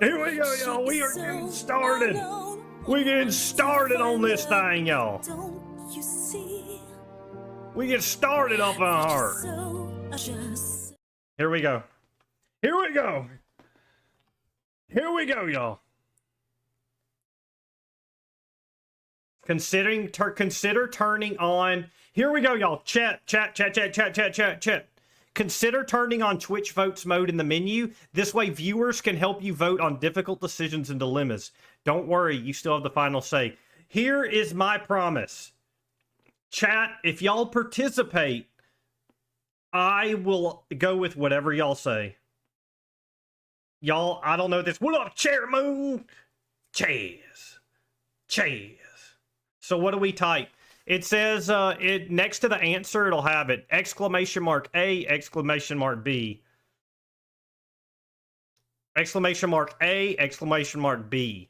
Here we go, y'all. We are getting started. We getting started on this thing, y'all. We get started up on her. Here we go. Here we go. Here we go, y'all. Consider turning on. Here we go, y'all. Chat. Consider turning on Twitch votes mode in the menu. This way, viewers can help you vote on difficult decisions and dilemmas. Don't worry, you still have the final say. Here is my promise. Chat, if y'all participate, I will go with whatever y'all say. Y'all, I don't know this. What up, Chair Moon? Cheers. So what do we type? It says, next to the answer, it'll have it. Exclamation mark A, exclamation mark B. Exclamation mark A, exclamation mark B.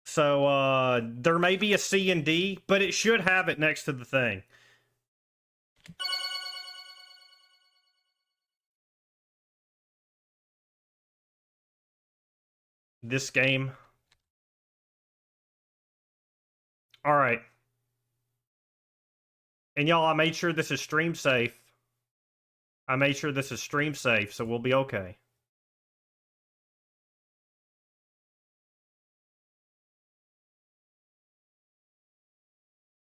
So, there may be a C and D, but it should have it next to the thing. This game. Alright. And y'all, I made sure this is stream safe. So we'll be okay.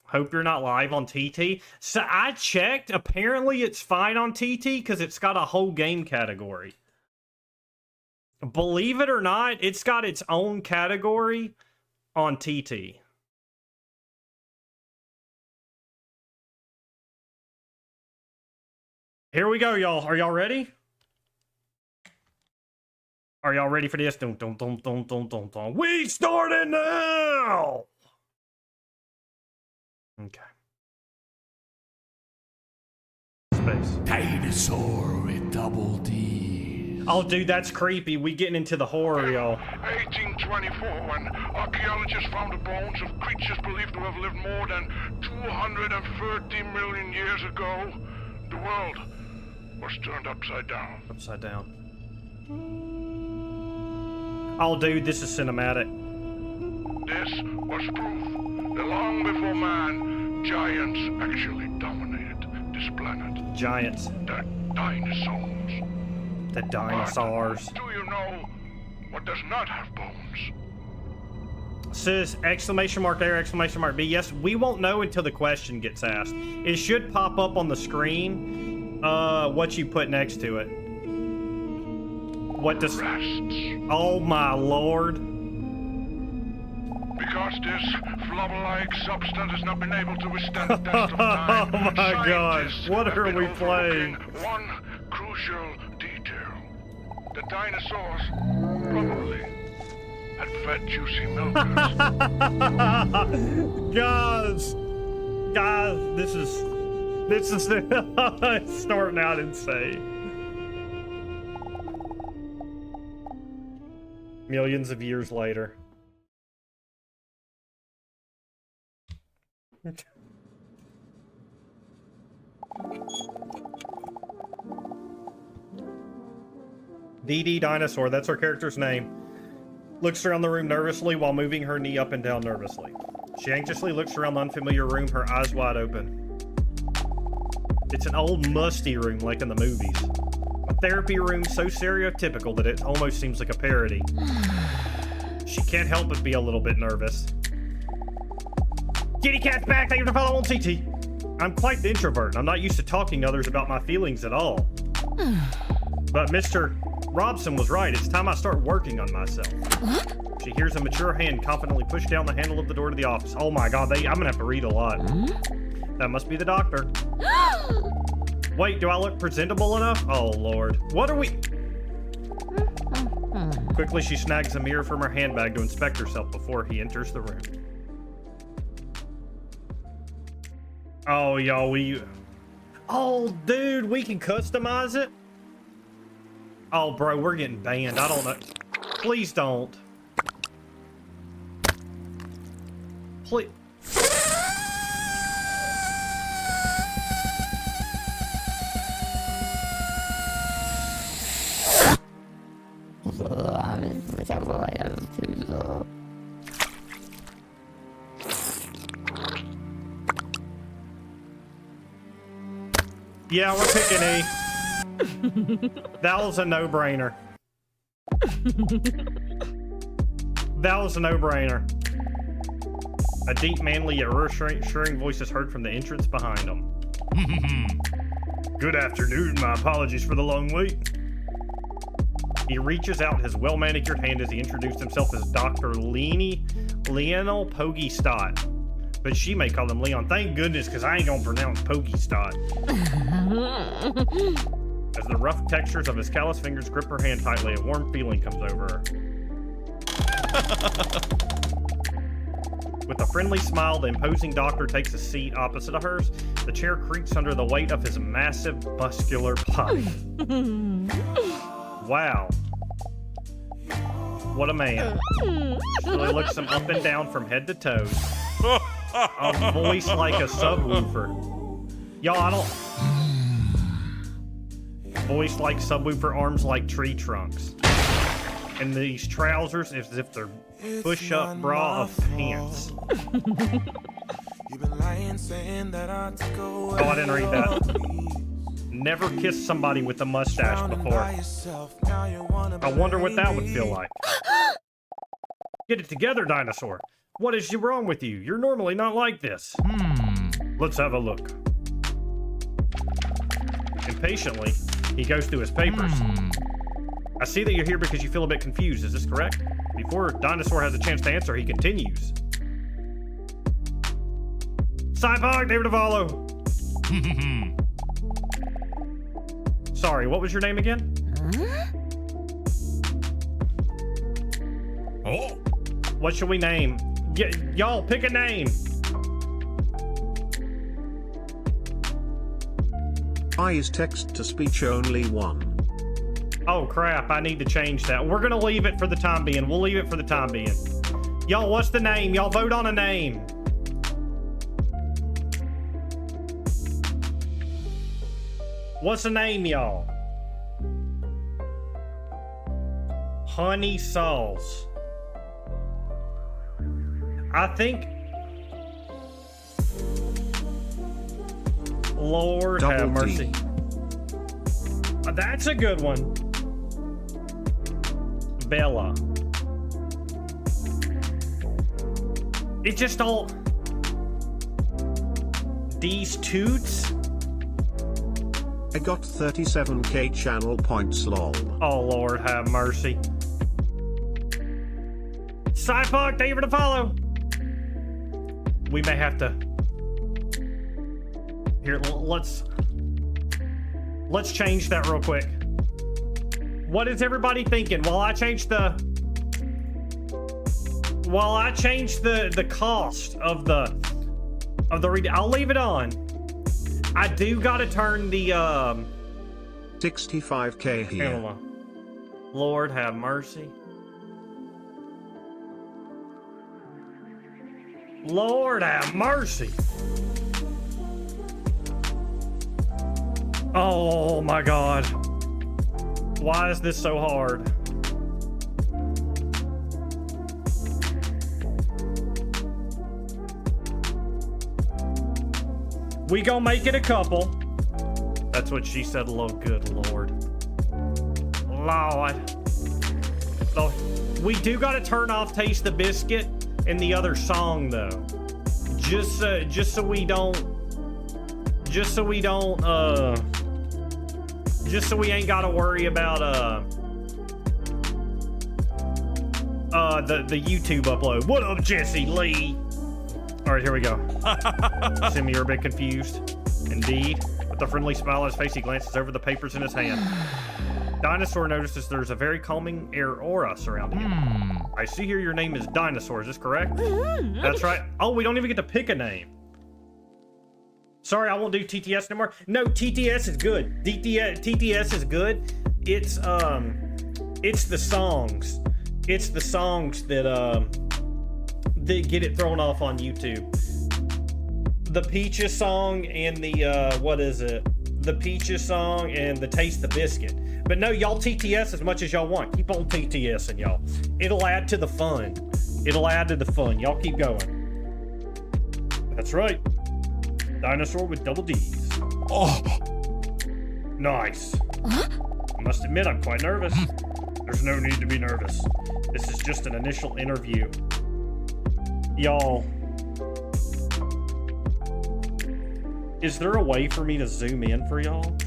Hope you're not live on TT. So I checked. Apparently it's fine on TT because it's got a whole game category. Believe it or not, it's got its own category on TT. Here we go, y'all. Are y'all ready? Are y'all ready for this? Dun, dun, dun, dun, dun, dun, dun. We started now! Okay. Space. Dinosaur with double D. Oh, dude, that's creepy. We getting into the horror, y'all. 1824, when archaeologists found the bones of creatures believed to have lived more than 230 million years ago, the world was turned upside down. Upside down. Oh, dude, this is cinematic. This was proof that long before man, giants actually dominated this planet. Giants. The dinosaurs. The dinosaurs. But do you know what does not have bones? Says exclamation mark A, exclamation mark B. Yes, we won't know until the question gets asked. It should pop up on the screen. What you put next to it. What does... Rests. Oh my lord. Because this flubber-like substance has not been able to withstand the test of time. Oh my god, what have are been we overlooking playing? One crucial detail. The dinosaurs probably had fed juicy milkers. Guys, this is it's starting out insane. Millions of years later. Dinosaur, that's our character's name. Looks around the room nervously while moving her knee up and down nervously. She anxiously looks around the unfamiliar room, her eyes wide open. It's an old, musty room like in the movies. A therapy room so stereotypical that it almost seems like a parody. She can't help but be a little bit nervous. Kitty Cat's back! Thank you for following on TT! I'm quite the introvert, and I'm not used to talking to others about my feelings at all. But Mr. Robson was right. It's time I start working on myself. She hears a mature hand confidently push down the handle of the door to the office. Oh my god, I'm gonna have to read a lot. That must be the doctor. Wait, do I look presentable enough? Oh lord. What are we... Quickly, she snags a mirror from her handbag to inspect herself before he enters the room. Oh, y'all, Oh, dude, we can customize it? Oh, bro, we're getting banned. I don't know. Please don't. Please. Yeah, we're picking E. That was a no-brainer. That was a no-brainer. A deep, manly, yet reassuring voice is heard from the entrance behind him. Good afternoon. My apologies for the long wait. He reaches out his well-manicured hand as he introduced himself as Dr. Lionel Poggy Stott. But she may call him Leon. Thank goodness, because I ain't gonna pronounce Poggy Stott. As the rough textures of his callous fingers grip her hand tightly, a warm feeling comes over her. With a friendly smile, the imposing doctor takes a seat opposite of hers. The chair creaks under the weight of his massive, muscular body. Wow. What a man. She really looks him up and down from head to toe. A voice like a subwoofer. Y'all, I don't... Voice like subwoofer, arms like tree trunks. And these trousers as if they're push-up bra of pants. Oh, I didn't read that. Never kissed somebody with a mustache before. I wonder what that would feel like. Get it together, Dinosaur. What is wrong with you? You're normally not like this. Let's have a look. Impatiently, he goes through his papers. I see that you're here because you feel a bit confused. Is this correct? Before Dinosaur has a chance to answer, he continues. Cyborg, David Avallo. Sorry, what was your name again? Oh. What should we name? Y'all, pick a name. Why is text-to-speech only 1? Oh crap, I need to change that. We're gonna leave it for the time being. We'll leave it for the time being. Y'all, what's the name? Y'all vote on a name. What's the name, y'all? Honey Sauce. I think... Lord have mercy. That's a good one. Bella. It just all... These toots? I got 37k channel points, lol. Oh, Lord have mercy. Cypog, thank you for the follow. We may have to... Here, let's change that real quick. What is everybody thinking? While I change the cost of the read, I'll leave it on. I do gotta turn the 65k here. Lord have mercy. Lord have mercy. Oh my God. Why is this so hard? We gonna make it a couple. That's what she said, Lord. Good Lord. Lord. We do gotta turn off Taste the Biscuit in the other song though. Just so we ain't gotta worry about the YouTube upload. What up, Jesse Lee? All right, here we go. Simi, you're a bit confused. Indeed. With a friendly smile on his face, he glances over the papers in his hand. Dinosaur notices there's a very calming air aura surrounding him. I see here your name is Dinosaur. Is this correct? That's right. Oh, we don't even get to pick a name. Sorry, I won't do TTS anymore. No, TTS is good. TTS is good. It's the songs. It's the songs that get it thrown off on YouTube. The Peaches song and the what is it? The Peaches song and the Taste the Biscuit. But no, y'all TTS as much as y'all want. Keep on TTSing, y'all. It'll add to the fun. It'll add to the fun. Y'all keep going. That's right. Dinosaur with double D's. Oh, Nice. I must admit, I'm quite nervous. There's no need to be nervous. This is just an initial interview. Y'all. Is there a way for me to zoom in for y'all?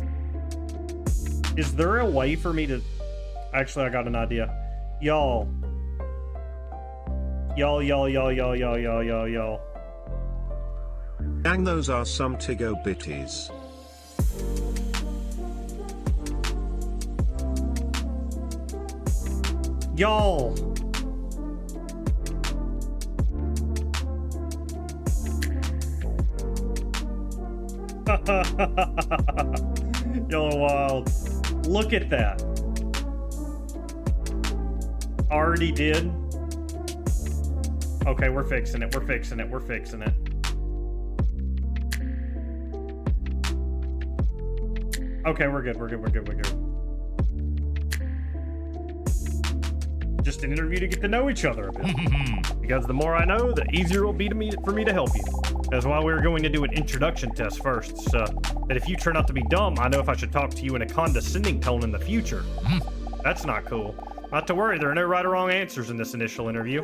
Is there a way for me to... Actually, I got an idea. Y'all. Y'all. Dang, those are some Tigo bitties. Y'all. Y'all are wild. Look at that. Already did. Okay, we're fixing it. We're fixing it. We're fixing it. Okay, we're good. We're good. We're good. We're good. Just an interview to get to know each other a bit. Because the more I know, the easier it will be for me to help you. That's why we're going to do an introduction test first, so that if you turn out to be dumb, I know if I should talk to you in a condescending tone in the future. That's not cool. Not to worry, there are no right or wrong answers in this initial interview.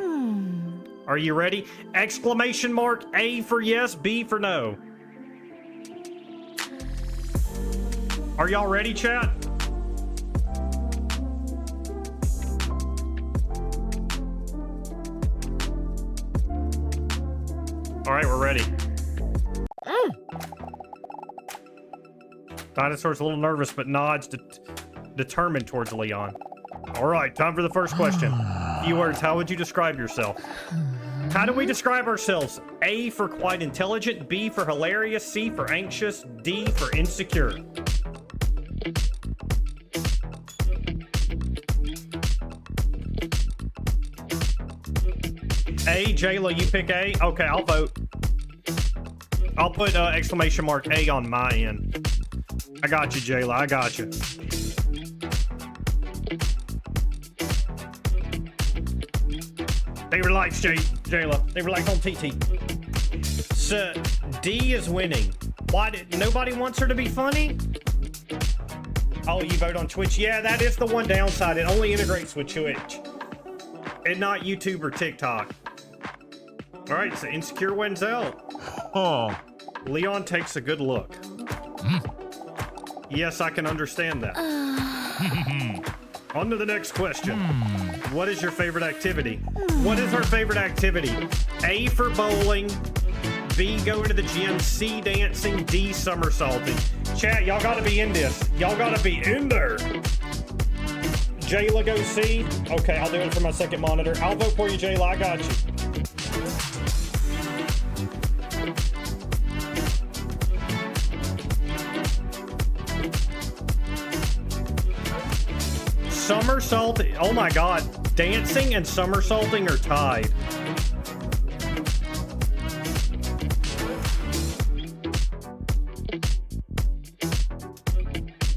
Are you ready? Exclamation mark, A for yes, B for no. Are y'all ready, chat? All right, we're ready. Dinosaur's a little nervous, but nods determined towards Leon. All right, time for the first question. Few words, how would you describe yourself? How do we describe ourselves? A for quite intelligent, B for hilarious, C for anxious, D for insecure. A, Jayla, you pick A? Okay, I'll vote. I'll put exclamation mark A on my end. I got you, Jayla, I got you. They relax, Jayla. They relax on TT. So, D is winning. Why did nobody wants her to be funny? Oh, you vote on Twitch? Yeah, that is the one downside. It only integrates with Twitch. And not YouTube or TikTok. Alright, so Insecure wins out. oh. Leon takes a good look. Yes, I can understand that. On to the next question. What is your favorite activity? What is our favorite activity? A for bowling, B going to the gym, C dancing, D somersaulting. Chat, y'all gotta be in this. Y'all gotta be in there. Jayla, go C. Okay, I'll do it for my second monitor. I'll vote for you, Jayla. I got you. Somersaulting. Oh my god. Dancing and somersaulting are tied.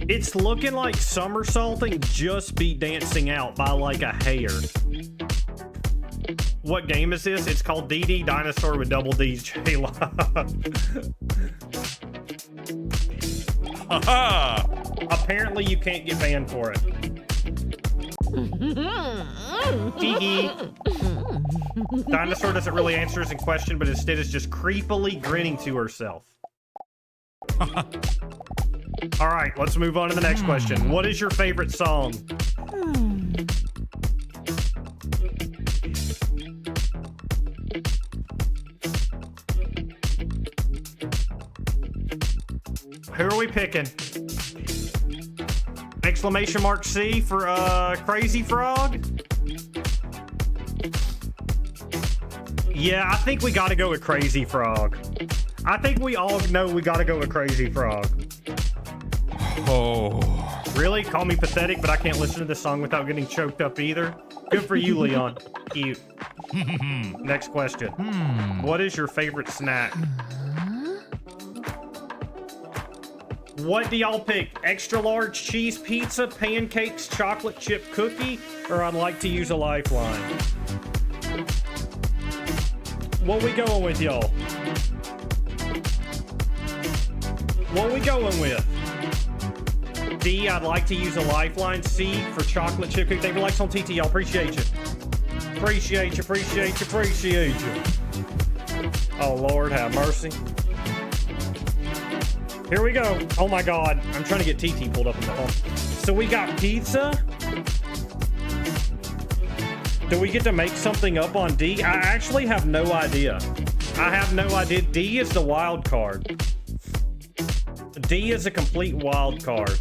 It's looking like somersaulting just beat dancing out by like a hair. What game is this? It's called DD Dinosaur with double D's, Jayla. Apparently you can't get banned for it. Dinosaur doesn't really answer us in question, but instead is just creepily grinning to herself. All right, let's move on to the next question. What is your favorite song? Who are we picking? Exclamation mark C for Crazy Frog? Yeah, I think we gotta go with Crazy Frog. I think we all know we gotta go with Crazy Frog. Oh. Really? Call me pathetic, but I can't listen to this song without getting choked up either? Good for you, Leon. Cute. Next question. What is your favorite snack? What do y'all pick? Extra large cheese pizza, pancakes, chocolate chip cookie, or I'd like to use a lifeline? What we going with, y'all? What we going with? D, I'd like to use a lifeline. C, for chocolate chip cookie. Thank you for likes on TT, y'all. Appreciate you. Appreciate you, appreciate you, appreciate you. Oh, Lord, have mercy. Here we go. Oh, my God. I'm trying to get TT pulled up in the phone. So we got pizza. Do we get to make something up on D? I actually have no idea. I have no idea. D is the wild card. D is a complete wild card.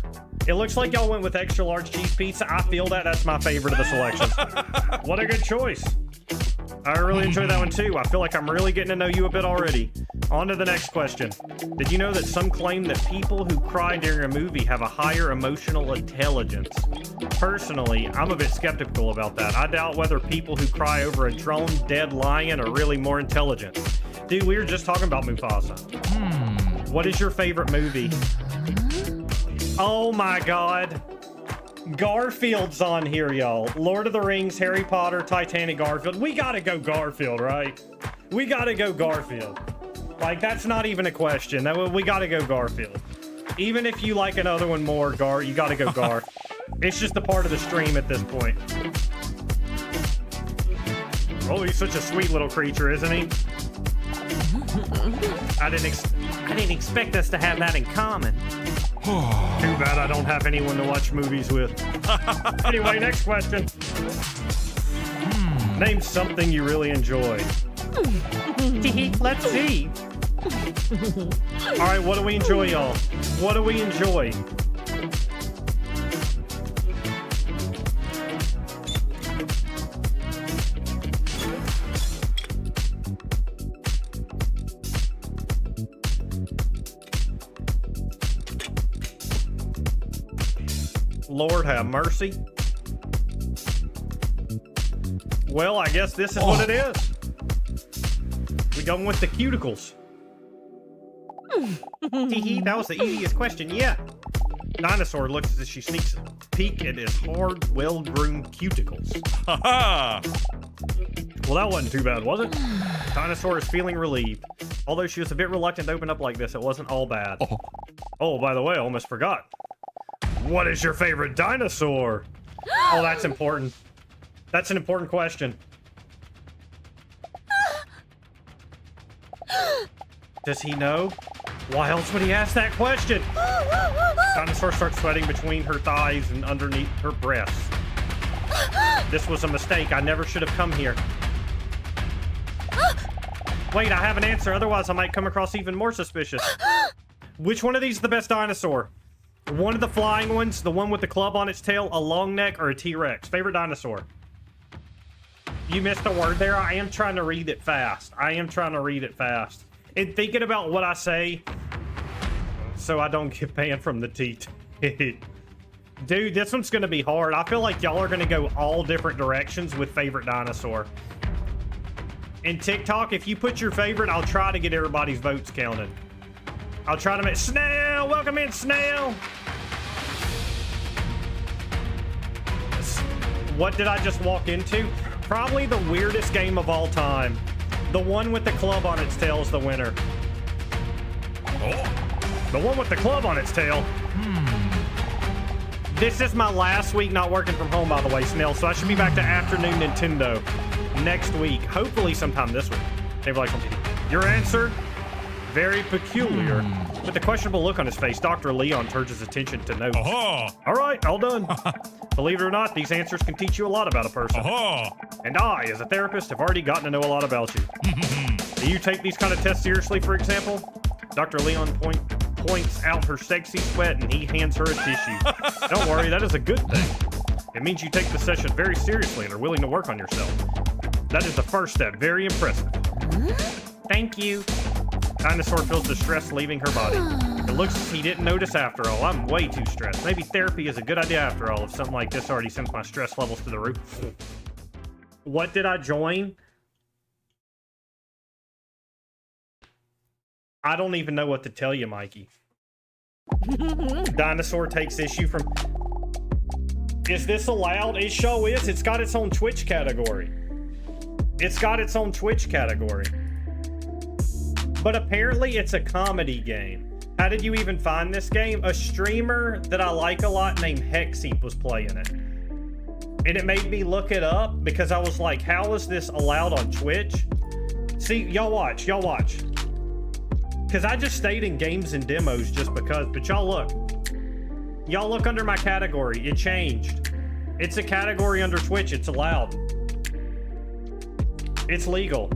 It looks like y'all went with extra large cheese pizza. I feel that. That's my favorite of the selections. What a good choice. I really enjoyed that one too. I feel like I'm really getting to know you a bit already. On to the next question. Did you know that some claim that people who cry during a movie have a higher emotional intelligence? Personally, I'm a bit skeptical about that. I doubt whether people who cry over a drone dead lion are really more intelligent. Dude, we were just talking about Mufasa. What is your favorite movie? Oh my God. Garfield's on here, y'all. Lord of the Rings, Harry Potter, Titanic, Garfield. We gotta go Garfield, right? We gotta go Garfield. Like, that's not even a question. We gotta go Garfield. Even if you like another one more, you gotta go Garf. It's just a part of the stream at this point. Oh, he's such a sweet little creature, isn't he? I didn't expect us to have that in common. Too bad I don't have anyone to watch movies with. Anyway, next question. Name something you really enjoy. Let's see. All right, what do we enjoy, y'all? What do we enjoy? Lord have mercy. Well, I guess this is what it is. We going with the cuticles. That was the easiest question yet. Dinosaur looks as if she sneaks a peek at his hard, well-groomed cuticles. Well, that wasn't too bad, was it? Dinosaur is feeling relieved. Although she was a bit reluctant to open up like this, it wasn't all bad. Oh, by the way, I almost forgot. What is your favorite dinosaur? Oh, that's important. That's an important question. Does he know? Why else would he ask that question? Dinosaur starts sweating between her thighs and underneath her breasts. This was a mistake. I never should have come here. Wait, I have an answer. Otherwise, I might come across even more suspicious. Which one of these is the best dinosaur? One of the flying ones, the one with the club on its tail, a long neck, or a T-Rex? Favorite dinosaur? You missed a word there. I am trying to read it fast. I am trying to read it fast. And thinking about what I say, so I don't get banned from the TT. Dude, this one's going to be hard. I feel like y'all are going to go all different directions with favorite dinosaur. In TikTok, if you put your favorite, I'll try to get everybody's votes counted. I'll try to make... Snail! Welcome in, Snail! What did I just walk into? Probably the weirdest game of all time. The one with the club on its tail is the winner. The one with the club on its tail? This is my last week not working from home, by the way, Snail, so I should be back to afternoon Nintendo next week. Hopefully sometime this week. Your answer? Very peculiar. With a questionable look on his face, Dr. Leon turns his attention to notes. All right, all done. Believe it or not, these answers can teach you a lot about a person. And I, as a therapist, have already gotten to know a lot about you. Do you take these kind of tests seriously, for example? Dr. Leon points out her sexy sweat and he hands her a tissue. Don't worry, that is a good thing. It means you take the session very seriously and are willing to work on yourself. That is the first step. Very impressive. Thank you. Dinosaur feels distress leaving her body. It looks as he didn't notice after all. I'm way too stressed. Maybe therapy is a good idea after all if something like this already sends my stress levels to the roof. What did I join? I don't even know what to tell you, Mikey. Dinosaur takes issue from... Is this allowed? It sure is. It's got its own Twitch category. It's got its own Twitch category. But apparently it's a comedy game. How did you even find this game? A streamer that I like a lot named Hexy was playing it. And it made me look it up because I was like, how is this allowed on Twitch? See, y'all watch. Because I just stayed in games and demos just because. But y'all look. Y'all look under my category. It changed. It's a category under Twitch. It's allowed. It's legal.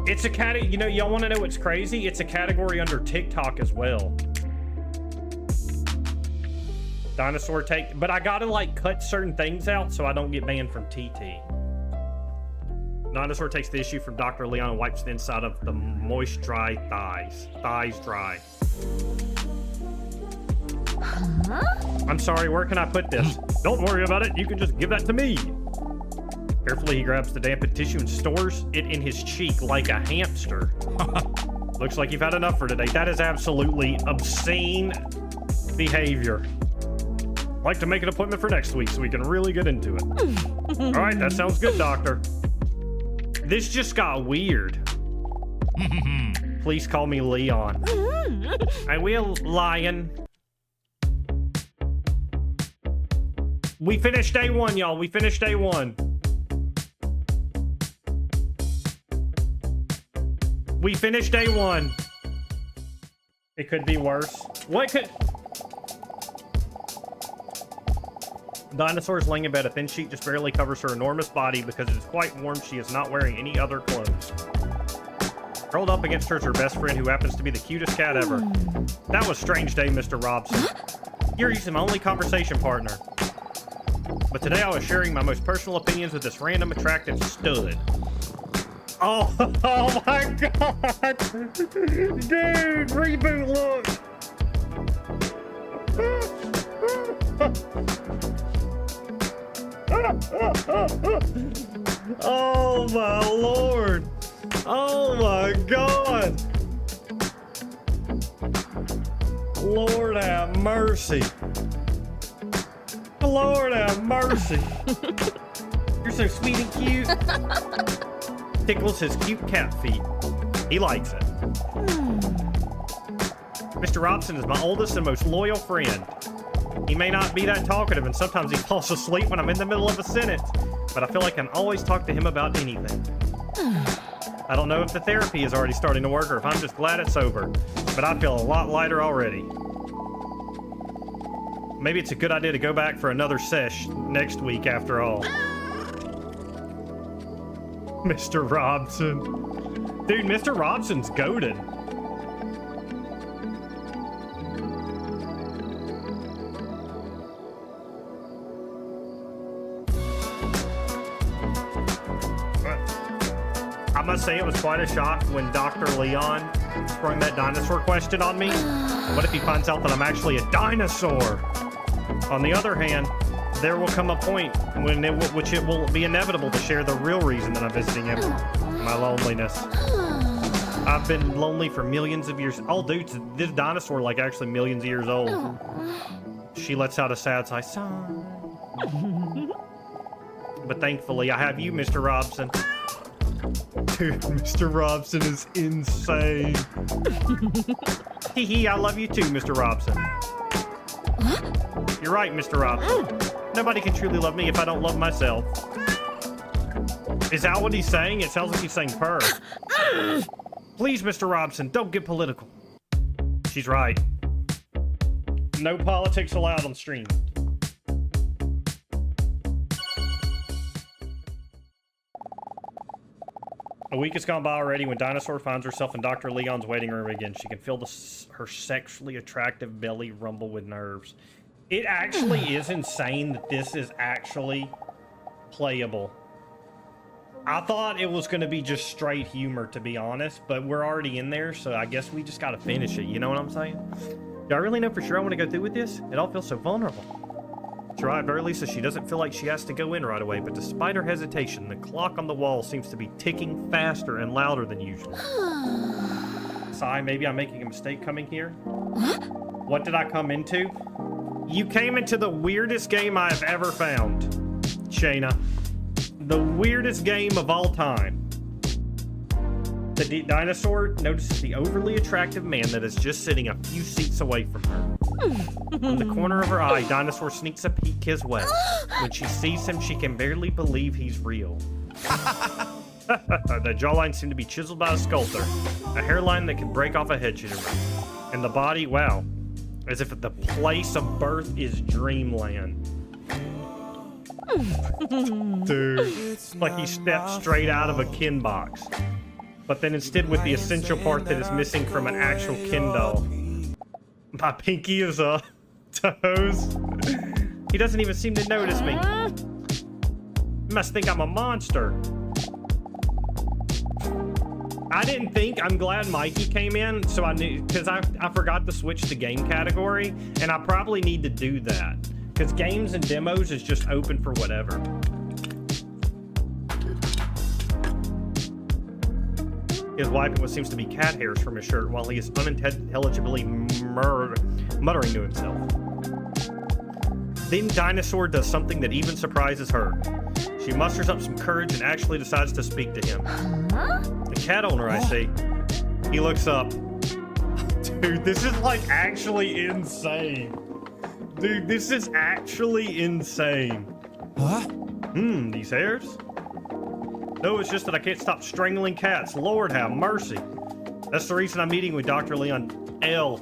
It's a category. You know, y'all want to know what's crazy? It's a category under TikTok as well. Dinosaur take. But I gotta like cut certain things out so I don't get banned from TT. Dinosaur takes the issue from Dr. Leon and wipes the inside of the moist, dry thighs. Thighs dry. Huh? I'm sorry, where can I put this? Don't worry about it, you can just give that to me. Carefully, he grabs the dampened tissue and stores it in his cheek like a hamster. Looks like you've had enough for today. That is absolutely obscene behavior. I'd like to make an appointment for next week so we can really get into it. All right, that sounds good, doctor. This just got weird. Please call me Leon. I will, Lion. We finished day one, y'all. We finished day one. We finished day one. It could be worse. What could... Dinosaur's laying in bed. A thin sheet just barely covers her enormous body because it is quite warm. She is not wearing any other clothes. Curled up against her is her best friend, who happens to be the cutest cat ever. That was a strange day, Mr. Robson. You're using my only conversation partner. But today I was sharing my most personal opinions with this random attractive stud. Oh, oh my god! Dude, reboot look! Oh my lord! Oh my god! Lord have mercy! Lord have mercy! You're so sweet and cute. Tickles his cute cat feet. He likes it. Mr. Robson is my oldest and most loyal friend. He may not be that talkative, and sometimes he falls asleep when I'm in the middle of a sentence, but I feel like I can always talk to him about anything. I don't know if the therapy is already starting to work or if I'm just glad it's over, but I feel a lot lighter already. Maybe it's a good idea to go back for another sesh next week after all. Mr. Robson. Dude, Mr. Robson's goated. I must say it was quite a shock when Dr. Leon sprung that dinosaur question on me. What if he finds out that I'm actually a dinosaur? On the other hand, there will come a point when which it will be inevitable to share the real reason that I'm visiting him. My loneliness. I've been lonely for millions of years. Oh, dude, this dinosaur like actually millions of years old. She lets out a sad sigh. But thankfully, I have you, Mr. Robson. Dude, Mr. Robson is insane. Hee hee, I love you too, Mr. Robson. You're right, Mr. Robson. Nobody can truly love me if I don't love myself. Is that what he's saying? It sounds like he's saying purr. Please, Mr. Robson, don't get political. She's right. No politics allowed on stream. A week has gone by already when Dinosaur finds herself in Dr. Leon's waiting room again. She can feel her sexually attractive belly rumble with nerves. It actually is insane that this is actually playable. I thought it was going to be just straight humor, to be honest, but we're already in there, so I guess we just got to finish it. You know what I'm saying? Do I really know for sure I want to go through with this? It all feels so vulnerable. She arrived early, so she doesn't feel like she has to go in right away, but despite her hesitation, the clock on the wall seems to be ticking faster and louder than usual. SI. Maybe I'm making a mistake coming here. What did I come into? You came into the weirdest game I have ever found, Shayna. The weirdest game of all time. The dinosaur notices the overly attractive man that is just sitting a few seats away from her. From the corner of her eye, Dinosaur sneaks a peek his way. When she sees him, she can barely believe he's real. The jawline seemed to be chiseled by a sculptor. A hairline that could break off a head shaver. And the body, wow. As if the place of birth is dreamland. Dude, like he stepped straight out of a Ken box. But then instead with the essential part that is missing from an actual Ken doll. My pinky is toes. He doesn't even seem to notice me. He must think I'm a monster. I didn't think. I'm glad Mikey came in, so I knew, because I forgot to switch the game category, and I probably need to do that, because games and demos is just open for whatever. He is wiping what seems to be cat hairs from his shirt while he is unintelligibly muttering to himself. Then Dinosaur does something that even surprises her. She musters up some courage and actually decides to speak to him. The cat owner, I see. He looks up. Dude, this is like actually insane. Dude, this is actually insane. Huh? These hairs? No, it's just that I can't stop strangling cats. Lord have mercy. That's the reason I'm meeting with Dr. Leon L.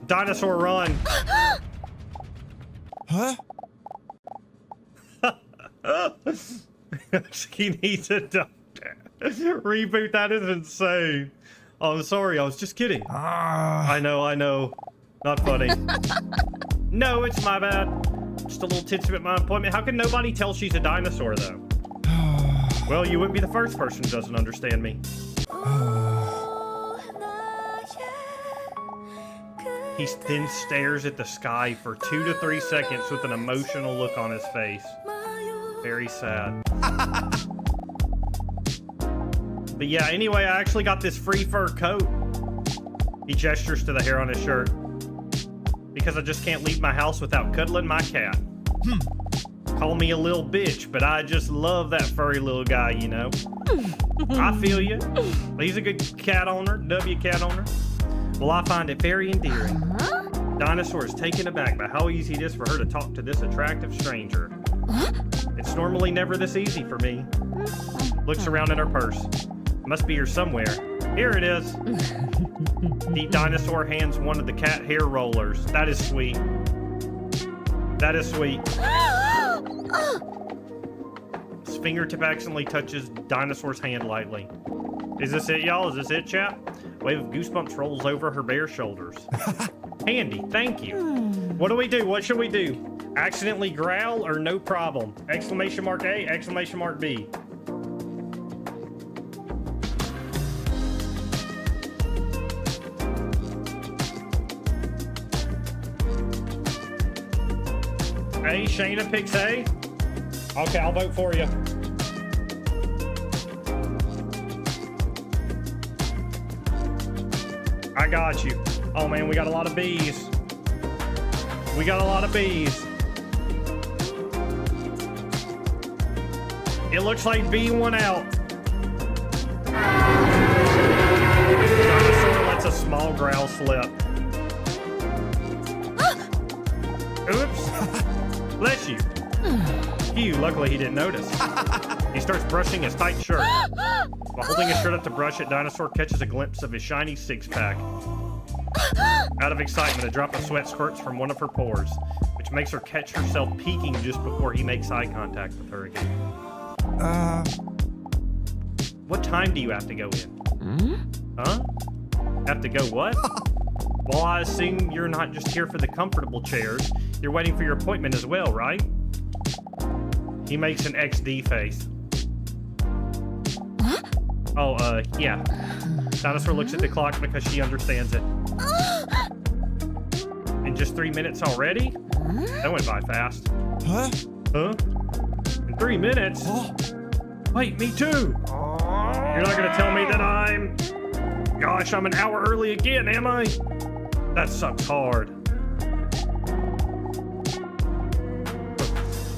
Dinosaur run. Huh? He needs a doctor. Reboot, that is insane. Oh, I'm sorry, I was just kidding. I know. Not funny. No, it's my bad. Just a little titsy at my appointment. How can nobody tell she's a dinosaur, though? Well, you wouldn't be the first person who doesn't understand me. He then stares at the sky for 2 to 3 seconds with an emotional look on his face. Very sad. But yeah, anyway, I actually got this free fur coat. He gestures to the hair on his shirt. Because I just can't leave my house without cuddling my cat. Call me a little bitch, but I just love that furry little guy, you know. I feel you. He's a good cat owner, W cat owner. Well, I find it very endearing. Dinosaur is taken aback by how easy it is for her to talk to this attractive stranger. It's normally never this easy for me. Looks around in her purse. Must be here somewhere. Here it is. The dinosaur hands one of the cat hair rollers. That is sweet. That is sweet. His fingertip accidentally touches Dinosaur's hand lightly. Is this it, y'all? Is this it, chap? Wave of goosebumps rolls over her bare shoulders. Handy, thank you. What do we do? What should we do? Accidentally growl or no problem? Exclamation mark A, exclamation mark B. A, Shayna picks A. Okay, I'll vote for you. I got you. Oh man, we got a lot of B's. We got a lot of B's. It looks like B won out. Dinosaur lets a small growl slip. Oops. Bless you. Phew, luckily he didn't notice. He starts brushing his tight shirt. While holding his shirt up to brush it, Dinosaur catches a glimpse of his shiny six-pack. Out of excitement, a drop of sweat squirts from one of her pores, which makes her catch herself peeking just before he makes eye contact with her again. What time do you have to go in? Huh? Have to go what? Well, I assume you're not just here for the comfortable chairs. You're waiting for your appointment as well, right? He makes an XD face. Oh, yeah. Dinosaur looks at the clock because she understands it. In just 3 minutes already? That went by fast. Huh? Huh? In 3 minutes? Oh. Wait, me too! You're not gonna tell me that I'm... Gosh, I'm an hour early again, am I? That sucks hard.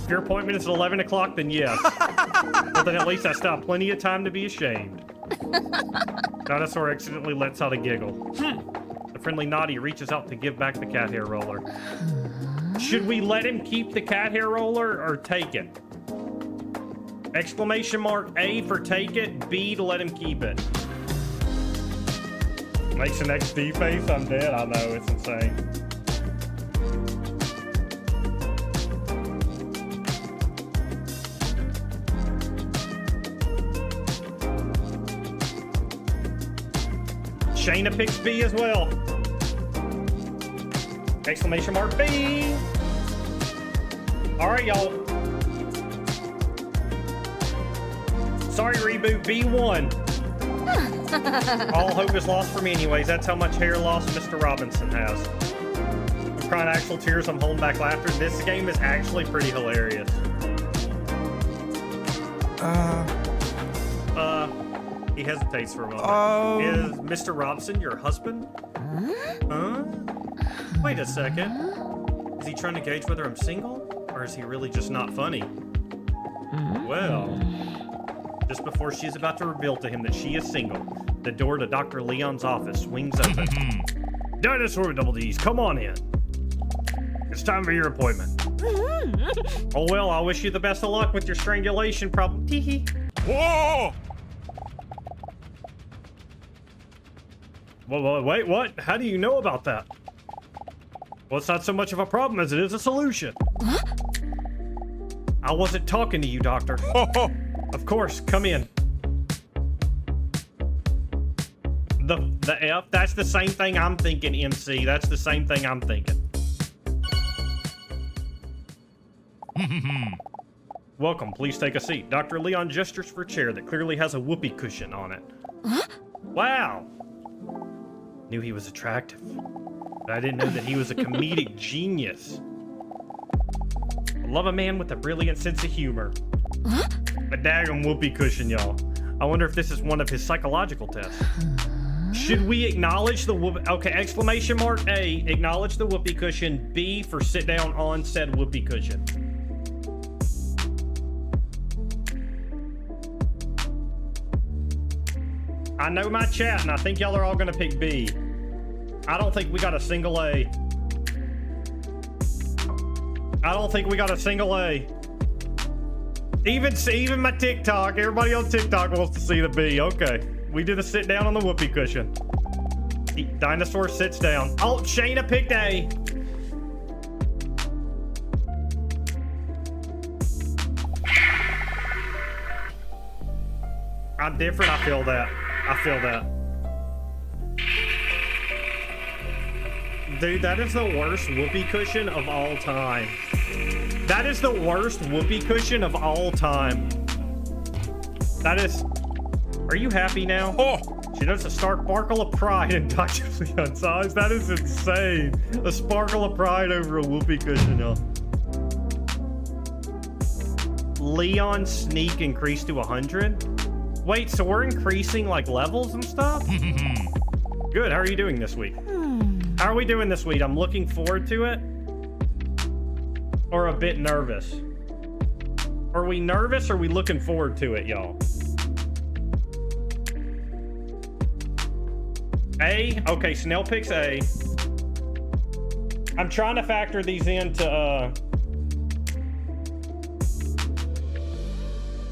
If your appointment is at 11 o'clock, then yes. Well, then at least I still have plenty of time to be ashamed. Dinosaur accidentally lets out a giggle. The friendly Naughty reaches out to give back the cat hair roller. Should we let him keep the cat hair roller or take it? Exclamation mark A for take it, B to let him keep it. Makes an XD face, I'm dead. I know, it's insane. Shayna picks B as well. Exclamation mark B. All right, y'all. Sorry, reboot. B1. All hope is lost for me anyways. That's how much hair loss Mr. Robinson has. I'm crying actual tears. I'm holding back laughter. This game is actually pretty hilarious. He hesitates for a moment. Is Mr. Robinson your husband? Huh? Wait a second. Is he trying to gauge whether I'm single? Or is he really just not funny? Well, just before she's about to reveal to him that she is single, the door to Dr. Leon's office swings open. Dinosaur with double D's, come on in. It's time for your appointment. Oh well, I wish you the best of luck with your strangulation problem. Teehee. Whoa! Wait, what? How do you know about that? Well, it's not so much of a problem as it is a solution. I wasn't talking to you, Doctor. Of course, come in. The F, that's the same thing I'm thinking, MC. That's the same thing I'm thinking. Welcome, please take a seat. Dr. Leon gestures for a chair that clearly has a whoopee cushion on it. Wow. Knew he was attractive, but I didn't know that he was a comedic genius. I love a man with a brilliant sense of humor. A daggum whoopee cushion, y'all. I wonder if this is one of his psychological tests. Should we acknowledge the whoopee? Okay, exclamation mark A, acknowledge the whoopee cushion. B for sit down on said whoopee cushion. I know my chat, and I think y'all are all gonna pick B. I don't think we got a single A. I don't think we got a single A. Even my TikTok, everybody on TikTok wants to see the B. Okay, we did a sit down on the whoopee cushion. Dinosaur sits down. Oh, Shayna picked A. I'm different, I feel that. I feel that. Dude, that is the worst whoopee cushion of all time. That is the worst whoopee cushion of all time. That is... Are you happy now? Oh! She notes a stark sparkle of pride in Dr. Leon's eyes. That is insane. A sparkle of pride over a whoopee cushion, y'all. Leon's sneak increased to 100? Wait, so we're increasing like levels and stuff? Good, how are you doing this week? How are we doing this week? I'm looking forward to it. Or a bit nervous? Are we nervous or are we looking forward to it, y'all? A? Okay, Snell picks A. I'm trying to factor these into,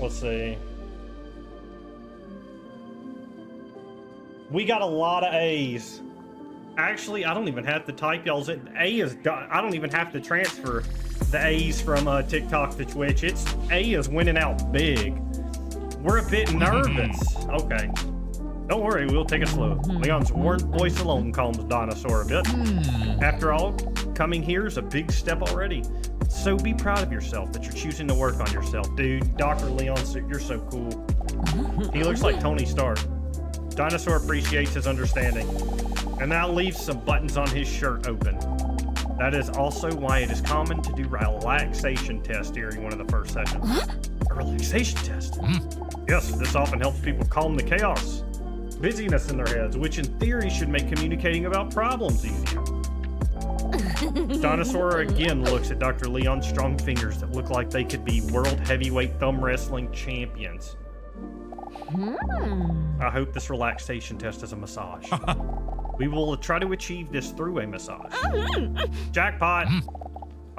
let's see. We got a lot of A's. Actually, I don't even have to type y'all's. A is done. I don't even have to transfer the A's from TikTok to Twitch. It's A is winning out big. We're a bit nervous. Okay. Don't worry, we'll take it slow. Leon's warm voice alone calms Dinosaur a bit. After all, coming here is a big step already. So be proud of yourself that you're choosing to work on yourself. Dude, Dr. Leon, you're so cool. He looks like Tony Stark. Dinosaur appreciates his understanding, and now leaves some buttons on his shirt open. That is also why it is common to do relaxation tests during one of the first sessions. A relaxation test? Yes, this often helps people calm the chaos busyness in their heads, which in theory should make communicating about problems easier. Dinosaur again looks at Dr. Leon's strong fingers that look like they could be world heavyweight thumb wrestling champions. I hope this relaxation test is a massage. We will try to achieve this through a massage. Jackpot!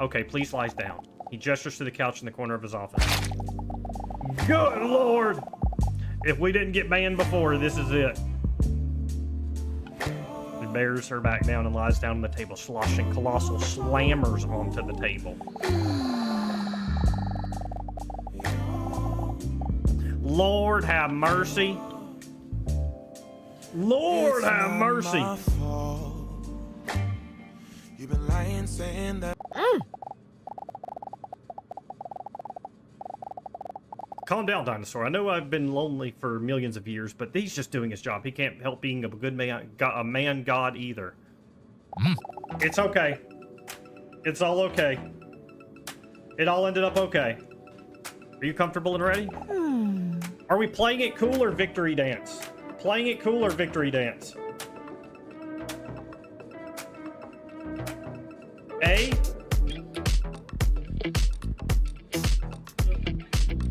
Okay, please lies down. He gestures to the couch in the corner of his office. Good Lord! If we didn't get banned before, this is it. He bears her back down and lies down on the table, sloshing colossal slammers onto the table. Lord have mercy. Lord have mercy. You've been lying, saying that. Calm down, Dinosaur. I know I've been lonely for millions of years, but he's just doing his job. He can't help being a good man, a man god either. It's okay. It's all okay. It all ended up okay. Are you comfortable and ready? Are we playing it cool or victory dance? Playing it cool or victory dance? A.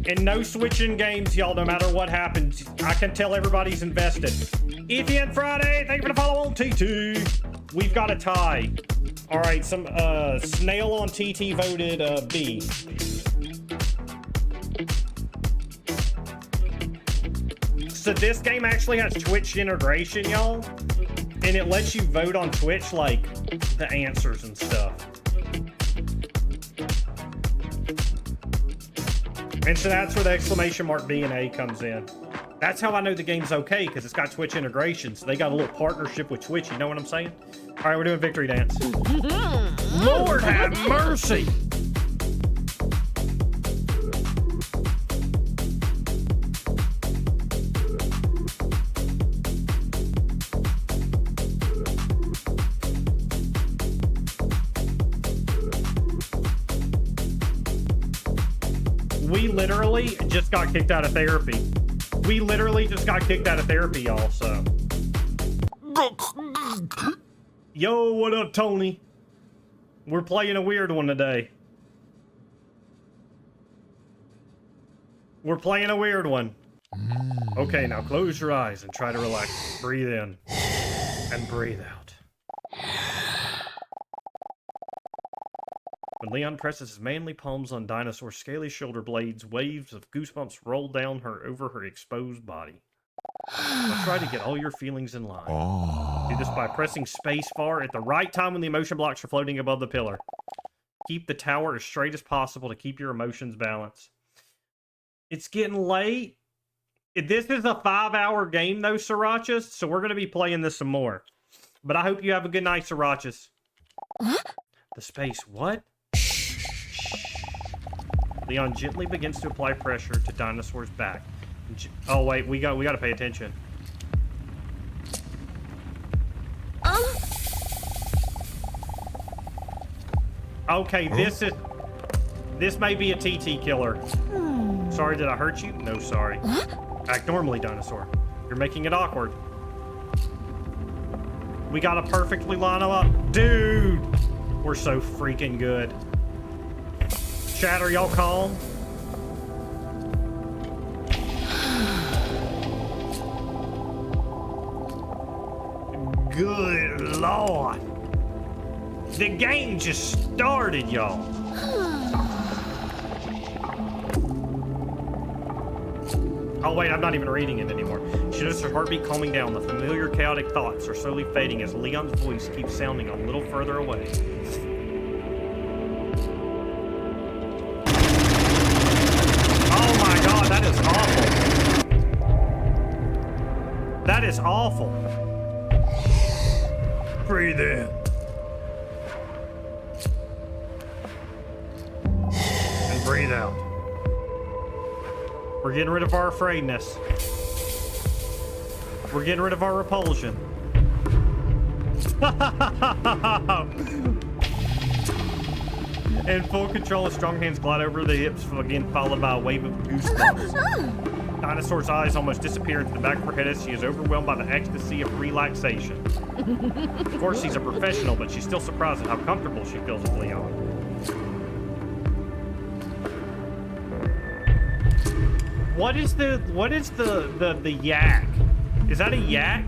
And no switching games, y'all, no matter what happens. I can tell everybody's invested. ETN Friday, thank you for the follow on TT. We've got a tie. All right, some Snail on TT voted B. So this game actually has Twitch integration, y'all. And it lets you vote on Twitch, like, the answers and stuff. And so that's where the exclamation mark B and A comes in. That's how I know the game's okay, because it's got Twitch integration. So they got a little partnership with Twitch, you know what I'm saying? All right, we're doing victory dance. Lord have mercy! We literally just got kicked out of therapy. We literally just got kicked out of therapy, y'all, so. Yo, what up, Tony? We're playing a weird one today. We're playing a weird one. Okay, now close your eyes and try to relax. Breathe in and breathe out. When Leon presses his manly palms on Dinosaur's scaly shoulder blades, waves of goosebumps roll down her over her exposed body. I'll try to get all your feelings in line. Do this by pressing space bar at the right time when the emotion blocks are floating above the pillar. Keep the tower as straight as possible to keep your emotions balanced. It's getting late. This is a 5-hour game, though, Srirachas, so we're going to be playing this some more. But I hope you have a good night, Srirachas. The space, what? Leon gently begins to apply pressure to Dinosaur's back. Oh wait, we got to pay attention. Okay, this may be a TT killer. Sorry, did I hurt you? No, sorry. Act normally, Dinosaur. You're making it awkward. We got to perfectly line them up. Dude, we're so freaking good. Chat, are y'all calm? Good Lord. The game just started, y'all. Oh wait, I'm not even reading it anymore. She notices her heartbeat calming down. The familiar chaotic thoughts are slowly fading as Leon's voice keeps sounding a little further away. That is awful. That is awful. Breathe in. And breathe out. We're getting rid of our afraidness. We're getting rid of our repulsion. In full control, strong hands glide over the hips, again followed by a wave of goosebumps. Dinosaur's eyes almost disappear into the back of her head as she is overwhelmed by the ecstasy of relaxation. Of course, she's a professional, but she's still surprised at how comfortable she feels with Leon. What is the yak? Is that a yak?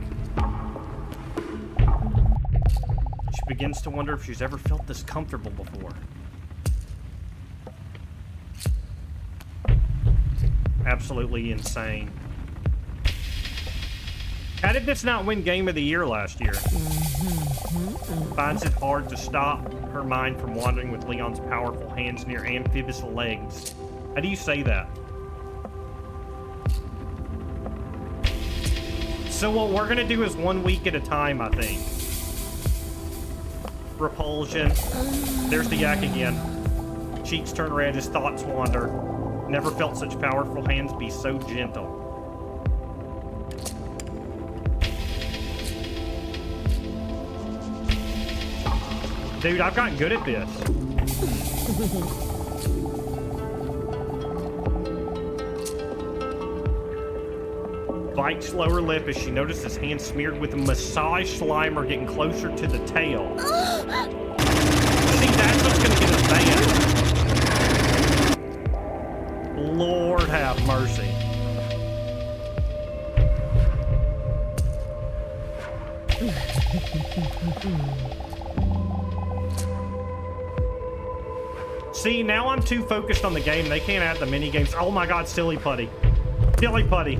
She begins to wonder if she's ever felt this comfortable before. Absolutely insane. How did this not win Game of the Year last year? Finds it hard to stop her mind from wandering with Leon's powerful hands near amphibious legs. How do you say that? So what we're gonna do is 1 week at a time, I think. Repulsion. There's the yak again. Cheeks turn red, his thoughts wander. Never felt such powerful hands be so gentle. Dude, I've gotten good at this. Bites lower lip as she notices his hand smeared with massage slime are getting closer to the tail. See, that's what's gonna get us banned. Lord have mercy. See, now I'm too focused on the game. They can't add the mini games. Oh my god, silly putty. Silly putty.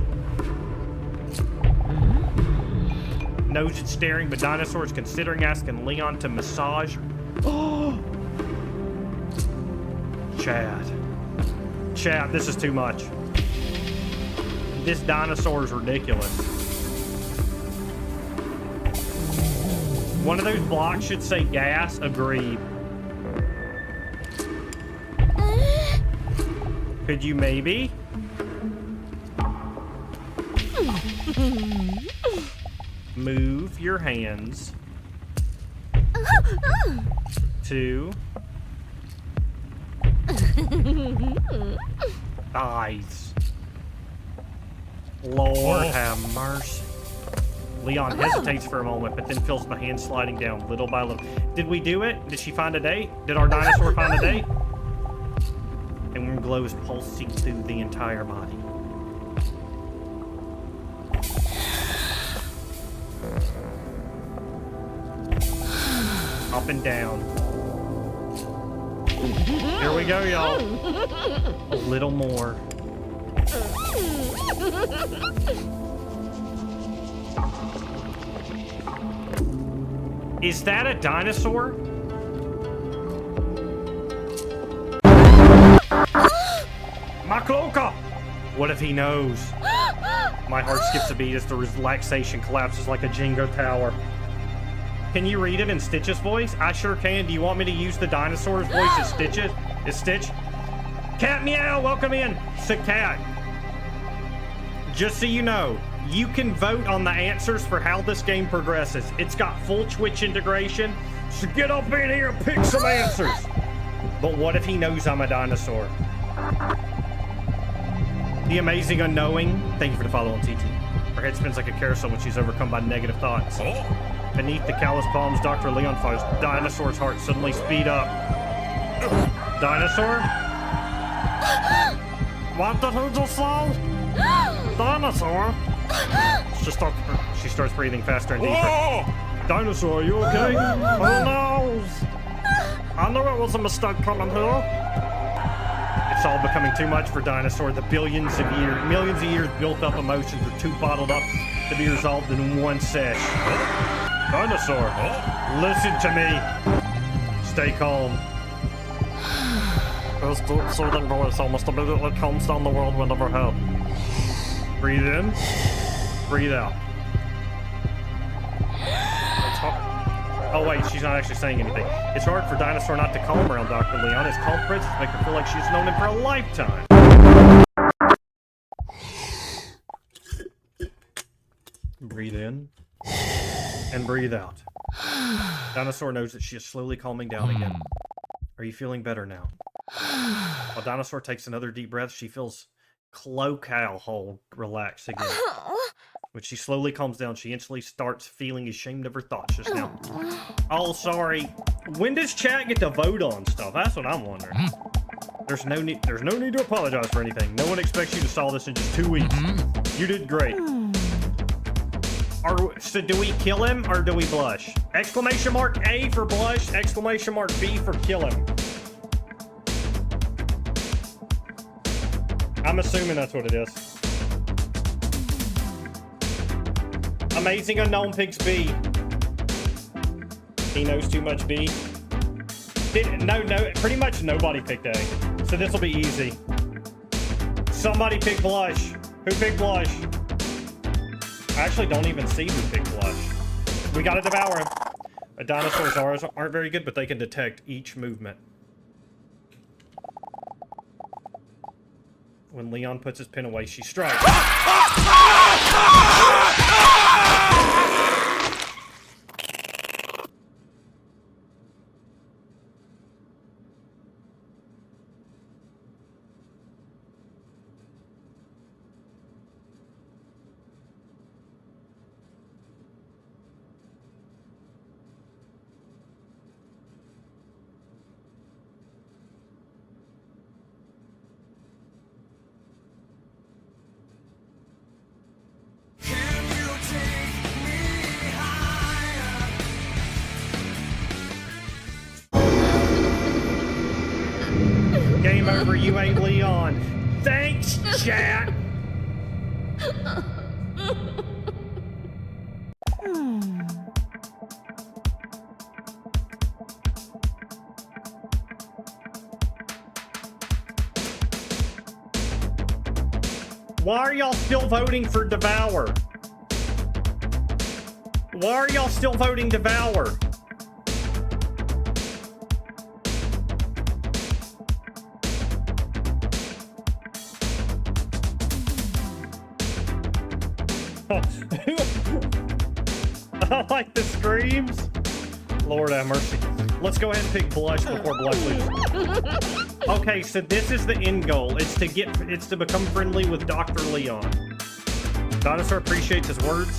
Knows it's staring, but Dinosaur is considering asking Leon to massage. Oh! Chad, this is too much. This dinosaur is ridiculous. One of those blocks should say gas. Agreed. Could you maybe? Move your hands to eyes. Lord have mercy. Leon hesitates for a moment, but then feels the hand sliding down little by little. Did we do it? Did she find a date? Did our dinosaur find a date? And warm glow is pulsing through the entire body. Up and down. Here we go, y'all. A little more. Is that a dinosaur? Makloka! What if he knows? My heart skips a beat as the relaxation collapses like a Jenga tower. Can you read it in Stitch's voice? I sure can. Do you want me to use the dinosaur's voice as Stitch's? Is Stitch? Cat meow, welcome in. Sick cat. Just so you know, you can vote on the answers for how this game progresses. It's got full Twitch integration, so get up in here and pick some answers. But what if he knows I'm a dinosaur? The amazing unknowing. Thank you for the follow on TT. Her head spins like a carousel when she's overcome by negative thoughts. Beneath the callous palms, Dr. Leon fires. Dinosaur's heart suddenly speed up. Dinosaur? What did he just say? Dinosaur? She starts breathing faster and deeper. Dinosaur, are you okay? Oh no! I knew it was a mistake coming here. It's all becoming too much for Dinosaur. The millions of years built up emotions are too bottled up to be resolved in one sesh. Dinosaur, listen to me. Stay calm. His deep soothing voice almost immediately calms down the whirlwind of her head. Breathe in, breathe out. Oh wait, she's not actually saying anything. It's hard for Dinosaur not to calm around Dr. Leon. His calm presence make her feel like she's known him for a lifetime. Breathe in and breathe out. Dinosaur knows that she is slowly calming down again. Are you feeling better now? While Dinosaur takes another deep breath, she feels Cloacal hold. Relax again. When she slowly calms down, she instantly starts feeling ashamed of her thoughts just now. Oh, sorry. When does chat get to vote on stuff? That's what I'm wondering. There's no need to apologize for anything. No one expects you to solve this in just 2 weeks. You did great. So do we kill him or do we blush? Exclamation mark A for blush, exclamation mark B for kill him. I'm assuming that's what it is. Amazing Unknown picks B. He knows too much B. No, pretty much nobody picked A. So this will be easy. Somebody picked blush. Who picked blush? I actually don't even see who picked blush. We gotta devour him. A dinosaur's R's aren't very good, but they can detect each movement. When Leon puts his pen away, she strikes. Game over, you ain't Leon. Thanks, chat. Why are y'all still voting for Devour? Why are y'all still voting Devour? I like the screams. Lord have mercy. Let's go ahead and pick blush before blush loses. Okay, so this is the end goal. It's to become friendly with Dr. Leon. Dinosaur appreciates his words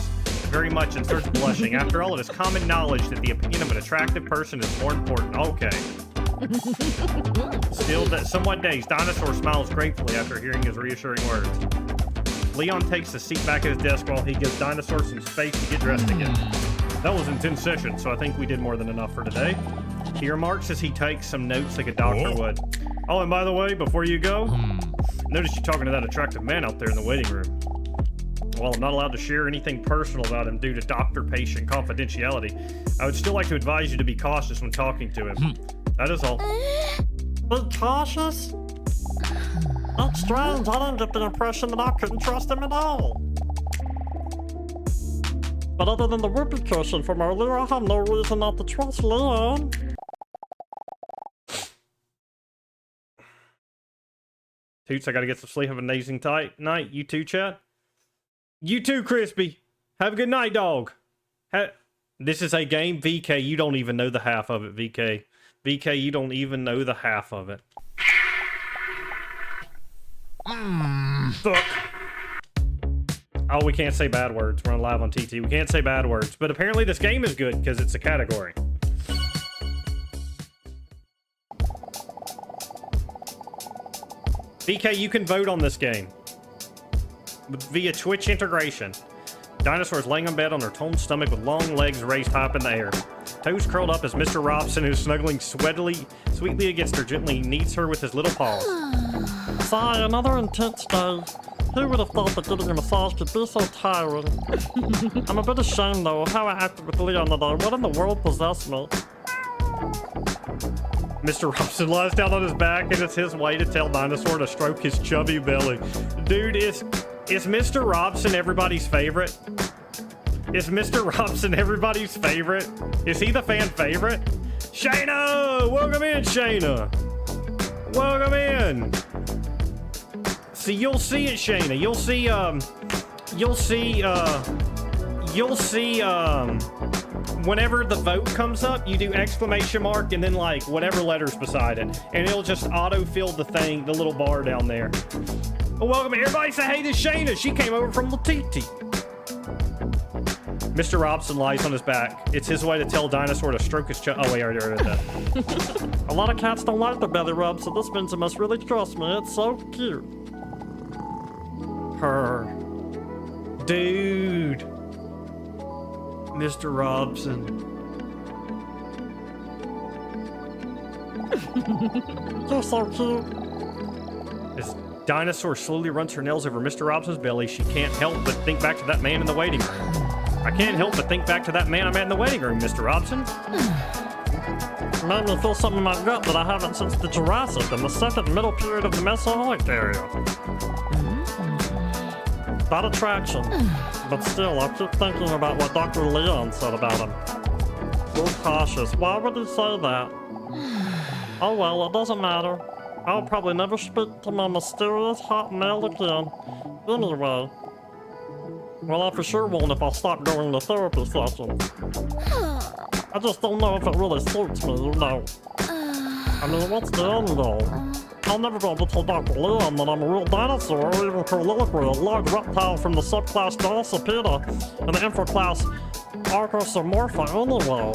very much and starts blushing. After all, it is common knowledge that the opinion of an attractive person is more important. Okay. Still, that somewhat dazed, Dinosaur smiles gratefully after hearing his reassuring words. Leon takes a seat back at his desk while he gives Dinosaur some space to get dressed again. That was an intense session, so I think we did more than enough for today. He remarks as he takes some notes like a doctor would. Oh, and by the way, before you go, notice you talking to that attractive man out there in the waiting room. While I'm not allowed to share anything personal about him due to doctor-patient confidentiality, I would still like to advise you to be cautious when talking to him. That is all. Be cautious? That's strange. I didn't get the impression that I couldn't trust him at all. But other than the whoopee cushion from earlier, I have no reason not to trust Leon. Toots, I gotta get some sleep. Have an amazing night. You too, chat. You too, Crispy. Have a good night, dog. This is a game, VK. You don't even know the half of it, VK. VK, you don't even know the half of it. Fuck. Oh, we can't say bad words. We're on live on TT. We can't say bad words. But apparently this game is good because it's a category. VK, you can vote on this game via Twitch integration. Dinosaur's laying in bed on her toned stomach with long legs raised high up in the air. Toes curled up as Mr. Robson, who's snuggling sweetly against her, gently kneads her with his little paws. Sigh, another intense day. Who would have thought that getting a massage could be so tiring? I'm a bit ashamed, though, of how I acted with Leon today. What in the world possessed me? Mr. Robson lies down on his back, and it's his way to tell Dinosaur to stroke his chubby belly. Dude, is Mr. Robson everybody's favorite? Is Mr. Robson everybody's favorite? Is he the fan favorite? Shayna! Welcome in, Shayna! Welcome in! See, you'll see it, Shayna. You'll see, whenever the vote comes up, you do exclamation mark and then like whatever letters beside it. And it'll just auto-fill the thing, the little bar down there. Well, welcome. Everybody say hey to Shayna. She came over from Latiti. Mr. Robson lies on his back. It's his way to tell Dinosaur to stroke his chest. Oh, wait, I already read that. A lot of cats don't like their belly rub, so this means you must really trust me. It's so cute. Her. Dude. Mr. Robson. You're so cute. As Dinosaur slowly runs her nails over Mr. Robson's belly, she can't help but think back to that man in the waiting room. I can't help but think back to that man I met in the waiting room, Mr. Robson. Made me feel something in my gut that I haven't since the Jurassic and the second middle period of the Mesozoic area. That attraction. But still, I keep thinking about what Dr. Leon said about him. Be cautious. Why would he say that? Oh well, it doesn't matter. I'll probably never speak to my mysterious hot male again. Anyway. Well, I for sure won't if I stop going to therapy sessions. I just don't know if it really suits me, you know. I mean, what's the end goal? I'll never be able to tell Dr. Leon that I'm a real dinosaur or even Colloquy, a large reptile from the subclass Dinosaur and the infraclass Archosauromorpha anyway.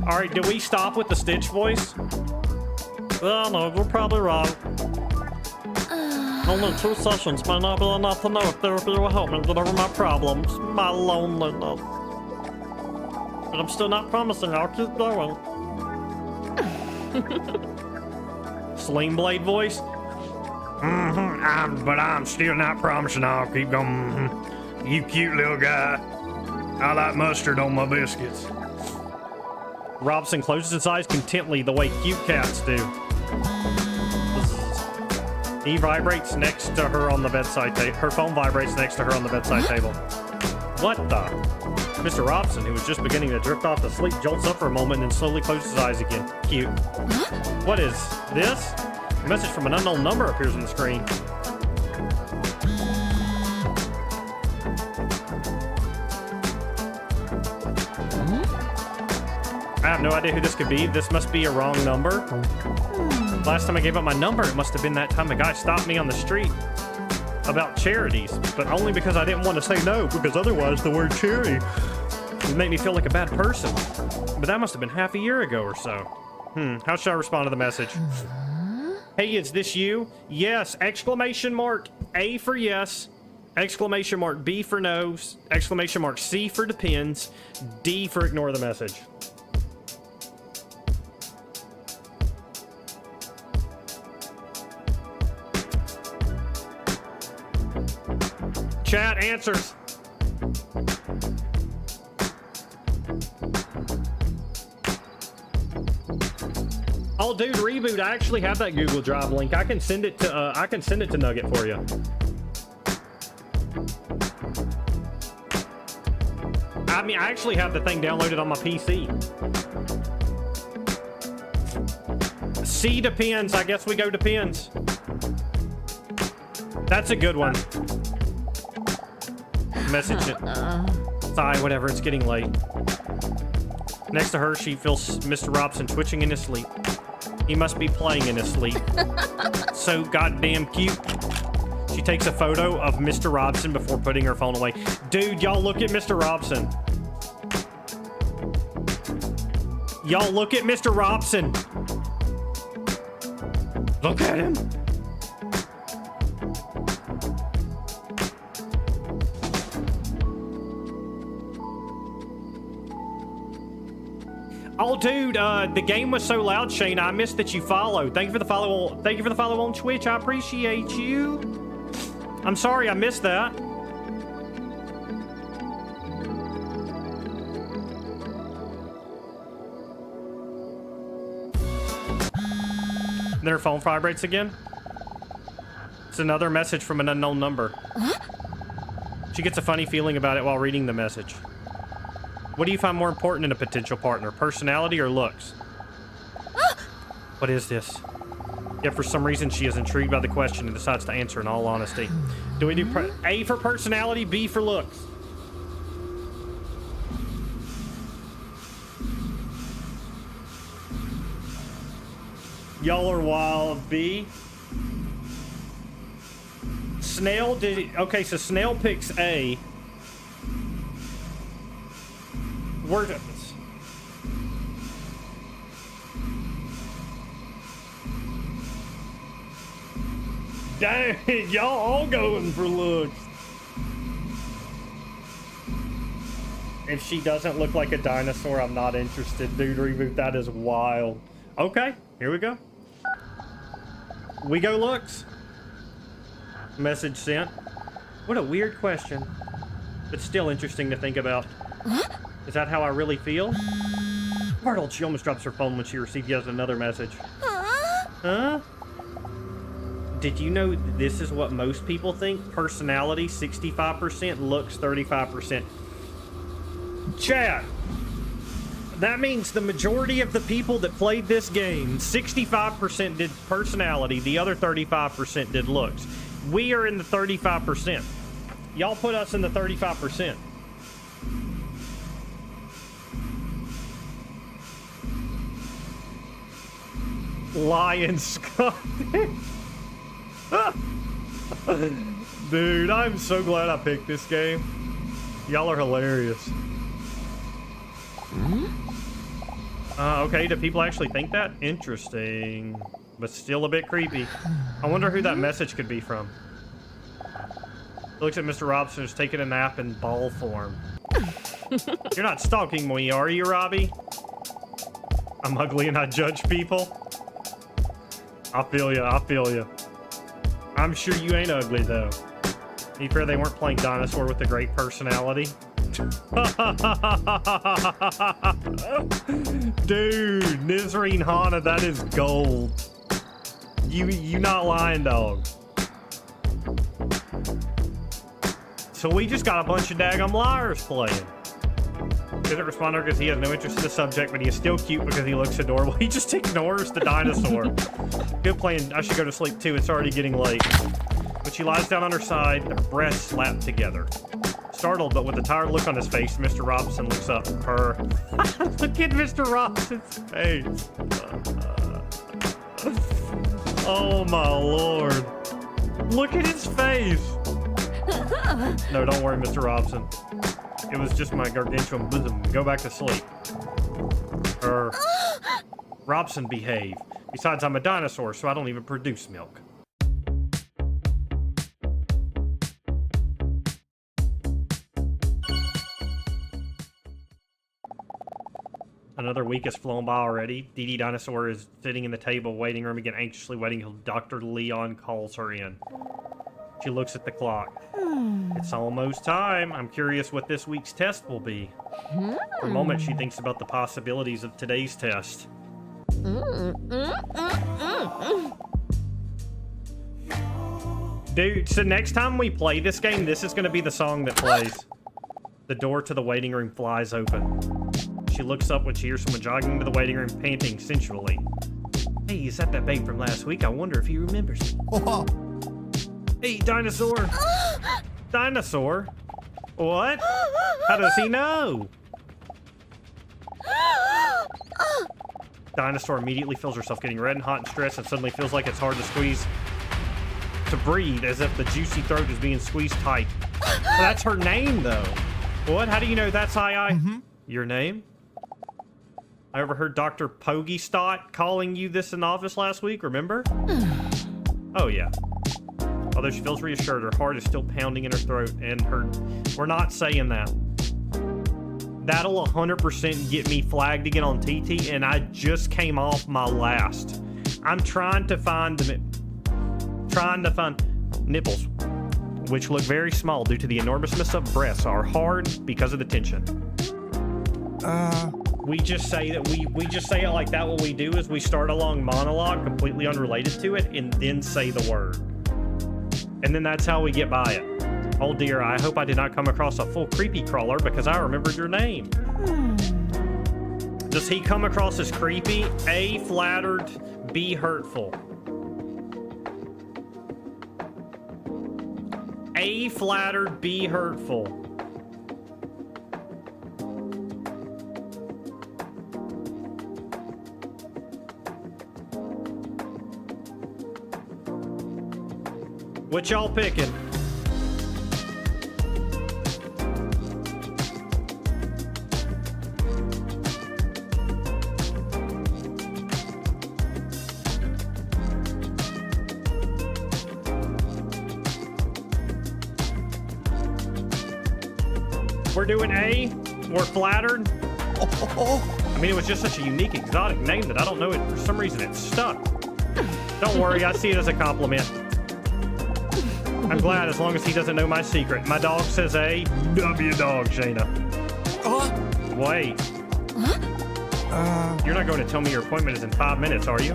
Alright, do we stop with the Stitch voice? Yeah, no, you're probably right. Only 2 sessions might not be enough to know if therapy will help me get over my problems, my loneliness. But I'm still not promising I'll keep going. Sling Blade voice? But I'm still not promising I'll keep going. You cute little guy. I like mustard on my biscuits. Robson closes his eyes contently the way cute cats do. He vibrates next to her on the bedside table. Her phone vibrates next to her on the bedside table. What the? Mr. Robson, who was just beginning to drift off to sleep, jolts up for a moment and then slowly closes his eyes again. Cute. What is this? A message from an unknown number appears on the screen. I have no idea who this could be. This must be a wrong number. Last time I gave up my number, it must have been that time a guy stopped me on the street about charities, but only because I didn't want to say no, because otherwise the word charity would make me feel like a bad person. But that must have been half a year ago or so. How should I respond to the message? Hey, is this you? Yes! Exclamation mark A for yes. Exclamation mark B for no. Exclamation mark C for depends. D for ignore the message. Chat answers. Oh, dude, reboot! I actually have that Google Drive link. I can send it to Nugget for you. I mean, I actually have the thing downloaded on my PC. C depends. I guess we go depends. That's a good one. Message it. Sorry, whatever. It's getting late. Next to her, she feels Mr. Robson twitching in his sleep. He must be playing in his sleep. So goddamn cute. She takes a photo of Mr. Robson before putting her phone away. Dude, y'all look at Mr. Robson. Y'all look at Mr. Robson. Look at him. Oh, dude, the game was so loud, Shane. I missed that you followed. Thank you for the follow. Thank you for the follow on Twitch. I appreciate you. I'm sorry I missed that. Then her phone vibrates again. It's another message from an unknown number. She gets a funny feeling about it while reading the message. What do you find more important in a potential partner, personality or looks? What is this? Yet for some reason she is intrigued by the question and decides to answer in all honesty. Do we do A for personality, B for looks? Y'all are wild. B? Snail did... Okay, so Snail picks A. Where does... Dang, y'all all going for looks. If she doesn't look like a dinosaur, I'm not interested. Dude, Reboot, that is wild. Okay, here we go. We go looks. Message sent. What a weird question. But still interesting to think about. Is that how I really feel? Myrtle, she almost drops her phone when she received yet another message. Huh? Did you know this is what most people think? Personality, 65%, looks, 35%. Chat. That means the majority of the people that played this game, 65% did personality, the other 35% did looks. We are in the 35%. Y'all put us in the 35%. Lion Scott. Dude, I'm so glad I picked this game. Y'all are hilarious. Okay, do people actually think that? Interesting. But still a bit creepy. I wonder who that message could be from. He looks at Mr. Robson who's taking a nap in ball form. You're not stalking me, are you, Robbie? I'm ugly and I judge people. I feel ya, I feel ya. I'm sure you ain't ugly, though. You fair they weren't playing Dinosaur with a great personality? Dude, Nizreen Hana, that is gold. You not lying, dog. So we just got a bunch of daggum liars playing. Doesn't respond because he has no interest in the subject, but he is still cute because he looks adorable. He just ignores the dinosaur. Good plan. I should go to sleep too. It's already getting late. When she lies down on her side, their breasts slap together. Startled, but with a tired look on his face, Mr. Robson looks up. Her. Look at Mr. Robson's face. Oh my lord. Look at his face. No, don't worry, Mr. Robson. It was just my gargantuan bosom. Go back to sleep. Robson, behave. Besides, I'm a dinosaur, so I don't even produce milk. Another week has flown by already. Dee Dinosaur is sitting in the table waiting room again, anxiously waiting until Dr. Leon calls her in. She looks at the clock. It's almost time. I'm curious what this week's test will be. For a moment, she thinks about the possibilities of today's test. Dude, so next time we play this game, this is going to be the song that plays. The door to the waiting room flies open. She looks up when she hears someone jogging into the waiting room, panting sensually. Hey, is that babe from last week? I wonder if he remembers me. Hey, Dinosaur. Dinosaur? What? How does he know? Dinosaur immediately feels herself getting red and hot and stressed and suddenly feels like it's hard to squeeze to breathe, as if the juicy throat is being squeezed tight. Well, that's her name, though. What? How do you know that's Your name? I overheard Dr. Pogie Stott calling you this in office last week, remember? Oh, yeah. Although she feels reassured, her heart is still pounding in her throat, and we're not saying that. That'll 100% get me flagged again on TT, and I just came off my last. I'm trying to find nipples, which look very small due to the enormousness of breasts, are hard because of the tension. We just say that we just say it like that. What we do is we start a long monologue completely unrelated to it and then say the word. And then that's how we get by it. Oh dear, I hope I did not come across a full creepy crawler because I remembered your name. Does he come across as creepy? A, flattered, B, hurtful. A, flattered, B, hurtful. What y'all picking? We're doing A. We're flattered. I mean, it was just such a unique, exotic name that I don't know it. For some reason, it stuck. Don't worry, I see it as a compliment. I'm glad as long as he doesn't know my secret. My dog says A. W dog, Shayna. Wait. You're not going to tell me your appointment is in 5 minutes, are you?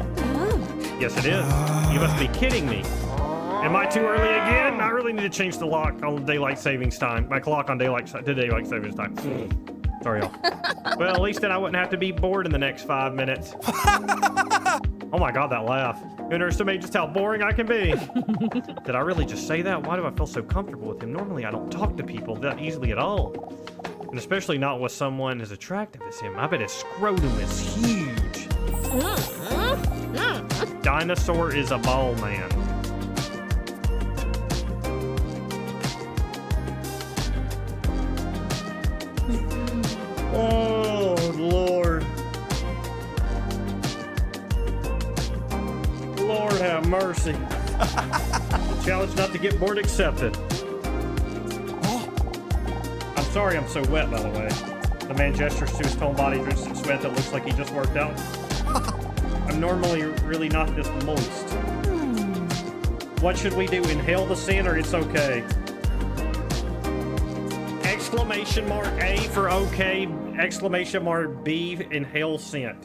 Yes, it is. You must be kidding me. Am I too early again? I really need to change the lock on daylight savings time. My clock on daylight savings time. Sorry, y'all. Well, at least then I wouldn't have to be bored in the next 5 minutes. Oh my God, that laugh. You underestimate just how boring I can be. Did I really just say that? Why do I feel so comfortable with him? Normally, I don't talk to people that easily at all. And especially not with someone as attractive as him. I bet his scrotum is huge. Dinosaur is a ball man. Oh, Lord. Lord have mercy. Challenge not to get bored accepted. I'm sorry I'm so wet, by the way. The man gestures to his toned body, drips in sweat that looks like he just worked out. I'm normally really not this moist. What should we do? Inhale the scent, or it's okay? Exclamation mark A for okay. Exclamation mark B, inhale scent.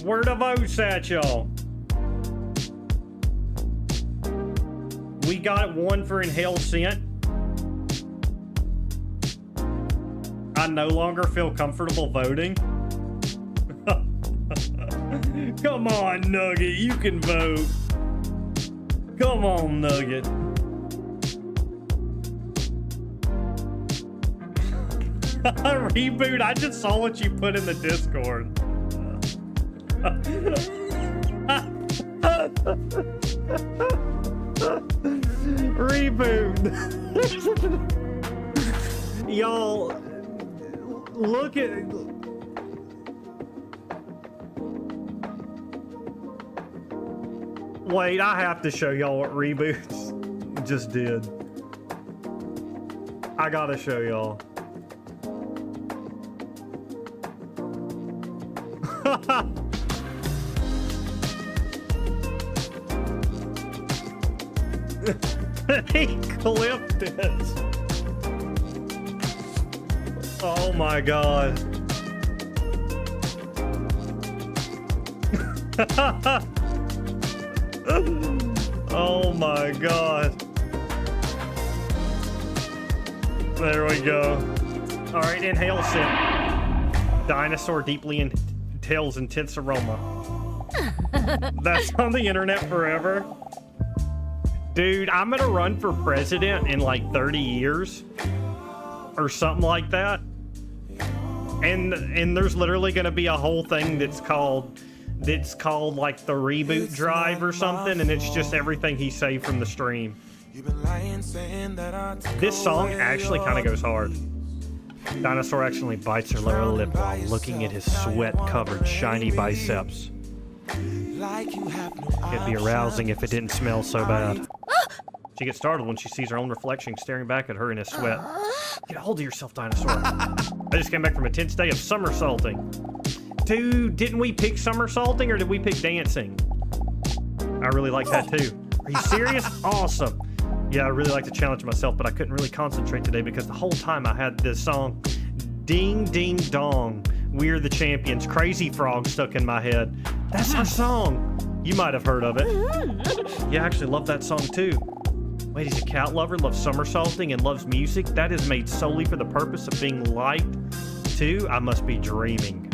Where the votes at, y'all? We got one for inhale scent. I no longer feel comfortable voting. Come on, Nugget, you can vote. Come on, Nugget. Reboot, I just saw what you put in the Discord. Reboot. Y'all, look at... Wait, I have to show y'all what Reboots just did. I gotta show y'all. He clipped it. Oh my God. Oh my God. There we go. All right, inhale scent. Dinosaur deeply inhales intense aroma. That's on the internet forever. Dude, I'm gonna run for president in like 30 years or something like that. And there's literally gonna be a whole thing that's called like the reboot drive or something, and it's just everything he saved from the stream. This song actually kind of goes hard. Dinosaur actually bites her lower lip while looking at his sweat-covered shiny biceps. It'd be arousing if it didn't smell so bad. She gets startled when she sees her own reflection staring back at her in his sweat. Get a hold of yourself, Dinosaur. I just came back from a tense day of somersaulting. Dude, didn't we pick somersaulting or did we pick dancing? I really like that too. Are you serious? Awesome. Yeah, I really like to challenge myself, but I couldn't really concentrate today because the whole time I had this song, Ding Ding Dong, We're the Champions, Crazy Frog stuck in my head. That's our song. You might have heard of it. Yeah, I actually love that song too. Wait, he's a cat lover, loves somersaulting, and loves music? That is made solely for the purpose of being liked too? I must be dreaming.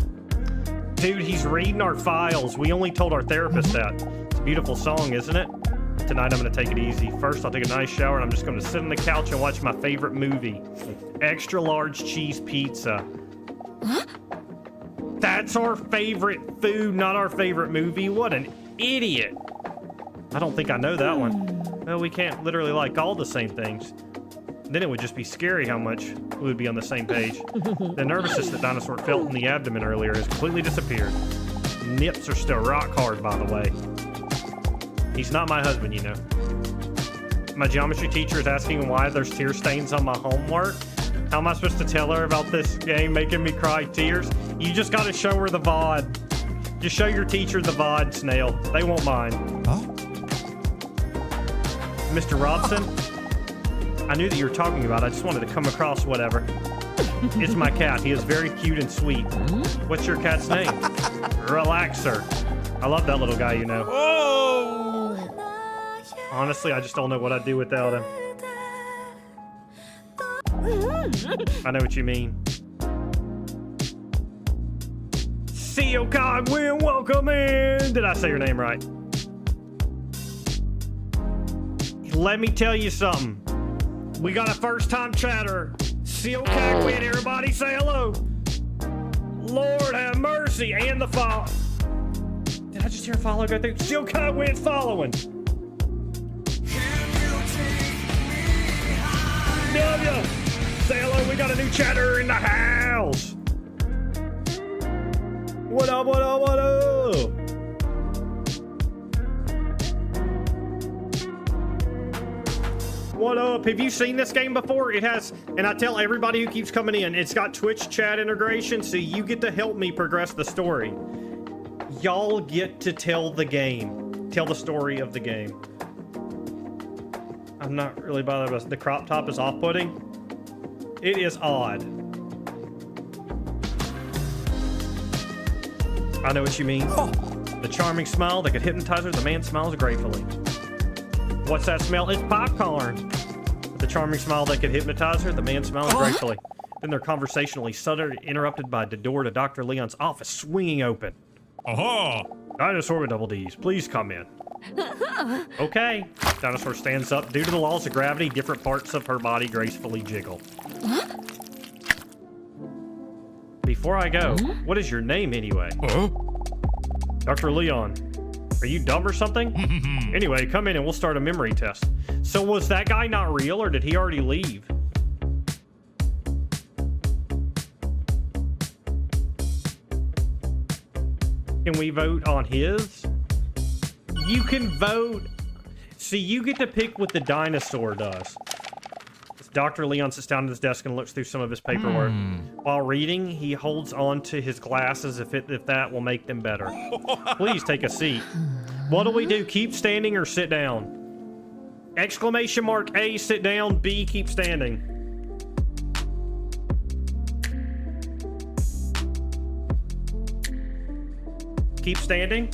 Dude, he's reading our files. We only told our therapist that. It's a beautiful song, isn't it? Tonight I'm gonna take it easy. First, I'll take a nice shower and I'm just gonna sit on the couch and watch my favorite movie. Extra large cheese pizza. That's our favorite food, not our favorite movie. What an idiot. I don't think I know that one. Well, we can't literally like all the same things. Then it would just be scary how much we would be on the same page. The nervousness that Dinosaur felt in the abdomen earlier has completely disappeared. Nips are still rock hard, by the way. He's not my husband, you know. My geometry teacher is asking why there's tear stains on my homework. How am I supposed to tell her about this game making me cry tears? You just gotta show her the VOD. Just show your teacher the VOD, Snail. They won't mind. Huh? Mr. Robson, I knew that you were talking about it. I just wanted to come across whatever. It's my cat. He is very cute and sweet. What's your cat's name? Relaxer. I love that little guy, you know. Honestly, I just don't know what I'd do without him. I know what you mean. CEO Cogwin, welcome in. Did I say your name right? Let me tell you something. We got a first-time chatter. CEO Cogwin, everybody say hello. Lord have mercy, and the follow. Did I just hear a follow go through? CEO Cogwin's following. W. Say hello, we got a new chatter in the house. What up, what up, what up? What up? Have you seen this game before? It has, and I tell everybody who keeps coming in, it's got Twitch chat integration, so you get to help me progress the story. Y'all get to tell the game. Tell the story of the game. I'm not really bothered about the crop top is off-putting. It is odd. I know what you mean. Oh. The charming smile that could hypnotize her. The man smiles gratefully. What's that smell? It's popcorn. The charming smile that could hypnotize her. The man smiles gratefully. Then they're conversationally suddenly interrupted by the door to Dr. Leon's office swinging open. Aha! Dinosaur with double D's, please come in. Okay. Dinosaur stands up. Due to the laws of gravity, different parts of her body gracefully jiggle. Before I go, what is your name anyway? Dr. Leon. Are you dumb or something? Anyway, come in and we'll start a memory test. So was that guy not real or did he already leave? Can we vote on his? You can vote. See, you get to pick what the dinosaur does. Dr. Leon sits down at his desk and looks through some of his paperwork. While reading, he holds on to his glasses if that will make them better. Please take a seat. What do we do? Keep standing or sit down? Exclamation mark A, sit down. B, keep standing. Keep standing.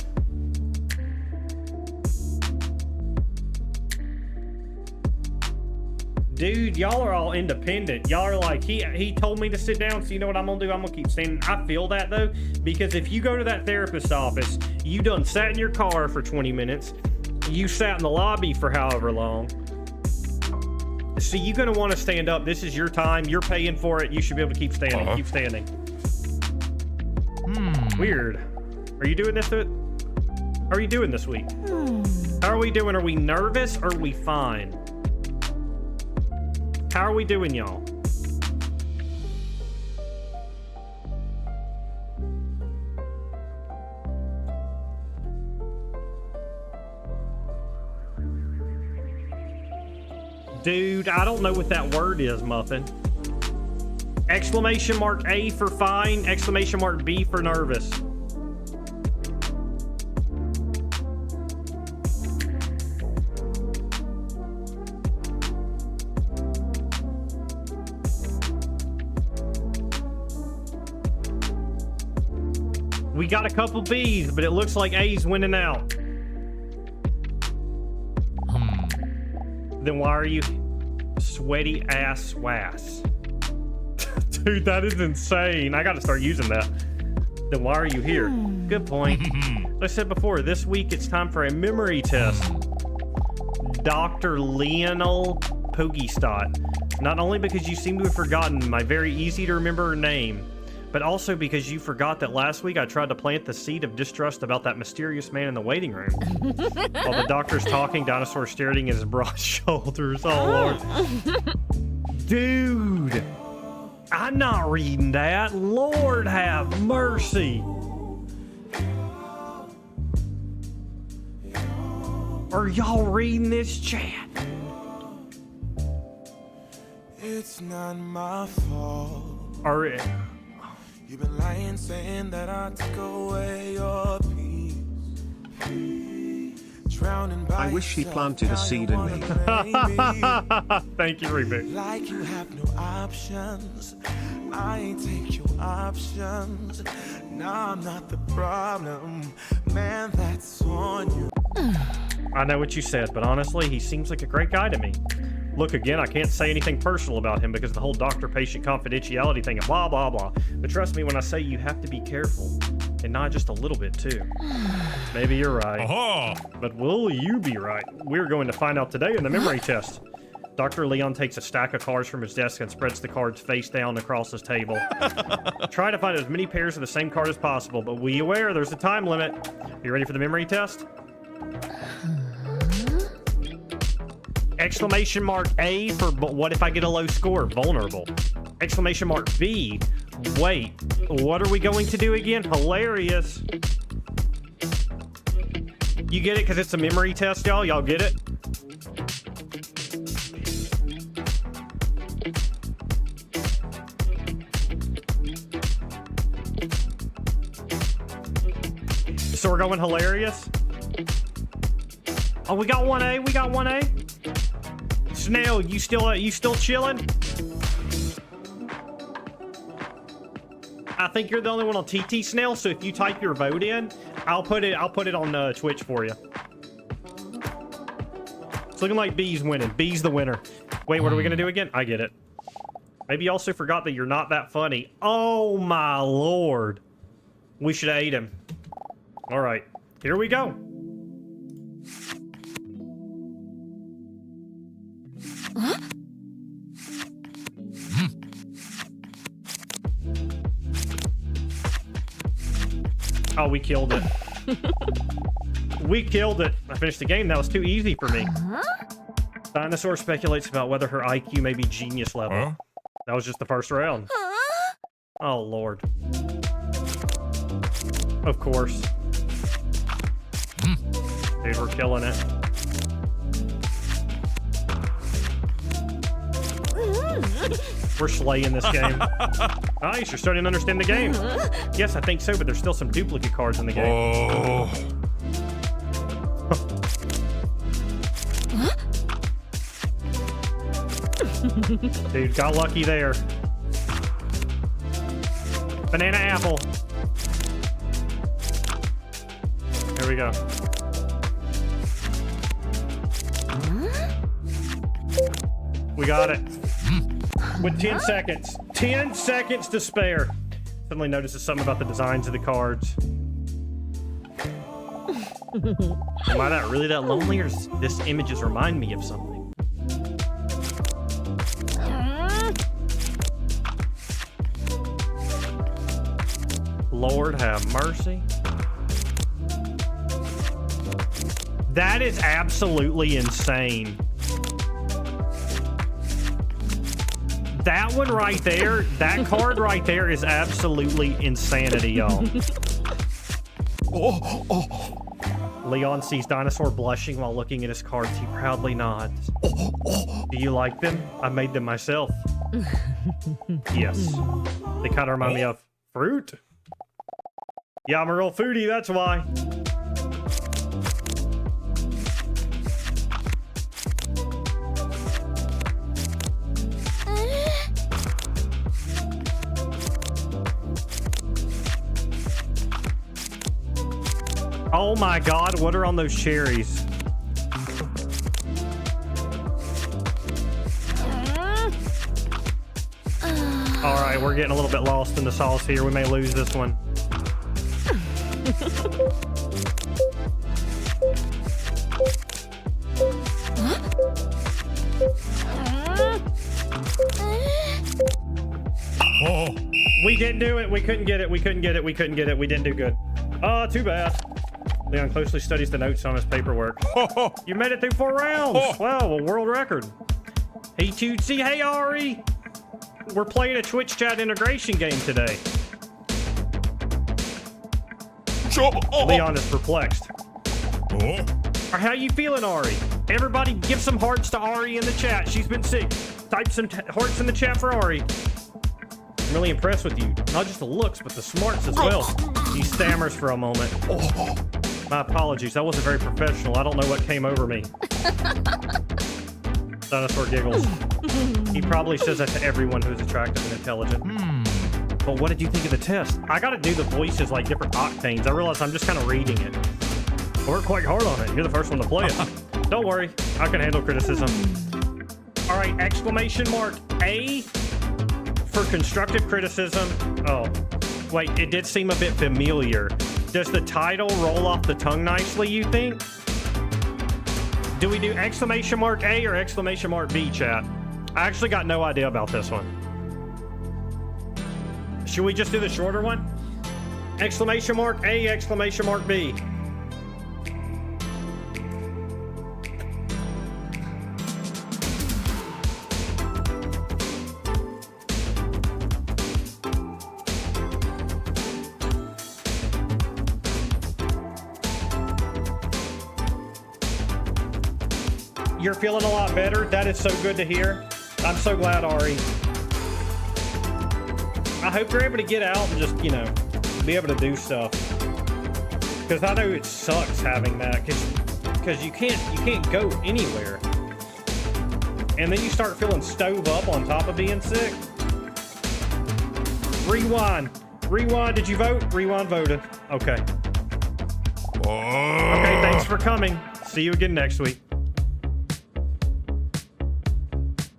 Dude, y'all are all independent. Y'all are like, he told me to sit down, so you know what I'm gonna do? I'm gonna keep standing. I feel that though, because if you go to that therapist's office, you done sat in your car for 20 minutes, you sat in the lobby for however long. So you're gonna want to stand up. This is your time. You're paying for it. You should be able to keep standing. Keep standing. Weird. Are you doing this? How are you doing this week? How are we doing? Are we nervous or are we fine? How are we doing, y'all? Dude, I don't know what that word is, Muffin. Exclamation mark A for fine, exclamation mark B for nervous. We got a couple B's, but it looks like A's winning out. Then why are you sweaty ass swass? Dude, that is insane. I gotta start using that. Then why are you here? Good point. Like I said before, this week it's time for a memory test. Dr. Lionel Pogistot. Not only because you seem to have forgotten my very easy to remember name, but also because you forgot that last week I tried to plant the seed of distrust about that mysterious man in the waiting room. While the doctor's talking, Dinosaur staring at his broad shoulders. Oh, Lord. Dude, I'm not reading that. Lord have mercy. Are y'all reading this, chat? It's not my fault. Are You've been lying, saying that I took away your peace. Drowning by I wish he yourself, planted a now seed you in wanna me. blame me. Thank you, Reboot. Like you have no options. I ain't take your options. Now I'm not the problem. Man, that's on you. I know what you said, but honestly, he seems like a great guy to me. Look, again, I can't say anything personal about him because of the whole doctor-patient confidentiality thing and blah, blah, blah. But trust me when I say you have to be careful. And not just a little bit, too. Maybe you're right. But will you be right? We're going to find out today in the memory test. Dr. Leon takes a stack of cards from his desk and spreads the cards face down across his table. Try to find as many pairs of the same card as possible, but be aware there's a time limit. You ready for the memory test? Exclamation mark A for what if I get a low score? Vulnerable. Exclamation mark B. Wait, what are we going to do again? Hilarious. You get it because it's a memory test, y'all? Y'all get it? So we're going hilarious? Oh, we got 1A. We got 1A. Snail, you still chilling? I think you're the only one on TT, Snail. So if you type your vote in, I'll put it on Twitch for you. It's looking like B's winning. B's the winner. Wait, what are we gonna do again? I get it. Maybe you also forgot that you're not that funny. Oh my lord. We should have ate him. All right, here we go. Oh, we killed it. We killed it. I finished the game. That was too easy for me. Dinosaur speculates about whether her IQ may be genius level. That was just the first round. Oh, Lord. Of course. Dude, we're killing it. We're slaying this game. Nice, you're starting to understand the game. Yes, I think so, but there's still some duplicate cards in the game. Dude, got lucky there. Banana apple. There we go. We got it. With 10 seconds. 10 seconds to spare. Suddenly notices something about the designs of the cards. Am I not really that lonely, or does this images remind me of something? Lord have mercy. That is absolutely insane. That one right there, that card right there is absolutely insanity, y'all. Leon sees Dinosaur blushing while looking at his cards. He proudly nods. Do you like them? I made them myself. Yes. They kind of remind me of fruit. Yeah, I'm a real foodie, that's why. Oh my god, what are on those cherries? Alright, we're getting a little bit lost in the sauce here. We may lose this one. Oh. We didn't do it. We couldn't get it. We couldn't get it. We couldn't get it. We didn't do good. Oh, too bad. Leon closely studies the notes on his paperwork. You made it through 4 rounds. Wow, a world record. Hey, Tootsie. Hey, Ari. We're playing a Twitch chat integration game today. Leon is perplexed. How you feeling, Ari? Everybody give some hearts to Ari in the chat. She's been sick. Type some hearts in the chat for Ari. I'm really impressed with you. Not just the looks, but the smarts as well. He stammers for a moment. My apologies. That wasn't very professional. I don't know what came over me. Dinosaur giggles. He probably says that to everyone who's attractive and intelligent. But what did you think of the test? I gotta do the voices like different octanes. I realize I'm just kind of reading it. I worked quite hard on it. You're the first one to play it. Don't worry. I can handle criticism. All right, exclamation mark A for constructive criticism. Oh, wait, it did seem a bit familiar. Does the title roll off the tongue nicely, you think? Do we do exclamation mark A or exclamation mark B, chat? I actually got no idea about this one. Should we just do the shorter one? Exclamation mark A, exclamation mark B. You're feeling a lot better. That is so good to hear. I'm so glad, Ari. I hope you're able to get out and just, you know, be able to do stuff. Because I know it sucks having that. Because you can't go anywhere. And then you start feeling stove up on top of being sick. Rewind. Rewind. Did you vote? Rewind voted. Okay. Okay, thanks for coming. See you again next week.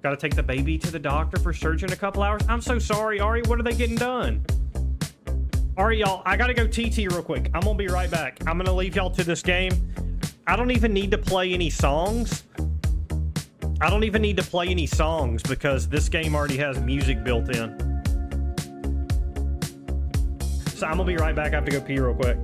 Gotta take the baby to the doctor for surgery in a couple hours. I'm so sorry, Ari. What are they getting done? Ari, y'all, I gotta go TT real quick. I'm gonna be right back. I'm gonna leave y'all to this game. I don't even need to play any songs. I don't even need to play any songs because this game already has music built in. So I'm gonna be right back. I have to go pee real quick.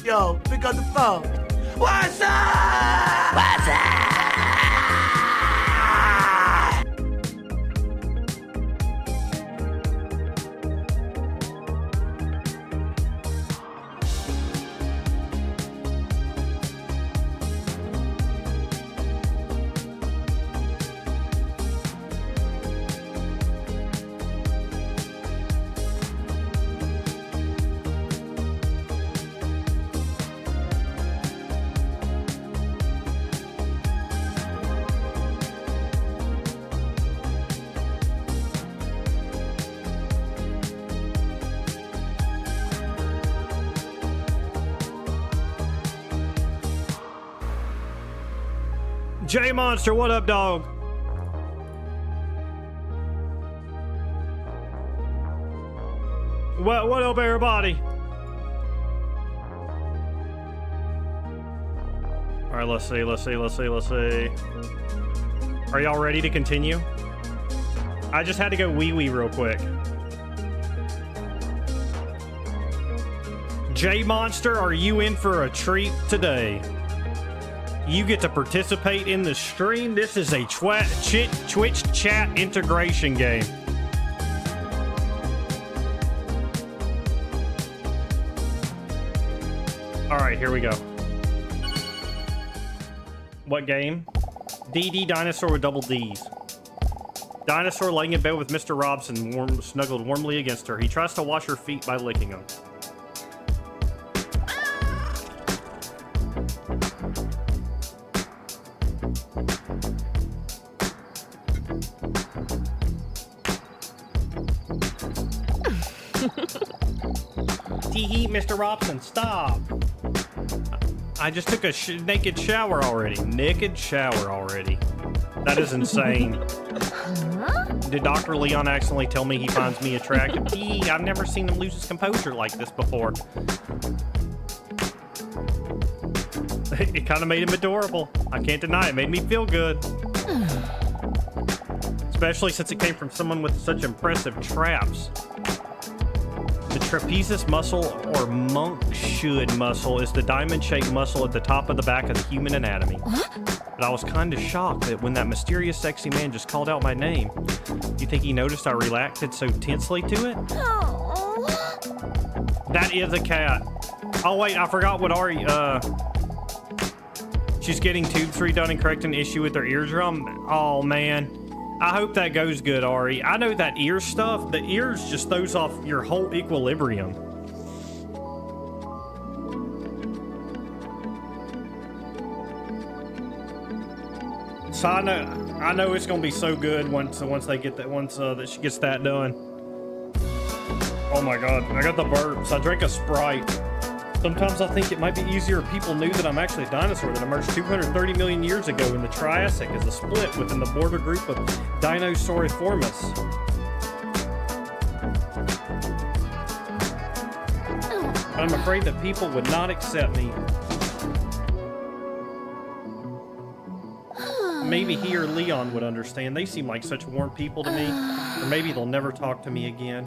Yo, pick up the phone. What's up? What's up? J Monster, what up, dog? What up, everybody? All right, let's see. Are y'all ready to continue? I just had to go wee-wee real quick. J Monster, are you in for a treat today? You get to participate in the stream. This is a Twitch chat integration game. All right, here we go. What game? DD Dinosaur with double D's. Dinosaur laying in bed with Mr. Robson, snuggled warmly against her. He tries to wash her feet by licking them. Tee-hee, Mr. Robson, stop. I just took a naked shower already. Naked shower already. That is insane. Did Dr. Leon accidentally tell me he finds me attractive? Gee, I've never seen him lose his composure like this before. It kind of made him adorable. I can't deny it. It made me feel good. Especially since it came from someone with such impressive traps. The trapezius muscle, or monk-should muscle, is the diamond-shaped muscle at the top of the back of the human anatomy. But I was kind of shocked that when that mysterious sexy man just called out my name. You think he noticed I reacted so tensely to it? That is a cat. Oh wait, I forgot what Ari, she's getting tubes redone and correcting an issue with her eardrum. Oh man. I hope that goes good, Ari. I know that ear stuff, the ears just throws off your whole equilibrium. So I know it's gonna be so good once they get that that she gets that done. Oh my god, I got the burps. I drank a Sprite. Sometimes I think it might be easier if people knew that I'm actually a dinosaur that emerged 230 million years ago in the Triassic as a split within the border group of Dinosauriformis. But I'm afraid that people would not accept me. Maybe he or Leon would understand. They seem like such warm people to me. Or maybe they'll never talk to me again.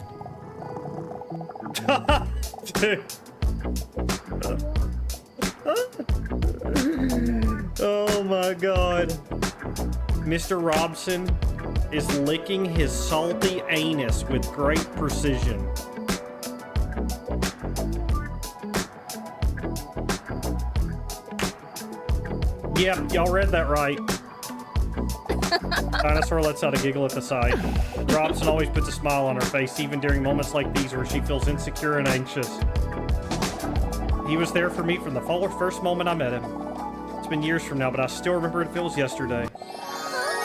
Dude. Oh my god. Mr. Robson is licking his salty anus with great precision. Yep, y'all read that right. Dinosaur lets out a giggle at the sight. Robson always puts a smile on her face, even during moments like these where she feels insecure and anxious. He was there for me from the first moment I met him. It's been years from now, but I still remember it feels yesterday.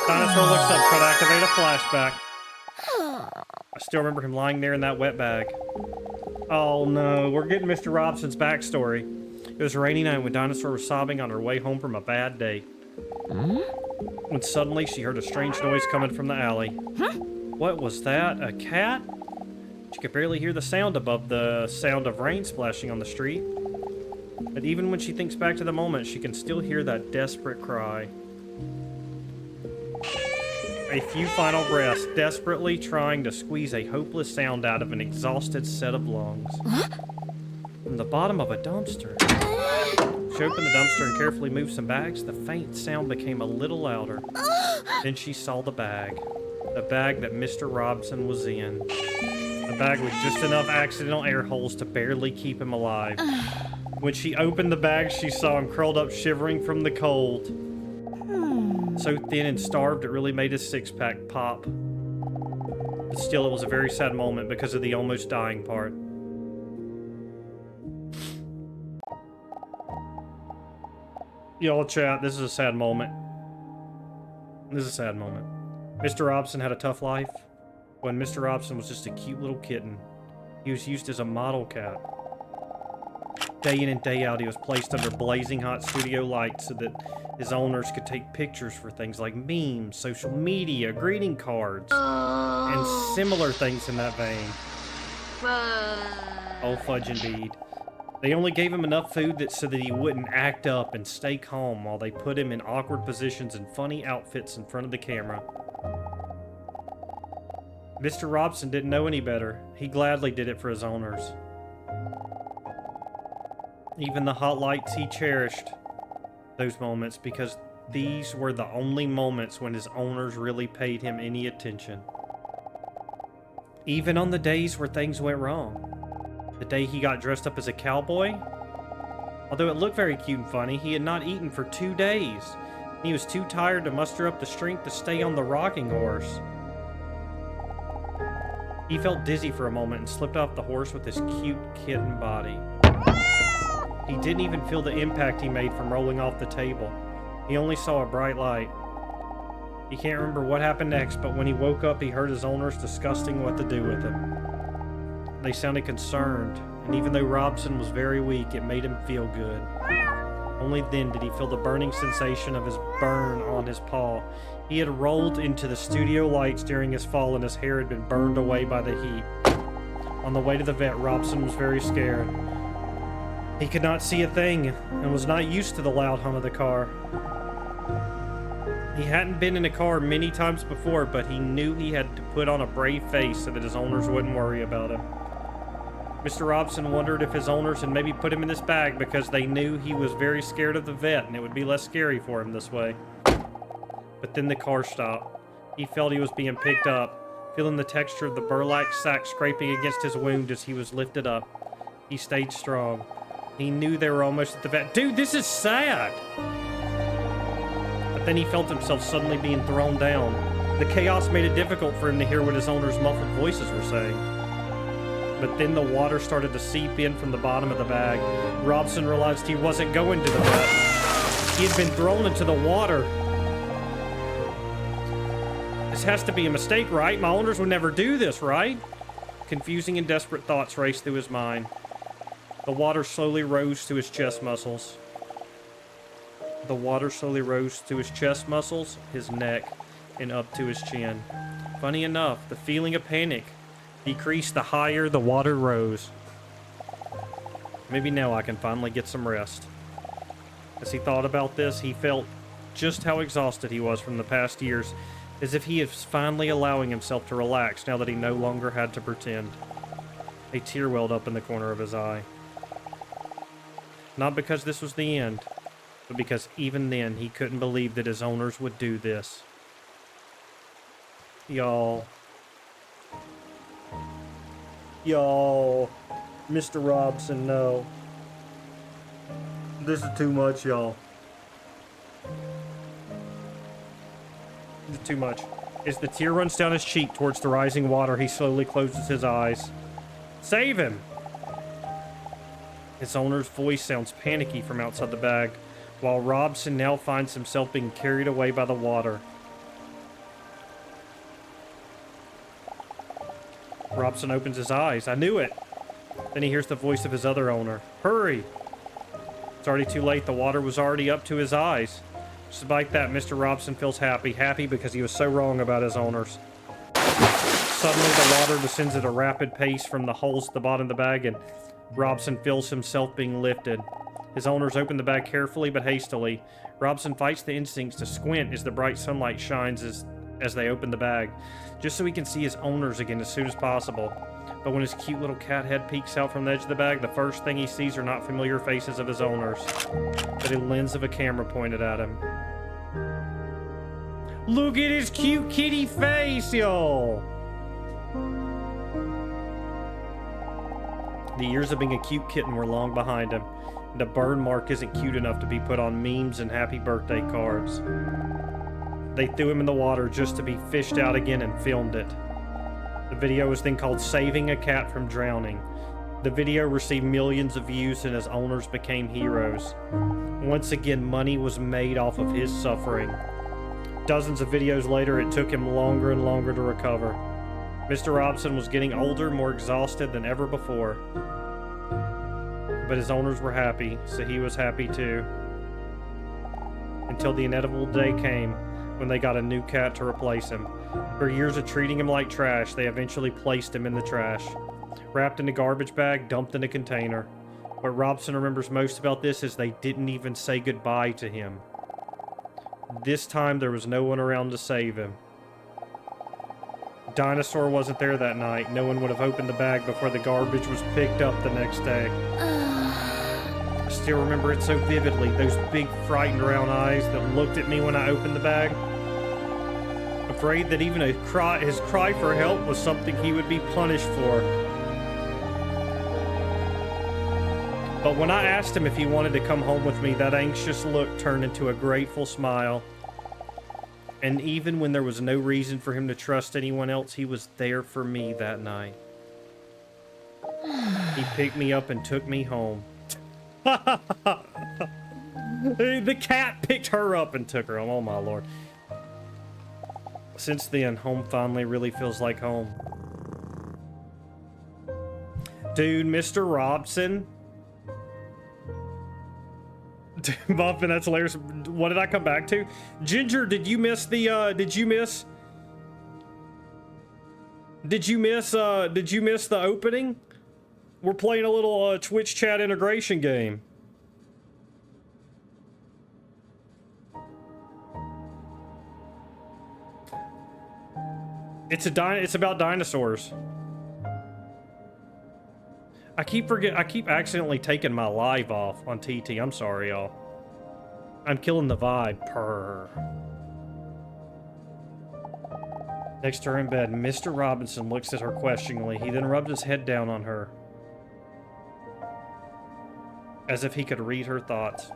Dinosaur looks up, trying to activate a flashback. I still remember him lying there in that wet bag. Oh no, we're getting Mr. Robson's backstory. It was a rainy night when Dinosaur was sobbing on her way home from a bad date. When suddenly she heard a strange noise coming from the alley. What was that? A cat? She could barely hear the sound above the sound of rain splashing on the street. But even when she thinks back to the moment, she can still hear that desperate cry. A few final breaths, desperately trying to squeeze a hopeless sound out of an exhausted set of lungs. From the bottom of a dumpster. She opened the dumpster and carefully moved some bags. The faint sound became a little louder. Then she saw the bag. The bag that Mr. Robson was in. A bag with just enough accidental air holes to barely keep him alive. When she opened the bag, she saw him curled up shivering from the cold. So thin and starved, it really made his six-pack pop. But still, it was a very sad moment because of the almost dying part. Y'all chat, this is a sad moment. This is a sad moment. Mr. Robson had a tough life. When Mr. Robson was just a cute little kitten. He was used as a model cat. Day in and day out, he was placed under blazing hot studio lights so that his owners could take pictures for things like memes, social media, greeting cards, and similar things in that vein. Oh, fudge indeed. They only gave him enough food so that he wouldn't act up and stay calm while they put him in awkward positions and funny outfits in front of the camera. Mr. Robson didn't know any better. He gladly did it for his owners. Even the hot lights he cherished those moments because these were the only moments when his owners really paid him any attention. Even on the days where things went wrong. The day he got dressed up as a cowboy. Although it looked very cute and funny, he had not eaten for 2 days. He was too tired to muster up the strength to stay on the rocking horse. He felt dizzy for a moment and slipped off the horse with his cute kitten body. He didn't even feel the impact he made from rolling off the table. He only saw a bright light. He can't remember what happened next, but when he woke up, he heard his owners discussing what to do with him. They sounded concerned, and even though Robson was very weak, it made him feel good. Only then did he feel the burning sensation of his burn on his paw. He had rolled into the studio lights during his fall, and his hair had been burned away by the heat. On the way to the vet, Robson was very scared. He could not see a thing, and was not used to the loud hum of the car. He hadn't been in a car many times before, but he knew he had to put on a brave face so that his owners wouldn't worry about him. Mr. Robson wondered if his owners had maybe put him in this bag because they knew he was very scared of the vet and it would be less scary for him this way. But then the car stopped. He felt he was being picked up, feeling the texture of the burlap sack scraping against his wound as he was lifted up. He stayed strong. He knew they were almost at the vet. Dude, this is sad! But then he felt himself suddenly being thrown down. The chaos made it difficult for him to hear what his owner's muffled voices were saying. But then the water started to seep in from the bottom of the bag. Robson realized he wasn't going to the vet. He had been thrown into the water. This has to be a mistake, right? My owners would never do this, right? Confusing and desperate thoughts raced through his mind. The water slowly rose to his chest muscles. The water slowly rose to his chest muscles, his neck, and up to his chin. Funny enough, the feeling of panic decreased the higher the water rose. Maybe now I can finally get some rest. As he thought about this, he felt just how exhausted he was from the past years, as if he is finally allowing himself to relax now that he no longer had to pretend. A tear welled up in the corner of his eye. Not because this was the end, but because even then he couldn't believe that his owners would do this. Y'all, Mr. Robson, no. This is too much, y'all. This is too much. As the tear runs down his cheek towards the rising water, he slowly closes his eyes. Save him! His owner's voice sounds panicky from outside the bag, while Robson now finds himself being carried away by the water. Robson opens his eyes. I knew it! Then he hears the voice of his other owner. Hurry! It's already too late. The water was already up to his eyes. Despite that, Mr. Robson feels happy because he was so wrong about his owners. Suddenly, the water descends at a rapid pace from the holes at the bottom of the bag, and Robson feels himself being lifted. His owners open the bag carefully but hastily. Robson fights the instincts to squint as the bright sunlight shines as they open the bag, just so he can see his owners again as soon as possible. But when his cute little cat head peeks out from the edge of the bag, the first thing he sees are not familiar faces of his owners, but a lens of a camera pointed at him. Look at his cute kitty face, y'all! The years of being a cute kitten were long behind him, and a burn mark isn't cute enough to be put on memes and happy birthday cards. They threw him in the water just to be fished out again and filmed it. The video was then called Saving a Cat from Drowning. The video received millions of views and his owners became heroes. Once again, money was made off of his suffering. Dozens of videos later, it took him longer and longer to recover. Mr. Robson was getting older, more exhausted than ever before. But his owners were happy, so he was happy too. Until the inevitable day came when they got a new cat to replace him. For years of treating him like trash, they eventually placed him in the trash. Wrapped in a garbage bag, dumped in a container. What Robson remembers most about this is they didn't even say goodbye to him. This time there was no one around to save him. Ddinosaur wasn't there that night. No one would have opened the bag before the garbage was picked up the next day. still remember it so vividly. Those big, frightened round eyes that looked at me when I opened the bag. Afraid that even his cry for help was something he would be punished for. But when I asked him if he wanted to come home with me, that anxious look turned into a grateful smile. And even when there was no reason for him to trust anyone else, he was there for me that night. He picked me up and took me home. The cat picked her up and took her home. Oh my lord. Since then, home finally really feels like home. Dude, Mr. Robson. Muffin, that's hilarious. What did I come back to? Ginger, did you miss the opening? We're playing a little Twitch chat integration game. It's about dinosaurs. I keep accidentally taking my live off on TT. I'm sorry, y'all. I'm killing the vibe. Purr. Next to her in bed, Mr. Robinson looks at her questioningly. He then rubbed his head down on her, as if he could read her thoughts.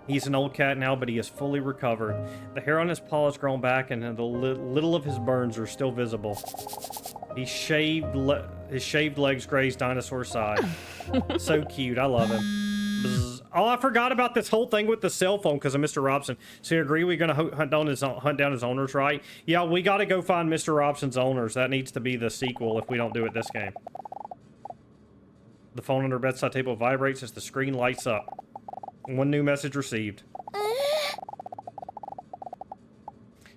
He's an old cat now, but he is fully recovered. The hair on his paw has grown back, and the little of his burns are still visible. His shaved legs graze Dinosaur's side. So cute. I love him. Bzz. Oh, I forgot about this whole thing with the cell phone because of Mr. Robson. So you agree we're going to hunt down his owners, right? Yeah, we got to go find Mr. Robson's owners. That needs to be the sequel if we don't do it this game. The phone on her bedside table vibrates as the screen lights up. One new message received.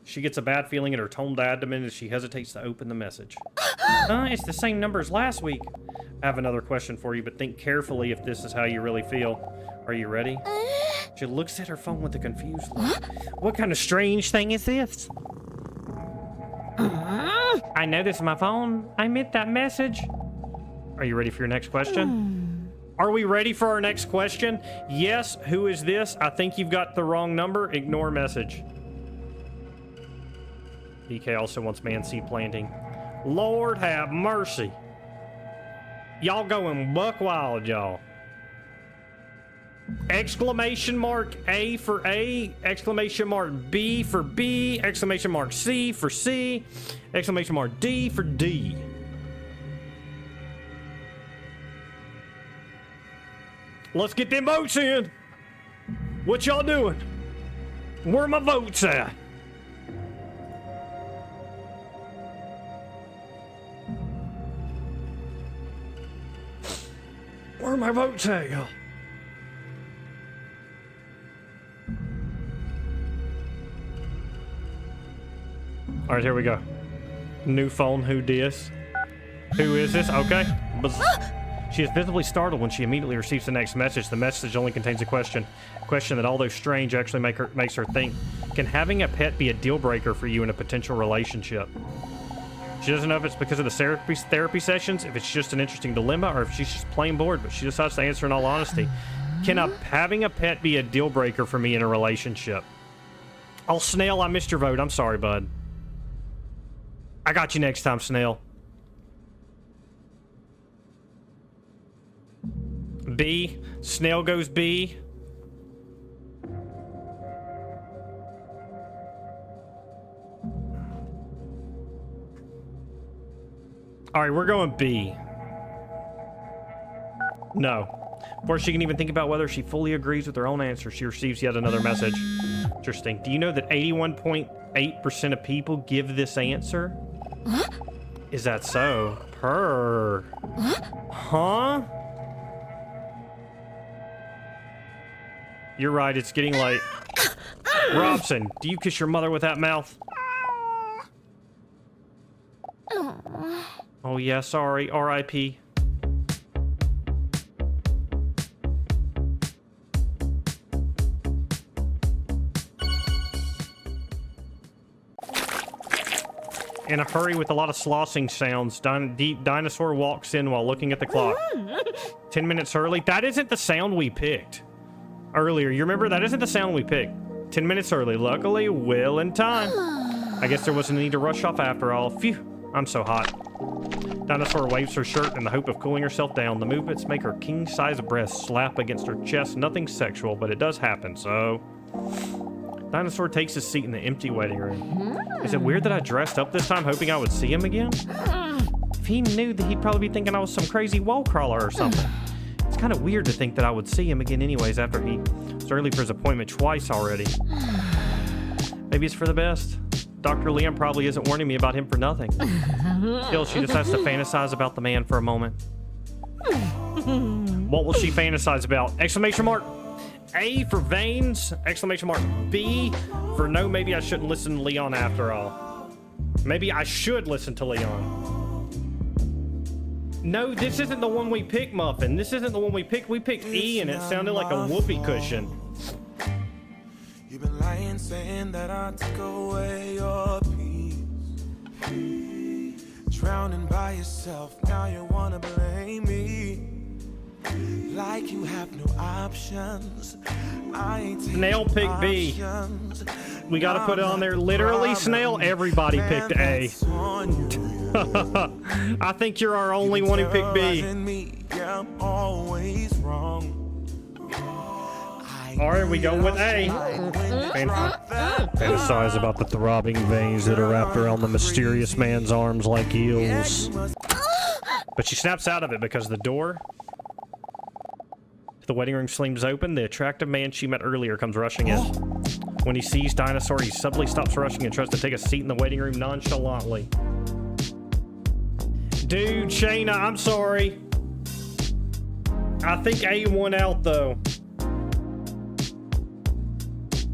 She gets a bad feeling in her toned abdomen as she hesitates to open the message. It's the same number as last week. I have another question for you, but think carefully if this is how you really feel. Are you ready? She looks at her phone with a confused look. What kind of strange thing is this? I know this is my phone. I meant that message. Are you ready for your next question? Are we ready for our next question? Yes. Who is this? I think you've got the wrong number. Ignore message. DK also wants man seed planting. Lord have mercy. Y'all going buck wild, y'all. Exclamation mark A for A. Exclamation mark B for B. Exclamation mark C for C. Exclamation mark D for D. Let's get them votes in. What y'all doing? Where my votes at? Where my votes at, y'all? All right, here we go. New phone, who dis? Who is this? Okay. She is visibly startled when she immediately receives the next message. The message only contains a question. A question that, although strange, actually makes her think. Can having a pet be a deal breaker for you in a potential relationship? She doesn't know if it's because of the therapy sessions, if it's just an interesting dilemma, or if she's just plain bored, but she decides to answer in all honesty. Can having a pet be a deal breaker for me in a relationship? Oh, Snail, I missed your vote. I'm sorry, bud. I got you next time, Snail. B. Snail goes B. All right, we're going B. No. Before she can even think about whether she fully agrees with her own answer, she receives yet another message. Interesting. Do you know that 81.8% of people give this answer? Is that so? Purr. Huh? You're right, it's getting late. Robson, do you kiss your mother with that mouth? Oh yeah, sorry. R.I.P. In a hurry with a lot of sloshing sounds, Dinosaur walks in while looking at the clock. 10 minutes early. That isn't the sound we picked earlier. You remember? That isn't the sound we picked. 10 minutes early. Luckily, well in time. I guess there wasn't a need to rush off after all. Phew. I'm so hot. Dinosaur waves her shirt in the hope of cooling herself down. The movements make her king-size breasts slap against her chest. Nothing sexual, but it does happen, so... Dinosaur takes his seat in the empty waiting room. Is it weird that I dressed up this time hoping I would see him again? If he knew, that he'd probably be thinking I was some crazy wall crawler or something. It's kind of weird to think that I would see him again anyways after he was early for his appointment twice already. Maybe it's for the best. Dr. Liam probably isn't warning me about him for nothing. Still, she just has to fantasize about the man for a moment. What will she fantasize about? Exclamation mark. A for veins. Exclamation mark. B for no, maybe I shouldn't listen to Leon after all. Maybe I should listen to Leon. No, this isn't the one we picked, Muffin. This isn't the one we picked. We picked E and it sounded like a whoopee cushion. You've been lying, saying that I took away your peace. Drowning by yourself, now you wanna blame me. Like you have no options. I ain't taking Snail picked B. We gotta put it on there. Literally, Snail, everybody picked A. I think you're our only one who picked B. I'm always wrong. Alright, we go with A. Fantasize about the throbbing veins that are wrapped around the mysterious man's arms like eels. But she snaps out of it because the door to the waiting room slings open. The attractive man she met earlier comes rushing in. When he sees Dinosaur, he suddenly stops rushing and tries to take a seat in the waiting room nonchalantly. Dude, Shayna, I'm sorry. I think A won out, though.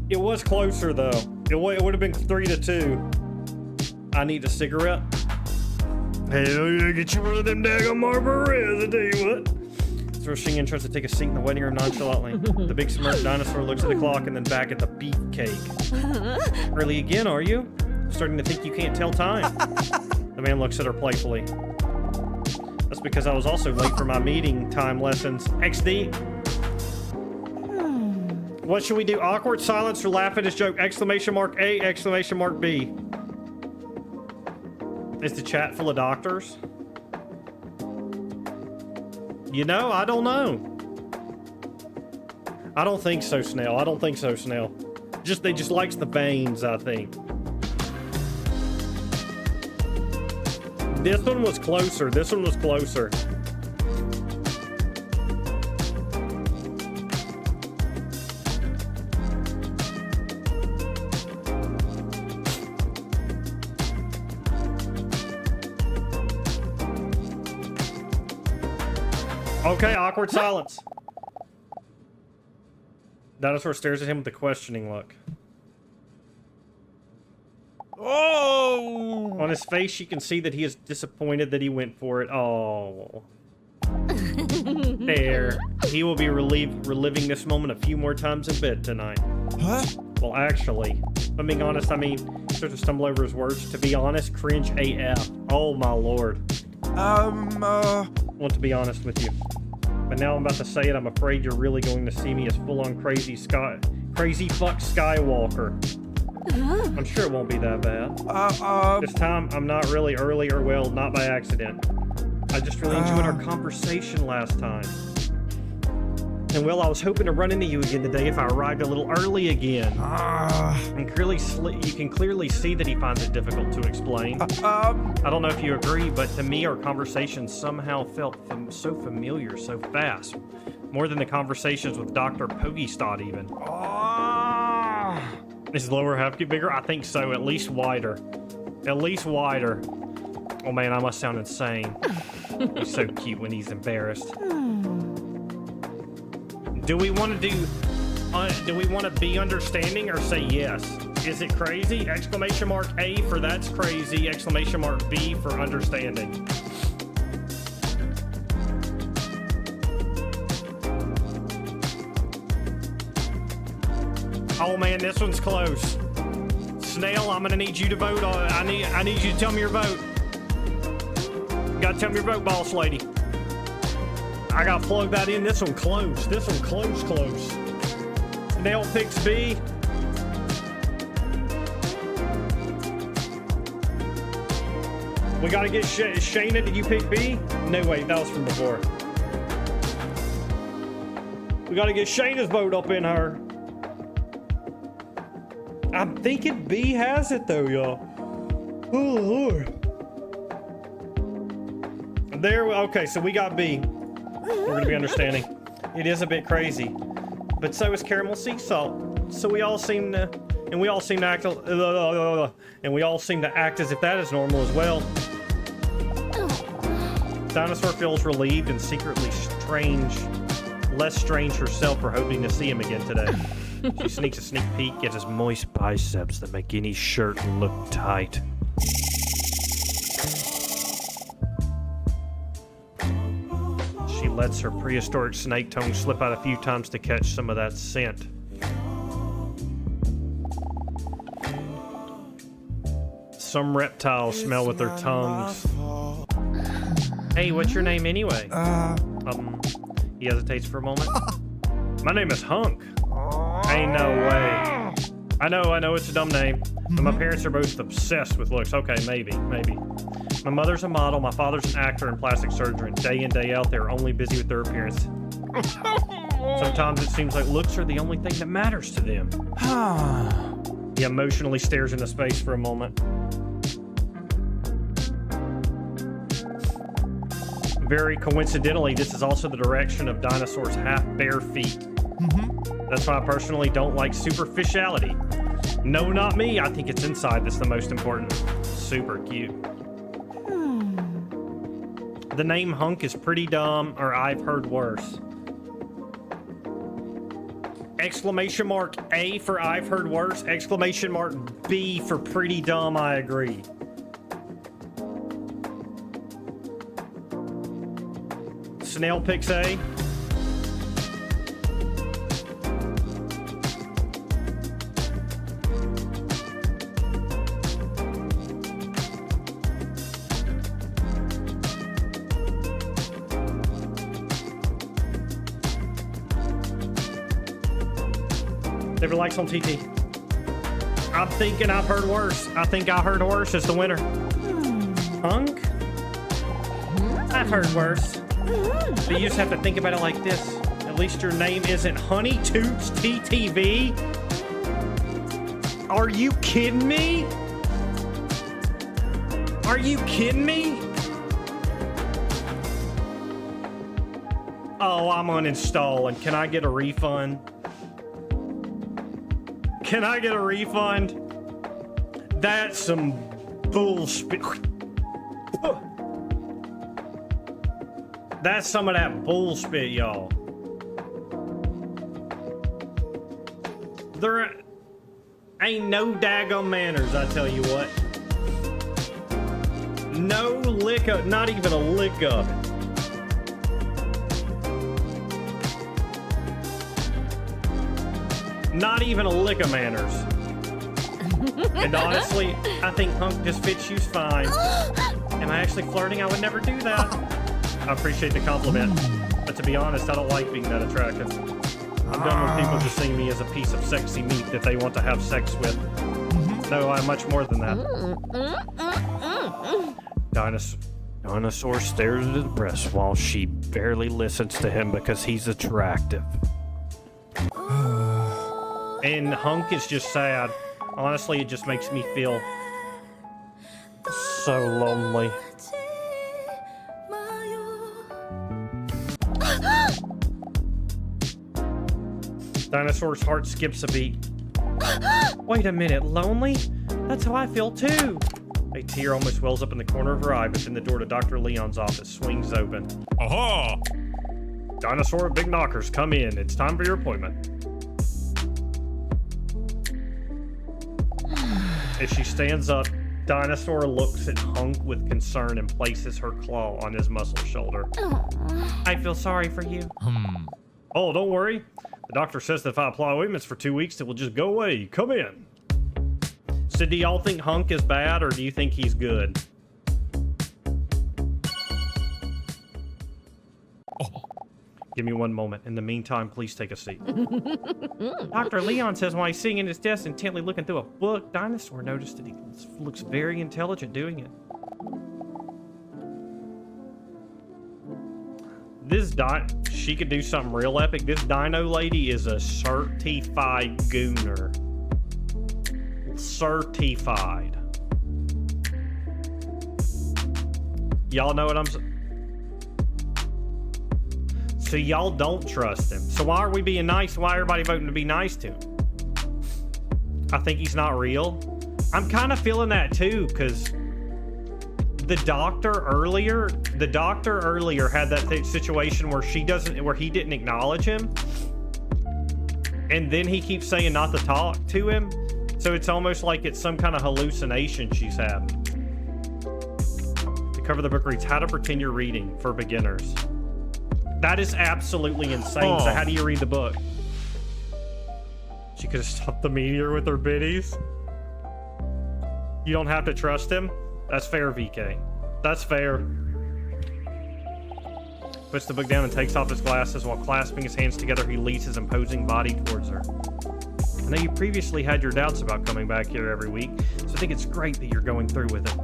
It was closer, though. It would have been 3-2. I need a cigarette. Hell yeah, get you one of them daggone Marlboros, I tell you what. So rushing in tries to take a seat in the waiting room nonchalantly. The big smirk Dinosaur looks at the clock and then back at the beefcake. Early again, are you? Starting to think you can't tell time. The man looks at her playfully. That's because I was also late for my meeting time lessons. XD. What should we do? Awkward silence or laugh at his joke? Exclamation mark A, exclamation mark B. Is the chat full of doctors? You know, I don't know. I don't think so, Snail. I don't think so, Snail. They just likes the veins, I think. This one was closer. This one was closer. Okay, awkward silence. Dinosaur stares at him with a questioning look. Oh! On his face, you can see that he is disappointed that he went for it. Oh. There. He will be reliving this moment a few more times in bed tonight. Huh? Well, actually, if I'm being honest, I mean, he starts to stumble over his words. To be honest, cringe AF. Oh, my lord. Want to be honest with you. But now I'm about to say it, I'm afraid you're really going to see me as full-on crazy fuck Skywalker. I'm sure it won't be that bad. This time, I'm not really early or, well, not by accident. I just really enjoyed our conversation last time. And, well, I was hoping to run into you again today if I arrived a little early again. And you can clearly see that he finds it difficult to explain. I don't know if you agree, but to me, our conversation somehow felt so familiar, so fast. More than the conversations with Dr. Pogestad, even. Is his lower half get bigger? I think so. At least wider. At least wider. Oh man, I must sound insane. He's so cute when he's embarrassed. Do we want to be understanding or say yes? Is it crazy? Exclamation mark A for that's crazy. Exclamation mark B for understanding. Oh man, this one's close. Snail, I'm gonna need you to vote. I need you to tell me your vote. You gotta tell me your vote, boss lady. I gotta plug that in. This one close. This one close. Snail picks B. We gotta get Shayna. Did you pick B? No, wait, that was from before. We gotta get Shayna's vote up in her. I'm thinking B has it though, y'all. Oh Lord. There. Okay, so we got B. We're gonna be understanding. It is a bit crazy, but so is caramel sea salt. So we all seem to, and we all seem to act, and we all seem to act as if that is normal as well. Dinosaur feels relieved and secretly less strange herself for hoping to see him again today. She sneaks a sneak peek at his moist biceps that make any shirt look tight. She lets her prehistoric snake tongue slip out a few times to catch some of that scent. Some reptiles smell with their tongues. Hey, what's your name anyway? He hesitates for a moment. My name is Hunk. Ain't no way. I know it's a dumb name, but my parents are both obsessed with looks. Okay, maybe. My mother's a model, my father's an actor and plastic surgeon. Day in, day out, they're only busy with their appearance. Sometimes it seems like looks are the only thing that matters to them. He emotionally stares into space for a moment. Very coincidentally, this is also the direction of Dinosaur's half-bare feet. That's why I personally don't like superficiality. No, not me. I think it's inside that's the most important. Super cute. The name Hunk is pretty dumb, or I've heard worse. Exclamation mark A for I've heard worse. Exclamation mark B for pretty dumb, I agree. Snail picks A. David likes on TT. I'm thinking I've heard worse. I think I heard worse is the winner. Hunk? I've heard worse. But you just have to think about it like this. At least your name isn't Honey Toots TTV. Are you kidding me? Are you kidding me? Oh, I'm uninstalling. Can I get a refund? Can I get a refund? That's some bullshit. That's some of that bullshit, y'all. There ain't no daggum manners, I tell you what. No lick up, not even a lick of it. Not even a lick of manners. And honestly, I think Hunk just fits you fine. Am I actually flirting? I would never do that. I appreciate the compliment, but to be honest, I don't like being that attractive. I'm done with people just seeing me as a piece of sexy meat that they want to have sex with. No, I'm much more than that. Dinosaur stares at his breast while she barely listens to him because he's attractive. And Hunk is just sad. Honestly, it just makes me feel so lonely. Dinosaur's heart skips a beat. Wait a minute, lonely? That's how I feel too. A tear almost wells up in the corner of her eye, but then the door to Dr. Leon's office swings open. Aha! Dinosaur Big Knockers, come in. It's time for your appointment. As she stands up, Dinosaur looks at Hunk with concern and places her claw on his muscle shoulder. I feel sorry for you. Oh, don't worry. The doctor says that if I apply ointments for 2 weeks, it will just go away. Come in. So do y'all think Hunk is bad, or do you think he's good? Give me one moment. In the meantime, please take a seat. Dr. Leon says while he's sitting in his desk intently looking through a book, Dinosaur noticed that he looks very intelligent doing it. She could do something real epic. This dino lady is a certified gooner. Certified. Y'all know what I'm saying? So y'all don't trust him. So why are we being nice? Why everybody voting to be nice to him? I think he's not real. I'm kind of feeling that too, because the doctor earlier had that situation where he didn't acknowledge him, and then he keeps saying not to talk to him. So it's almost like it's some kind of hallucination she's having. The cover of the book reads, "How to Pretend You're Reading for Beginners." That is absolutely insane. So how do you read the book? She could have stopped the meteor with her biddies. You don't have to trust him. That's fair, VK. That's fair. Puts the book down and takes off his glasses. While clasping his hands together, he leads his imposing body towards her. I know you previously had your doubts about coming back here every week, so I think it's great that you're going through with it.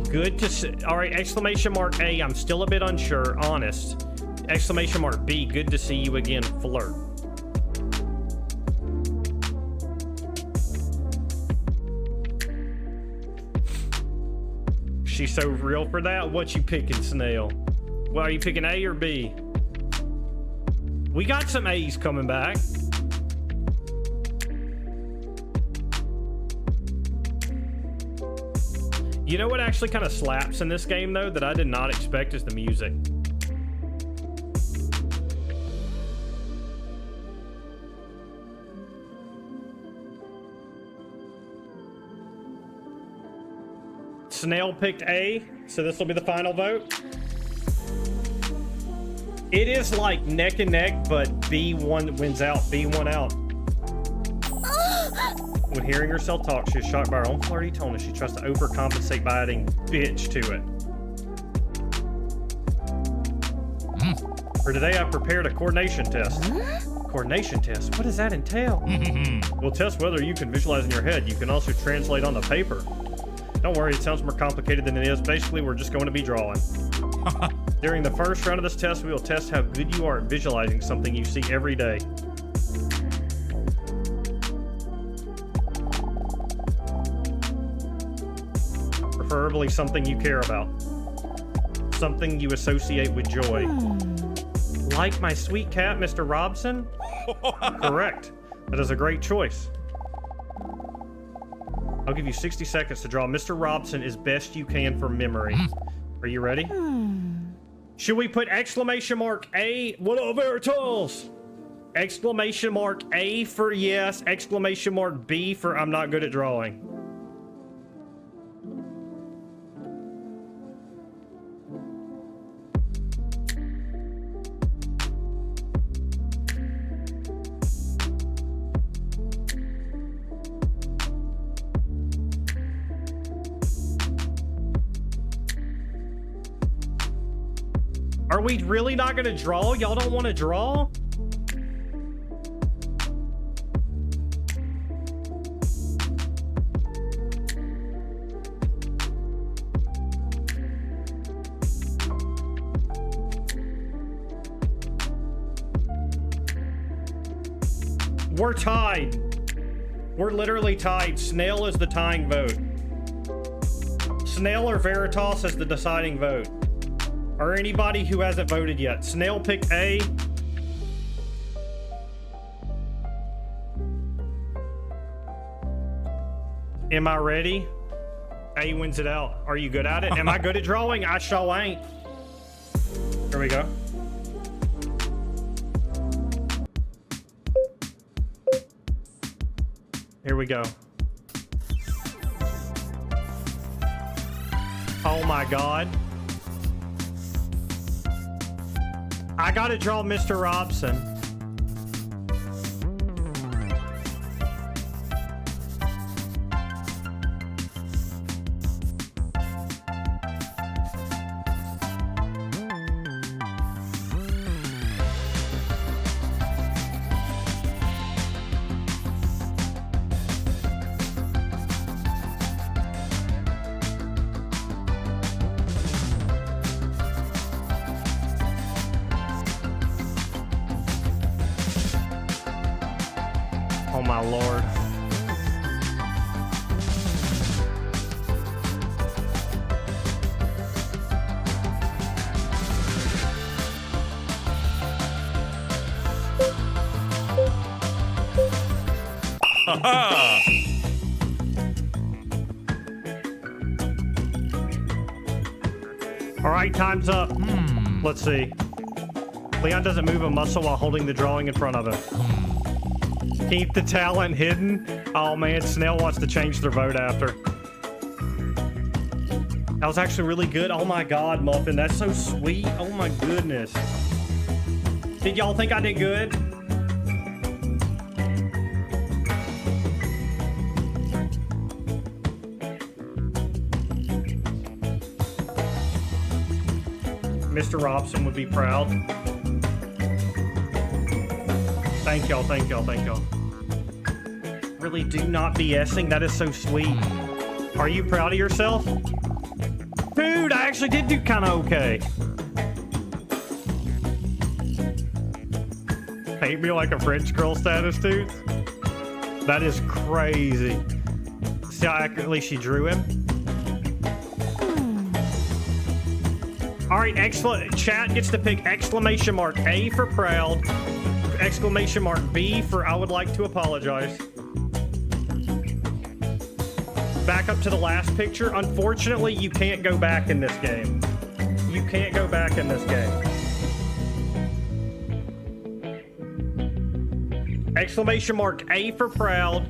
Good to see. All right, exclamation mark A, I'm still a bit unsure, honest. Exclamation mark B, good to see you again, flirt. She's so real for that? What you picking, Snail? Well, are you picking A or B? We got some A's coming back. You know what actually kind of slaps in this game, though, that I did not expect is the music. Snail picked A, so this will be the final vote. It is like neck and neck, but B1 wins out. B1 out. When hearing herself talk, she is shocked by her own flirty tone and she tries to overcompensate by adding bitch to it. For today, I prepared a coordination test. Coordination test? What does that entail? We'll test whether you can visualize in your head. You can also translate on the paper. Don't worry, it sounds more complicated than it is. Basically, we're just going to be drawing. During the first round of this test, we will test how good you are at visualizing something you see every day. Preferably something you care about. Something you associate with joy. Like my sweet cat, Mr. Robson? Correct. That is a great choice. I'll give you 60 seconds to draw Mr. Robson as best you can from memory. Are you ready? Should we put exclamation mark A? What up, Veritas? Exclamation mark A for yes. Exclamation mark B for I'm not good at drawing. Are we really not gonna draw? Y'all don't want to draw? We're tied. We're literally tied. Snail is the tying vote. Snail or Veritas is the deciding vote. Or anybody who hasn't voted yet. Snail picked A. Am I ready? A wins it out. Are you good at it? Am I good at drawing? I sure ain't. Here we go. Here we go. Oh my God. I gotta draw Mr. Robson. my lord. All right, time's up. Let's see. Leon doesn't move a muscle while holding the drawing in front of him. Keep the talent hidden. Oh man, Snail wants to change their vote after. That was actually really good. Oh my god, Muffin, that's so sweet. Oh my goodness. Did y'all think I did good? Mr. Robson would be proud. Thank y'all, thank y'all, thank y'all. Really, do not BSing. That is so sweet. Are you proud of yourself? Dude, I actually did do kind of okay. Paint me like a French girl status, dude. That is crazy. See how accurately she drew him? All right, chat gets to pick exclamation mark A for proud, exclamation mark B for I would like to apologize. Back up to the last picture. Unfortunately, you can't go back in this game. You can't go back in this game. Exclamation mark A for proud,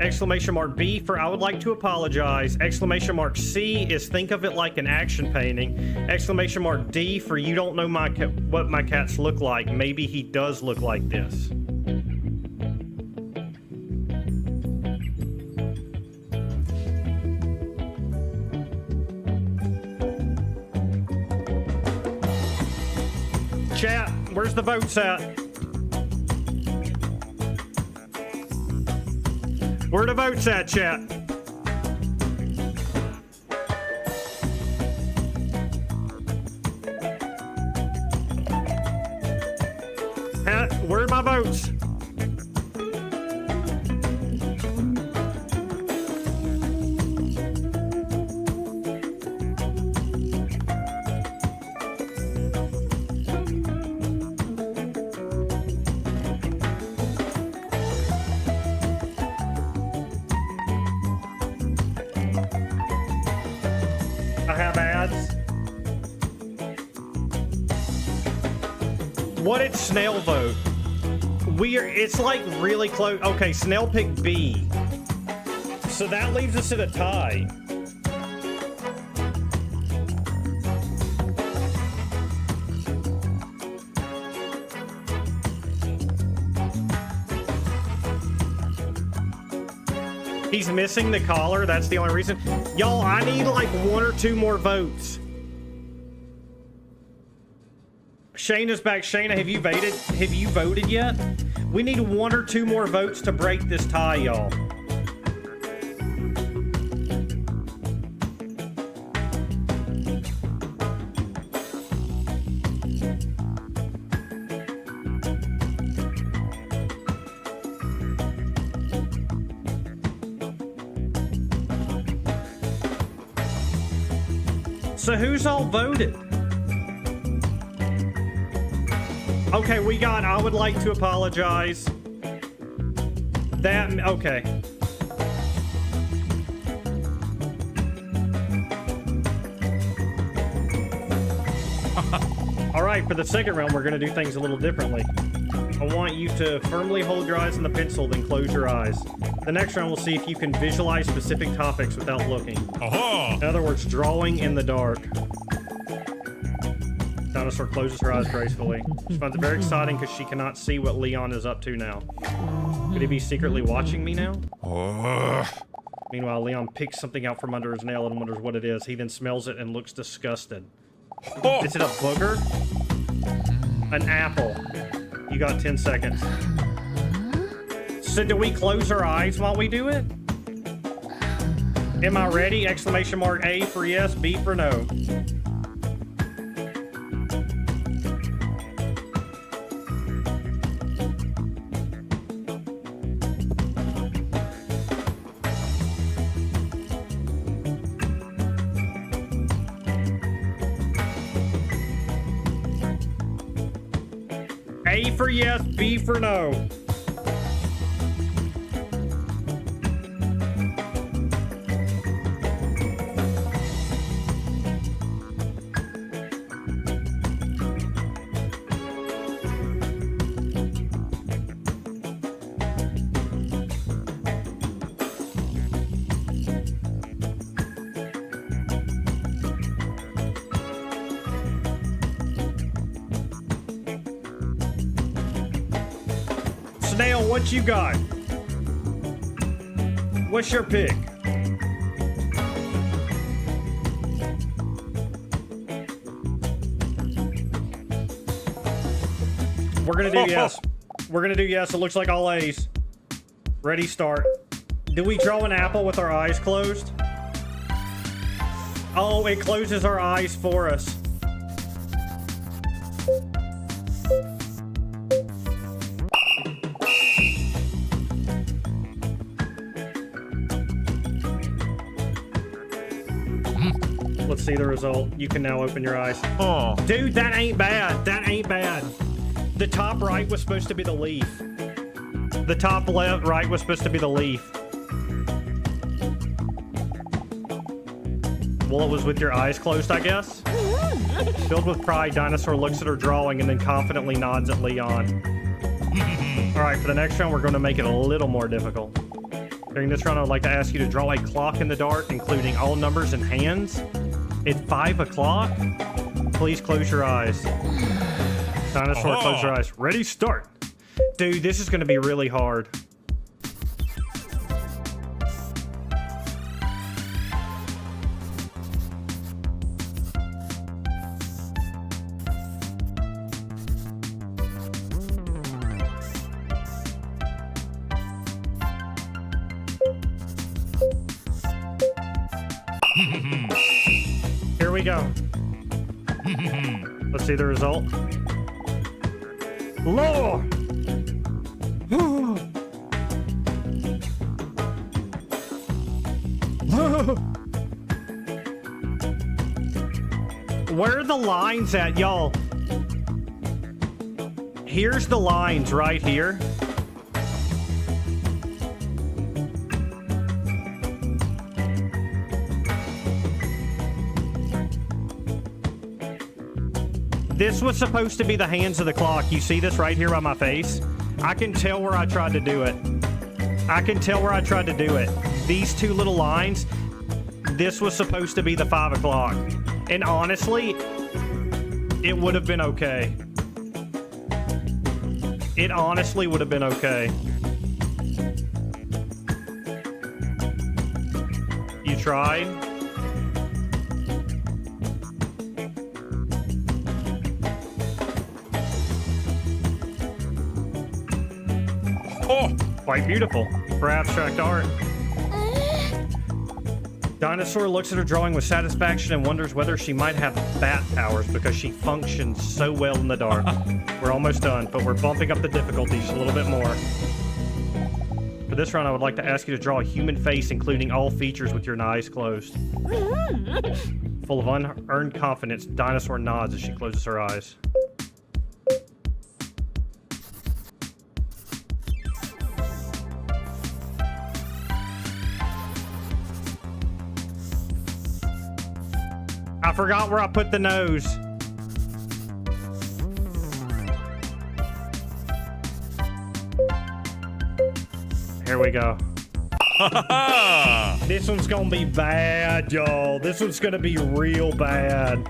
exclamation mark B for I would like to apologize, exclamation mark C is think of it like an action painting, exclamation mark D for you don't know what my cats look like, maybe he does look like this. Chat, where's the votes at? Where the votes at, chat? Where are my votes? What did Snail vote? It's like really close. Okay, Snail picked B. So that leaves us at a tie. He's missing the collar. That's the only reason. Y'all, I need like 1 or 2 more votes. Shayna's back. Shayna, have you voted? Have you voted yet? We need 1 or 2 more votes to break this tie, y'all. So who's all voted? Okay, we got I would like to apologize. That, okay. All right, for the second round, we're gonna do things a little differently. I want you to firmly hold your eyes on the pencil, then close your eyes. The next round, we'll see if you can visualize specific topics without looking. In other words, drawing in the dark. Dinosaur closes her eyes gracefully. She finds it very exciting because she cannot see what Leon is up to now. Could he be secretly watching me now? Meanwhile, Leon picks something out from under his nail and wonders what it is. He then smells it and looks disgusted. Is it a booger? An apple. You got 10 seconds. So do we close our eyes while we do it? Am I ready? Exclamation mark A for yes, B for no. A for yes, B for no. Snail, what you got? What's your pick? We're gonna do yes. We're gonna do yes. It looks like all A's. Ready, start. Do we draw an apple with our eyes closed? Oh, it closes our eyes for us. Let's see the result. You can now open your eyes. Oh. Dude, that ain't bad. That ain't bad. The top right was supposed to be the leaf. The top left right was supposed to be the leaf. Well, it was with your eyes closed, I guess. Filled with pride, Dinosaur looks at her drawing and then confidently nods at Leon. All right, for the next round, we're going to make it a little more difficult. During this round, I would like to ask you to draw a clock in the dark, including all numbers and hands. At 5 o'clock, please close your eyes. Dinosaur, close your eyes. Ready, start. Dude, this is going to be really hard. Here we go. Let's see the result. Lord! Where are the lines at, y'all? Here's the lines right here. This was supposed to be the hands of the clock. You see this right here by my face? I can tell where I tried to do it. I can tell where I tried to do it. These two little lines, this was supposed to be the 5 o'clock. And honestly, it would have been okay. It honestly would have been okay. You tried? Oh, quite beautiful for abstract art. Dinosaur looks at her drawing with satisfaction and wonders whether she might have bat powers because she functions so well in the dark. We're almost done, but we're bumping up the difficulty just a little bit more. For this round, I would like to ask you to draw a human face, including all features with your eyes closed. Full of unearned confidence, Dinosaur nods as she closes her eyes. I forgot where I put the nose. Here we go. This one's gonna be bad, y'all. This one's gonna be real bad.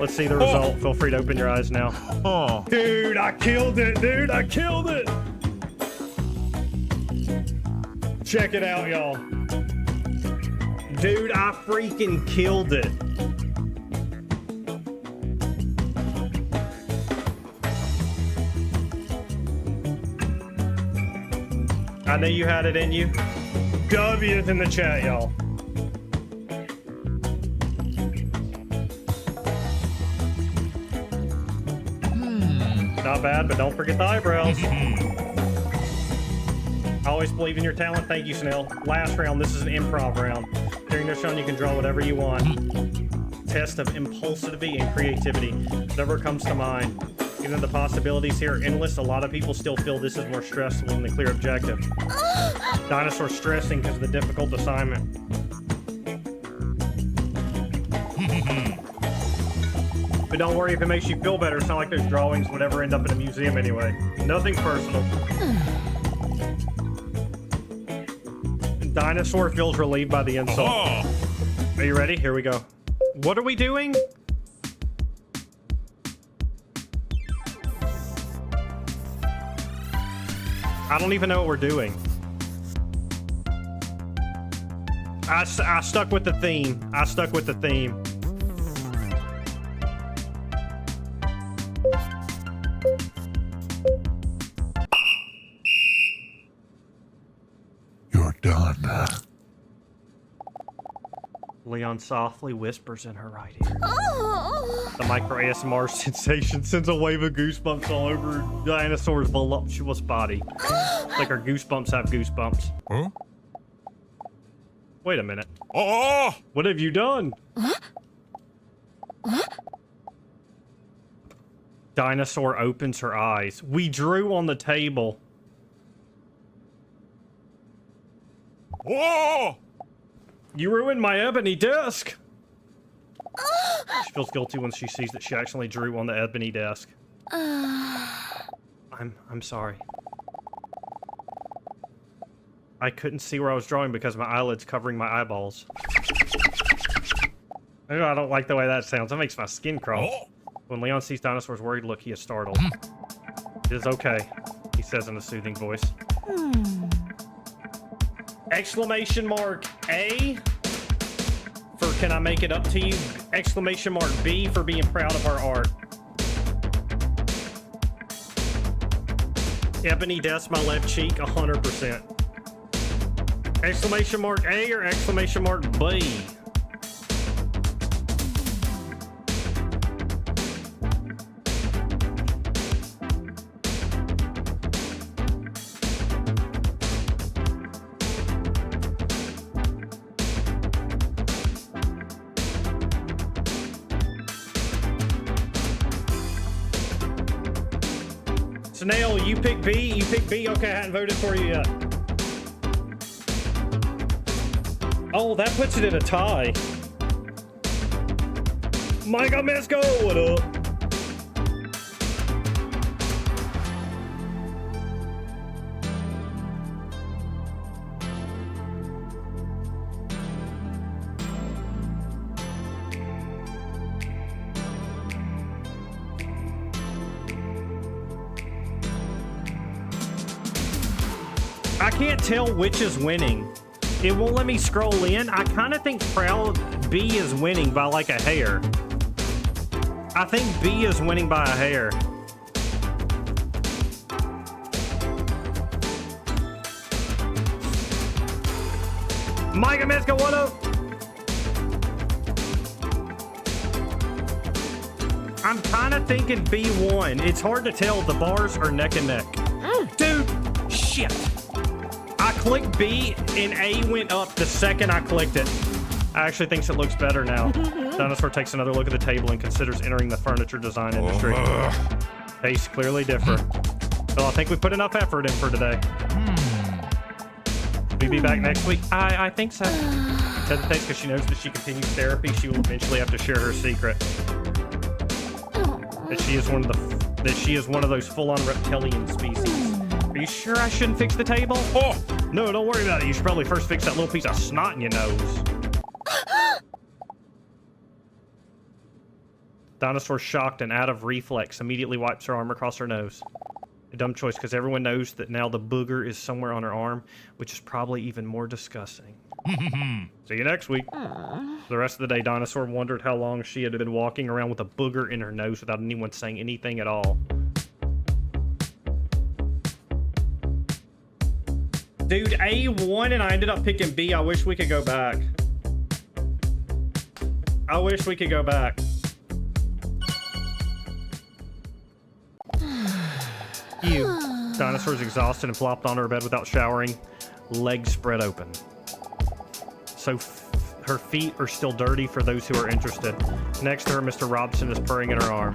Let's see the result. Feel free to open your eyes now. Dude, I killed it, dude. I killed it. Check it out, y'all. Dude, I freaking killed it. I know you had it in you. W's in the chat, y'all. Not bad, but don't forget the eyebrows. I always believe in your talent. Thank you, Snail. Last round, this is an improv round. During this round, you can draw whatever you want. Test of impulsivity and creativity. Whatever comes to mind. Even though the possibilities here are endless, a lot of people still feel this is more stressful than the clear objective. Dinosaur stressing because of the difficult assignment. But don't worry if it makes you feel better. It's not like those drawings would ever end up in a museum anyway. Nothing personal. Dinosaur feels relieved by the insult. Are you ready? Here we go. What are we doing? I don't even know what we're doing. I stuck with the theme. I stuck with the theme. You're done. Leon softly whispers in her right ear. The micro ASMR sensation sends a wave of goosebumps all over Dinosaur's voluptuous body. Like her goosebumps have goosebumps. Huh? Wait a minute. Oh! What have you done? Dinosaur opens her eyes. We drew on the table. Whoa! You ruined my ebony desk. She feels guilty when she sees that she accidentally drew on the ebony desk. I'm sorry. I couldn't see where I was drawing because my eyelids covering my eyeballs. I don't like the way that sounds. That makes my skin crawl. When Leon sees Dinosaur's worried look, he is startled. It is okay, he says in a soothing voice. Exclamation mark A for can I make it up to you? Exclamation mark B for being proud of our art. Ebony desk, my left cheek, 100%. Exclamation mark A or exclamation mark B? Snail, you pick B? You pick B? Okay, I hadn't voted for you yet. Oh, that puts it at a tie. Micah Mesco, what up? I can't tell which is winning. It won't let me scroll in. I kind of think Proud B is winning by like a hair. I think B is winning by a hair. Micah Mesco, what up? I'm kind of thinking B won. It's hard to tell. The bars are neck and neck. Dude, shit. I clicked B and A went up the second I clicked it. I actually thinks it looks better now. Dinosaur takes another look at the table and considers entering the furniture design industry. Tastes clearly differ. Well, I think we put enough effort in for today. Will we be back next week? I think so. Hesitates because she knows that she continues therapy. She will eventually have to share her secret. That she is one of those full-on reptilian species. Are you sure I shouldn't fix the table? Oh, no, don't worry about it. You should probably first fix that little piece of snot in your nose. Dinosaur, shocked and out of reflex, immediately wipes her arm across her nose. A dumb choice, because everyone knows that now the booger is somewhere on her arm, which is probably even more disgusting. See you next week. The rest of the day, Dinosaur wondered how long she had been walking around with a booger in her nose without anyone saying anything at all. Dude, A won and I ended up picking B. I wish we could go back. I wish we could go back. You. Dinosaur's exhausted and flopped onto her bed without showering, legs spread open. So Her feet are still dirty for those who are interested. Next to her, Mr. Robson is purring in her arm.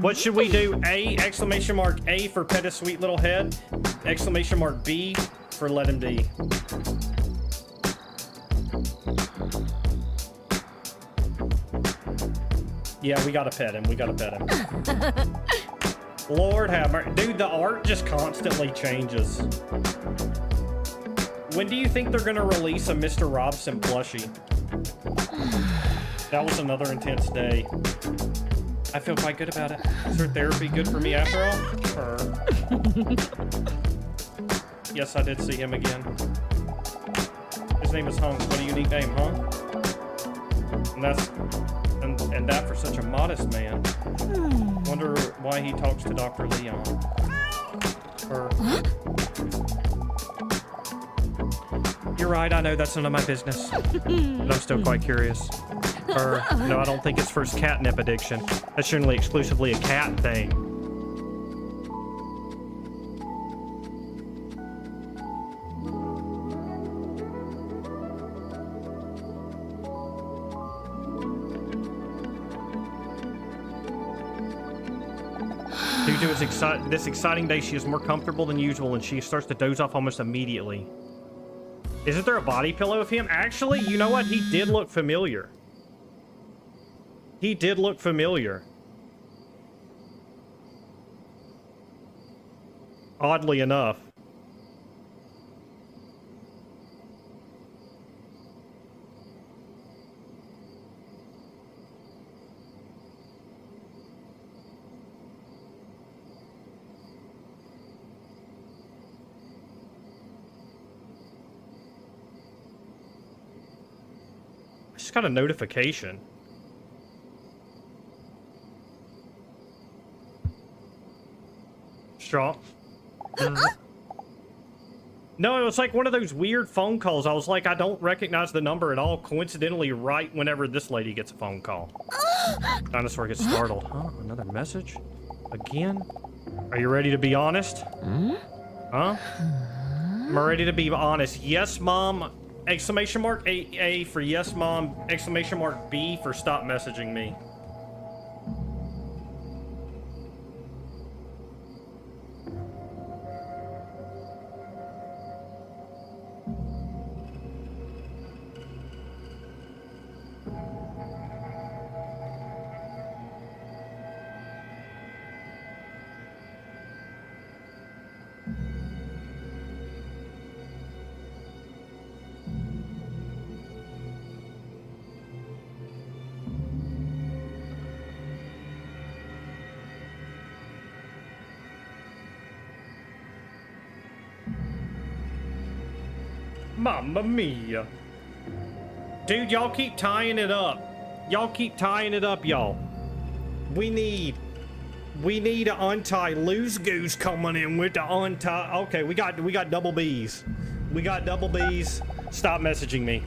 What should we do? A, exclamation mark A for pet his sweet little head. Exclamation mark B for let him be. Yeah, we gotta pet him. We gotta pet him. Lord have mercy. Dude, the art just constantly changes. When do you think they're gonna release a Mr. Robson plushie? That was another intense day. I feel quite good about it. Is her therapy good for me after all? Sure. Yes, I did see him again. His name is Hunk. What a unique name, huh? And that's and that for such a modest man. Wonder why he talks to Dr. Leon. Or you're right, I know that's none of my business. But I'm still quite curious. Or no, I don't think it's for his catnip addiction. That's generally exclusively a cat thing. Due to this exciting day, she is more comfortable than usual, and she starts to doze off almost immediately. Isn't there a body pillow of him? Actually, you know what? He did look familiar. He did look familiar. Oddly enough. I just got a notification. Straw. No, it was like one of those weird phone calls. I was like, I don't recognize the number at all. Coincidentally, right whenever this lady gets a phone call. Dinosaur gets startled. Huh? Another message? Again? Are you ready to be honest? Huh? I'm ready to be honest. Yes, Mom. Exclamation mark A for yes, Mom. Exclamation mark B for stop messaging me. Mamma mia. Dude, y'all keep tying it up. Y'all keep tying it up, y'all. We need to untie loose goose coming in with the untie. Okay, we got double B's. We got double B's. Stop messaging me.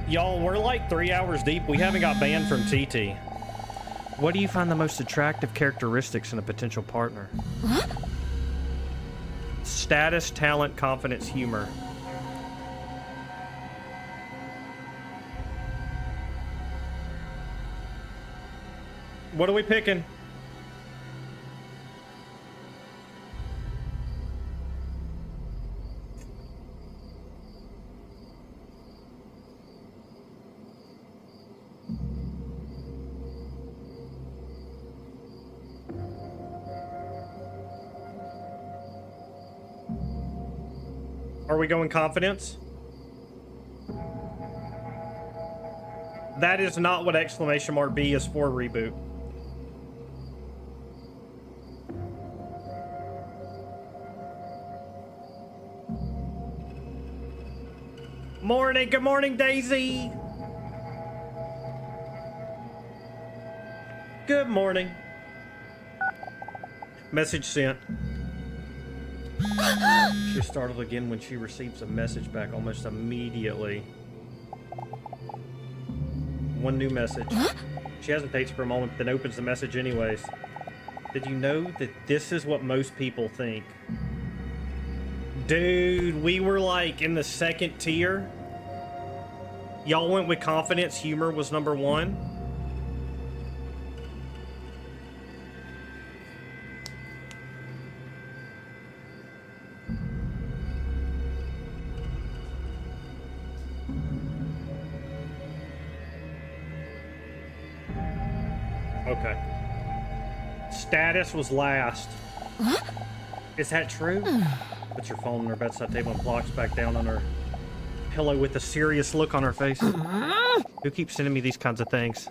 Y'all, we're like 3 hours deep. We haven't got banned from TT. What do you find the most attractive characteristics in a potential partner? Huh? Status, talent, confidence, humor. What are we picking? Are we going confidence? That is not what exclamation mark B is for, reboot. Morning, good morning, Daisy. Good morning. Message sent. She startled again when she receives a message back almost immediately. One new message. She hesitates for a moment, then opens the message anyways. Did you know that this is what most people think? Dude, we were like in the second tier. Y'all went with confidence. Humor was number 1. Okay. Status was last. Is that true? Puts your phone on her bedside table and blocks back down on her pillow with a serious look on her face. Who keeps sending me these kinds of things?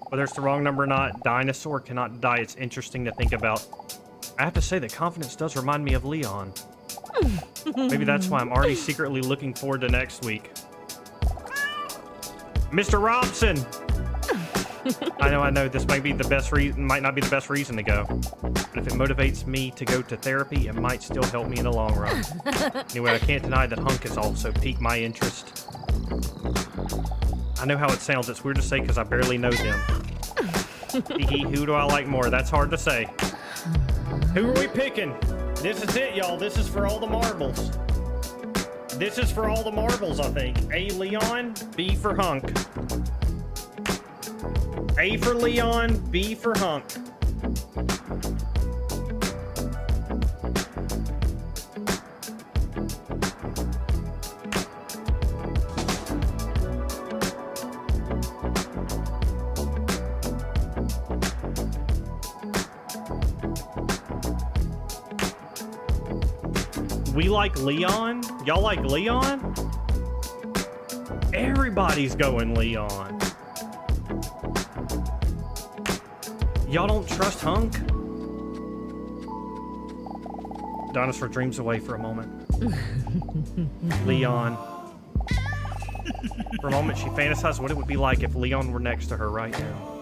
Whether it's the wrong number or not, Dinosaur cannot die. It's interesting to think about. I have to say that confidence does remind me of Leon. Maybe that's why I'm already secretly looking forward to next week. Mr. Robson! I know, this might be the best reason, might not be the best reason to go. But if it motivates me to go to therapy, it might still help me in the long run. Anyway, I can't deny that Hunk has also piqued my interest. I know how it sounds, it's weird to say because I barely know them. Who do I like more? That's hard to say. Who are we picking? This is it, y'all. This is for all the marbles. This is for all the marbles, I think. A, Leon. B for Hunk. A for Leon, B for Hunk. We like Leon? Y'all like Leon? Everybody's going Leon. Y'all don't trust Hunk? Dinosaur dreams away for a moment. Leon. For a moment, she fantasized what it would be like if Leon were next to her right now.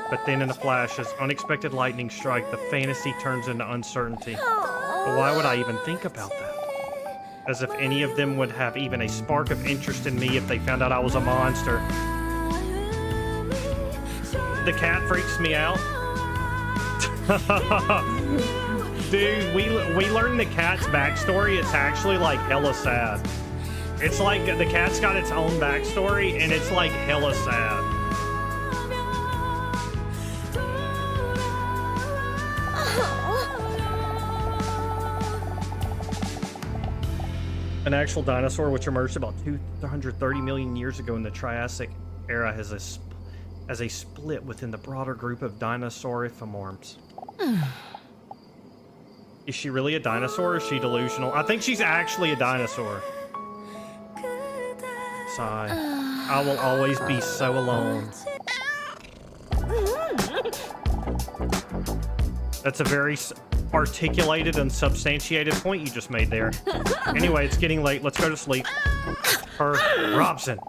But then in a flash, as unexpected lightning strike, the fantasy turns into uncertainty. But why would I even think about that? As if any of them would have even a spark of interest in me if they found out I was a monster. The cat freaks me out. Dude, we learned the cat's backstory. It's actually like hella sad. It's like the cat's got its own backstory and it's like hella sad. An actual dinosaur which emerged about 230 million years ago in the Triassic era has a split within the broader group of dinosauriforms. Is she really a dinosaur or is she delusional? I think she's actually a dinosaur. Sigh. I will always be so alone. That's a very articulated and substantiated point you just made there. Anyway, it's getting late. Let's go to sleep. Robson.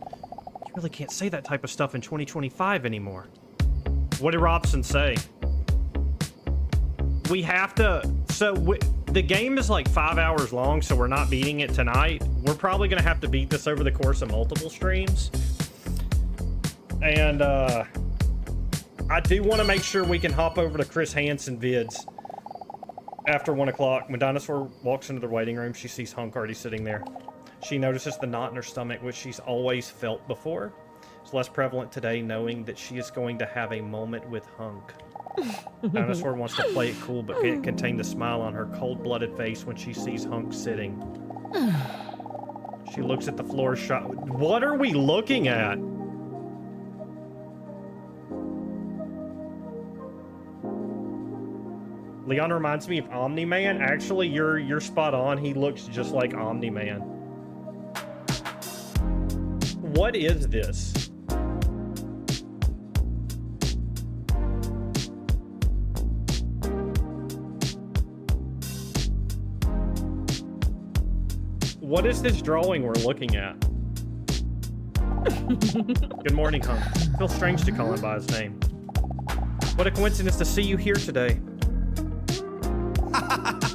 You really can't say that type of stuff in 2025 anymore. What did Robson say? We have to... the game is like 5 hours long, so we're not beating it tonight. We're probably going to have to beat this over the course of multiple streams. And, I do want to make sure we can hop over to Chris Hansen vids after 1 o'clock. When Dinosaur walks into the waiting room, she sees Hunk already sitting there. She notices the knot in her stomach, which she's always felt before. It's less prevalent today, knowing that she is going to have a moment with Hunk. Dinosaur wants to play it cool, but can't contain the smile on her cold-blooded face when she sees Hunk sitting. She looks at the floor shot. What are we looking at? Leon reminds me of Omni-Man. Actually, you're spot on. He looks just like Omni-Man. What is this? What is this drawing we're looking at? Good morning, Hunk. Feels strange to call him by his name. What a coincidence to see you here today.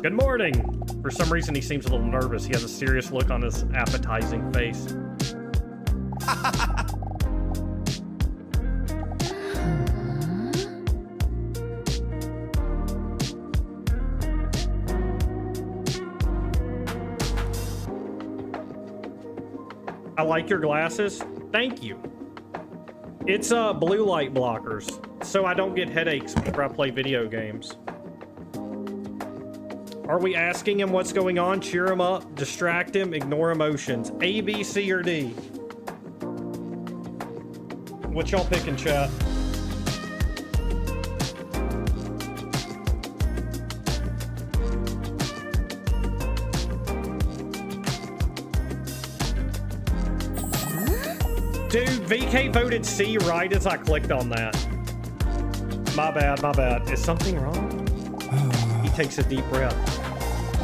Good morning. For some reason, he seems a little nervous. He has a serious look on his appetizing face. I like your glasses. Thank you. It's blue light blockers, so I don't get headaches whenever I play video games. Are we asking him what's going on? Cheer him up, distract him, ignore emotions. A, B, C, or D? What y'all picking, chat? Dude, VK voted C right as I clicked on that. My bad, my bad. Is something wrong? He takes a deep breath.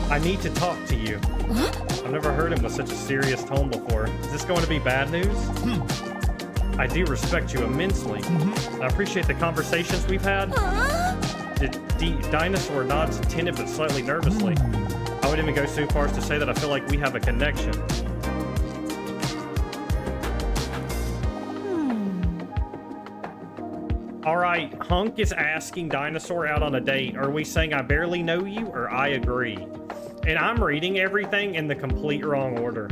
I need to talk to you. I've never heard him with such a serious tone before. Is this going to be bad news? I do respect you immensely. I appreciate the conversations we've had. The Ddinosaur nods attentive but slightly nervously. I would even go so far as to say that I feel like we have a connection. All right, Hunk is asking Dinosaur out on a date. Are we saying I barely know you or I agree? And I'm reading everything in the complete wrong order.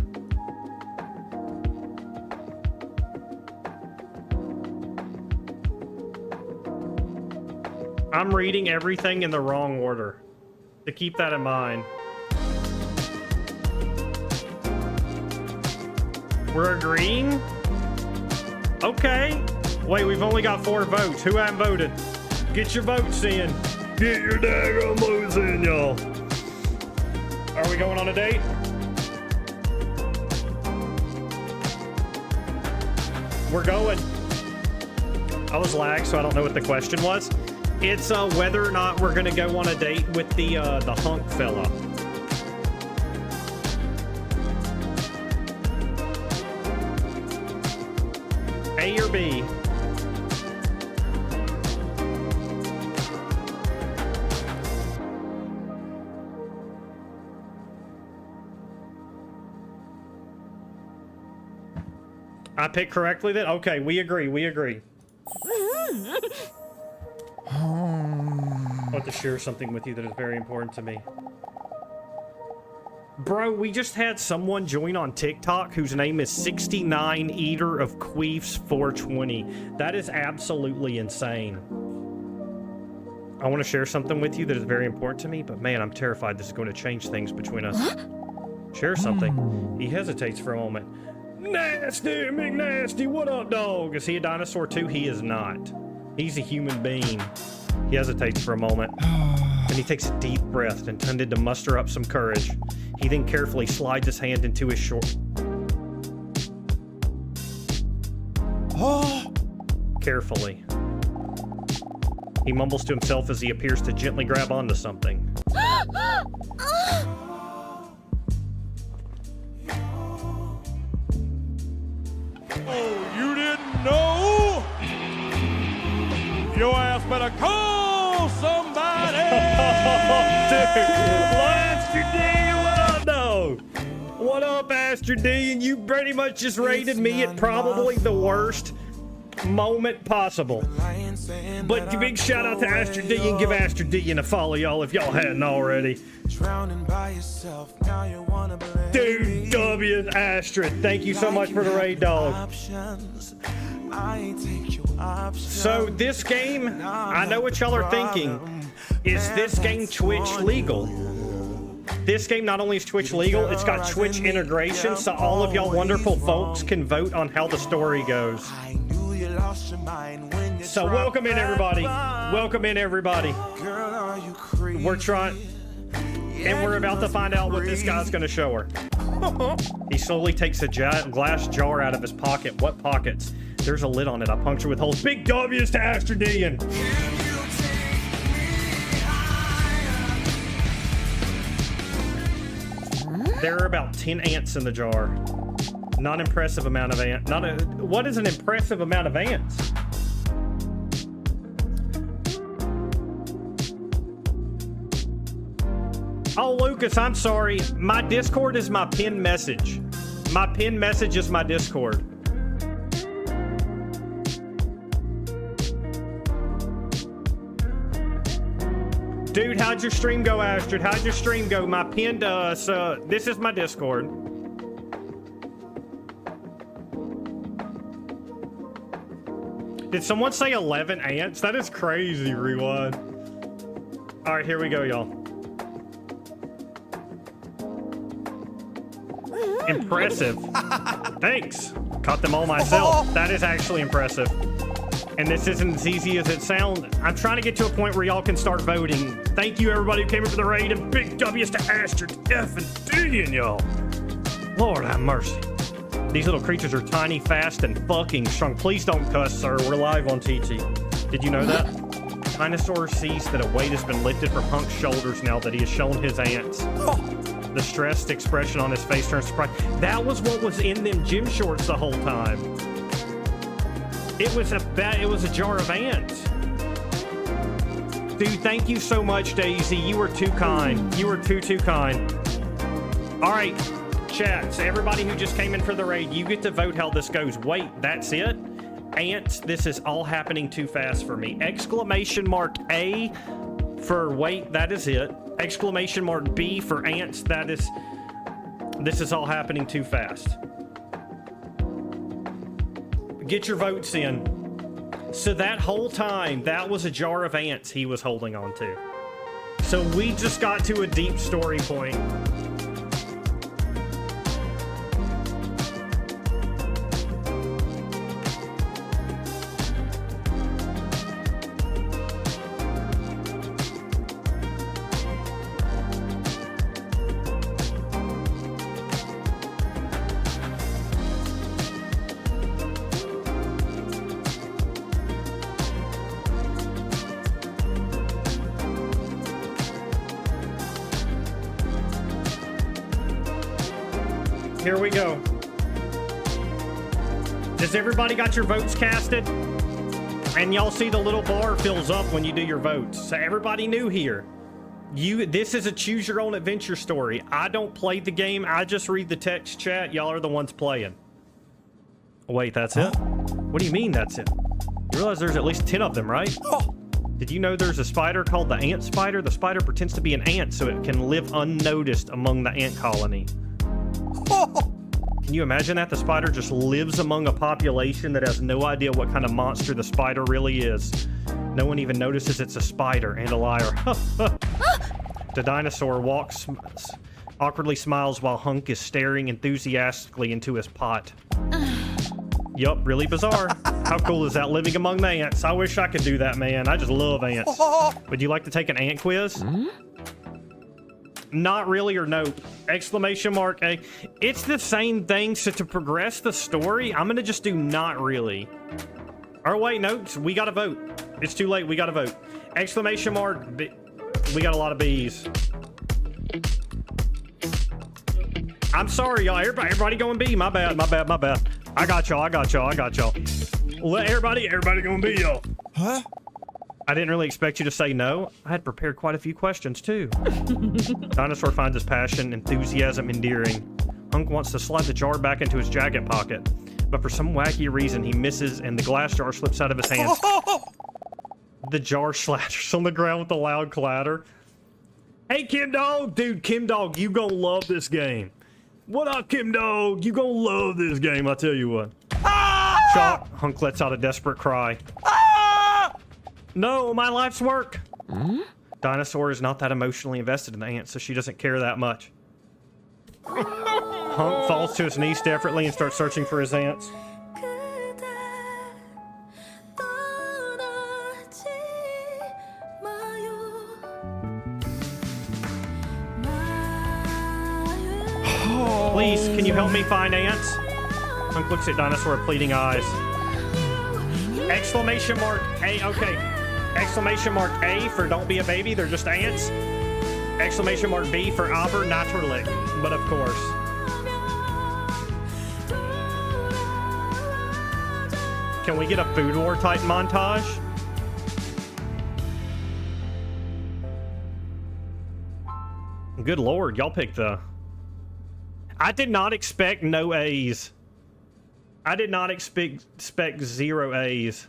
I'm reading everything in the wrong order. To keep that in mind. We're agreeing? Okay. Wait, we've only got 4 votes. Who hasn't voted? Get your votes in. Get your daggone votes in, y'all. Are we going on a date? We're going. I was lagged, so I don't know what the question was. It's whether or not we're gonna go on a date with the hunk fella. A or B? I picked correctly then? Okay, we agree, we agree. I want to share something with you that is very important to me. Bro, we just had someone join on TikTok whose name is 69 Eater of Queefs 420. That is absolutely insane. I want to share something with you that is very important to me, but man, I'm terrified this is going to change things between us. Share something. He hesitates for a moment. Nasty, McNasty, what up, dog? Is he a dinosaur too? He is not. He's a human being. He hesitates for a moment. Then he takes a deep breath, intended to muster up some courage. He then carefully slides his hand into his short... Carefully. He mumbles to himself as he appears to gently grab onto something. Oh, you didn't know? Your ass better call somebody! Dude, Astro D, what up, dog? What up, Astro D? And you pretty much just rated me at probably the worst moment possible. But big shout out to Astro D, and give Astro D a follow, y'all, if y'all hadn't already. Dude, W Astrid, thank you so much for the raid, dog. So this game, I know what y'all are thinking. Is this game Twitch legal? This game not only is Twitch legal, it's got Twitch integration, so all of y'all wonderful folks can vote on how the story goes. So welcome in, everybody. Welcome in, everybody. We're trying... And we're about to find out what this guy's gonna show her. He slowly takes a glass jar out of his pocket. What pockets? There's a lid on it. I puncture with holes. Big W's to Astrodian. There are about 10 ants in the jar. Not impressive amount of ants. What is an impressive amount of ants? Oh, Lucas, I'm sorry. My Discord is my pinned message. My pinned message is my Discord. Dude, how'd your stream go, Astrid? How'd your stream go? My pinned, this is my Discord. Did someone say 11 ants? That is crazy, Rewind. All right, here we go, y'all. Impressive. Thanks. Caught them all myself. That is actually impressive. And this isn't as easy as it sounds. I'm trying to get to a point where y'all can start voting. Thank you, everybody who came in for the raid, and big W's to Astrid, F, and D, and y'all. Lord have mercy. These little creatures are tiny, fast, and fucking strong. Please don't cuss, sir. We're live on TT. Did you know that? Dinosaur sees that a weight has been lifted from Hunk's shoulders now that he has shown his ants. The stressed expression on his face turns surprised. That was what was in them gym shorts the whole time. It was a jar of ants. Dude, thank you so much, Daisy. You were too kind. You were too kind. All right, chat. So everybody who just came in for the raid, you get to vote how this goes. Wait, that's it? Ants, this is all happening too fast for me. Exclamation mark A for wait, that is it. Exclamation mark B for ants, this is all happening too fast. Get your votes in. So that whole time, that was a jar of ants he was holding on to. So we just got to a deep story point. Here we go. Has everybody got your votes casted? And y'all see the little bar fills up when you do your votes. So everybody new here. This is a choose your own adventure story. I don't play the game. I just read the text chat. Y'all are the ones playing. Wait, that's it? What do you mean that's it? You realize there's at least 10 of them, right? Did you know there's a spider called the ant spider? The spider pretends to be an ant so it can live unnoticed among the ant colony. Can you imagine that? The spider just lives among a population that has no idea what kind of monster the spider really is. No one even notices it's a spider and a liar. The dinosaur walks, awkwardly smiles while Hunk is staring enthusiastically into his pot. Yup, really bizarre. How cool is that, living among the ants? I wish I could do that, man. I just love ants. Would you like to take an ant quiz? Not really or no. Exclamation mark A. It's the same thing, so to progress the story, I'm gonna just do not really. Or wait, no, we gotta vote. It's too late, we gotta vote. Exclamation mark B. We got a lot of B's. I'm sorry, y'all. Everybody going B. My bad. I got y'all. Let everybody going B, y'all. Huh? I didn't really expect you to say no. I had prepared quite a few questions, too. Dinosaur finds his passion, enthusiasm endearing. Hunk wants to slide the jar back into his jacket pocket, but for some wacky reason, he misses and the glass jar slips out of his hands. The jar slatters on the ground with a loud clatter. Hey, Kim Dog! Dude, Kim Dog, you gonna love this game. What up, Kim Dog? You gonna love this game, I tell you what. Shock, Hunk lets out a desperate cry. No, my life's work. Dinosaur is not that emotionally invested in the ants, so she doesn't care that much. Hunk falls to his knees desperately and starts searching for his ants. Please, can you help me find ants? Hunk looks at Dinosaur with pleading eyes. Exclamation mark A, okay. Exclamation mark A for don't be a baby, they're just ants. Exclamation mark B for aber natürlich, but of course. Can we get a food war type montage? Good lord, y'all picked the... I did not expect no A's. I did not expect 0 A's.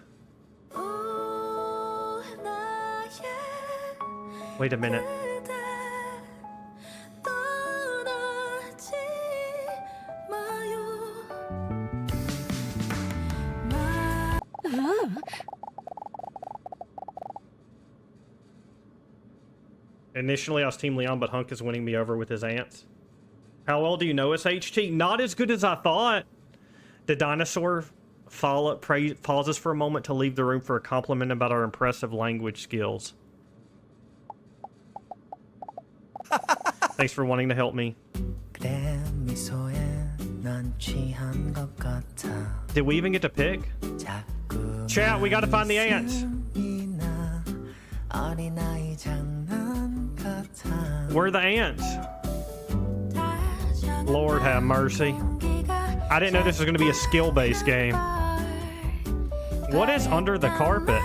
Wait a minute. Initially, I was Team Leon, but Hunk is winning me over with his ants. How well do you know us, HT? Not as good as I thought. The dinosaur pauses for a moment to leave the room for a compliment about our impressive language skills. Thanks for wanting to help me. Did we even get to pick? Chat, we gotta find the ants. Where are the ants? Lord have mercy. I didn't know this was gonna be a skill-based game. What is under the carpet?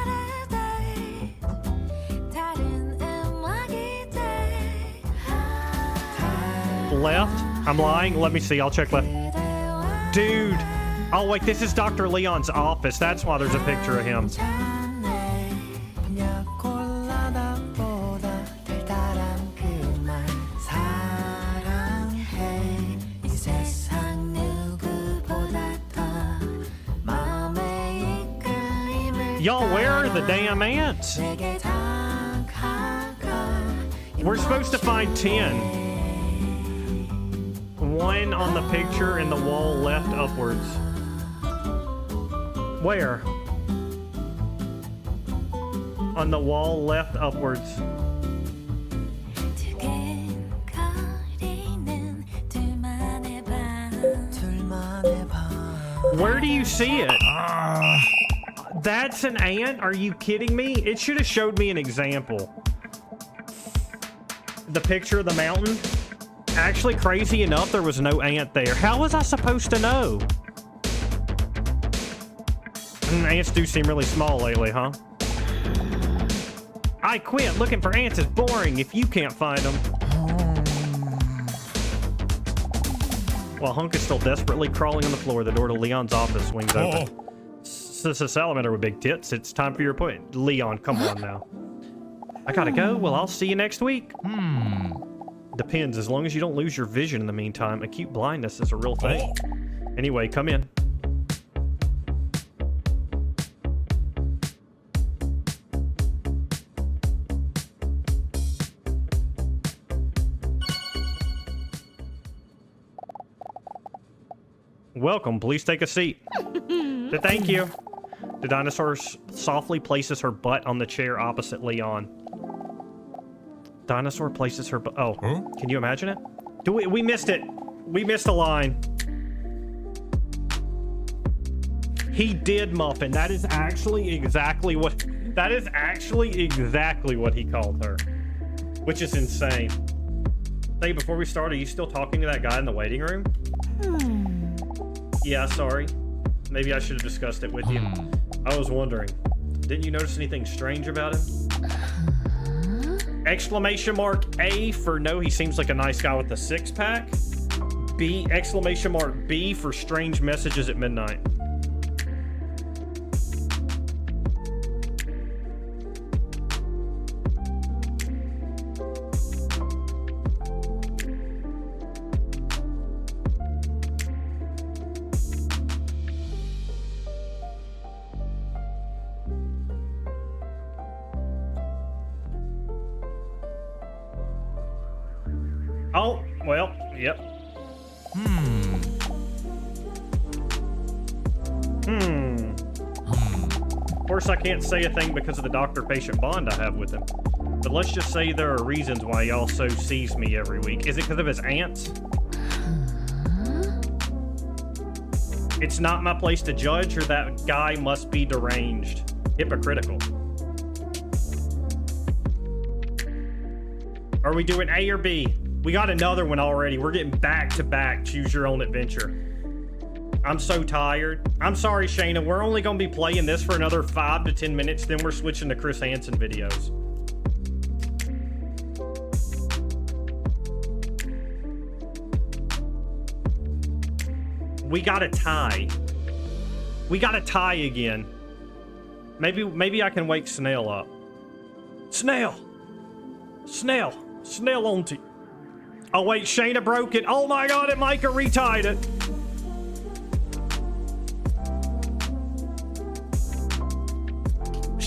Left? I'm lying. Let me see. I'll check left. Dude. Oh, wait. This is Dr. Leon's office. That's why there's a picture of him. Y'all, where are the damn ants? We're supposed to find 10. One on the picture in the wall left upwards. Where? On the wall left upwards. Where do you see it? That's an ant? Are you kidding me? It should have showed me an example. The picture of the mountain. Actually, crazy enough, there was no ant there. How was I supposed to know? Ants do seem really small lately, huh? I quit. Looking for ants is boring if you can't find them. While Hunk is still desperately crawling on the floor, the door to Leon's office swings open. This is a salamander with big tits. It's time for your appointment. Leon, come on now. I gotta go. Well, I'll see you next week. Depends. As long as you don't lose your vision in the meantime. Acute blindness is a real thing. Anyway, come in. Welcome. Please take a seat. Thank you. The dinosaur softly places her butt on the chair opposite Leon. Dinosaur places her butt. Oh, Can you imagine it? We missed it. We missed a line. He did muffin. That is actually exactly what. That is actually exactly what he called her, which is insane. Hey, before we start, are you still talking to that guy in the waiting room? Yeah, sorry. Maybe I should have discussed it with you. I was wondering, didn't you notice anything strange about him? Exclamation mark A for no, he seems like a nice guy with a six-pack. B, exclamation mark B for strange messages at midnight. Oh, well, yep. Of course, I can't say a thing because of the doctor-patient bond I have with him. But let's just say there are reasons why he also sees me every week. Is it because of his ants? It's not my place to judge, or that guy must be deranged. Hypocritical. Are we doing A or B? We got another one already. We're getting back-to-back choose your own adventure. I'm so tired. I'm sorry, Shayna. We're only going to be playing this for another 5 to 10 minutes. Then we're switching to Chris Hansen videos. We got a tie. We got a tie again. Maybe I can wake Snail up. Snail! Snail! Snail on to... Oh, wait, Shayna broke it. Oh, my God, it Micah retied it.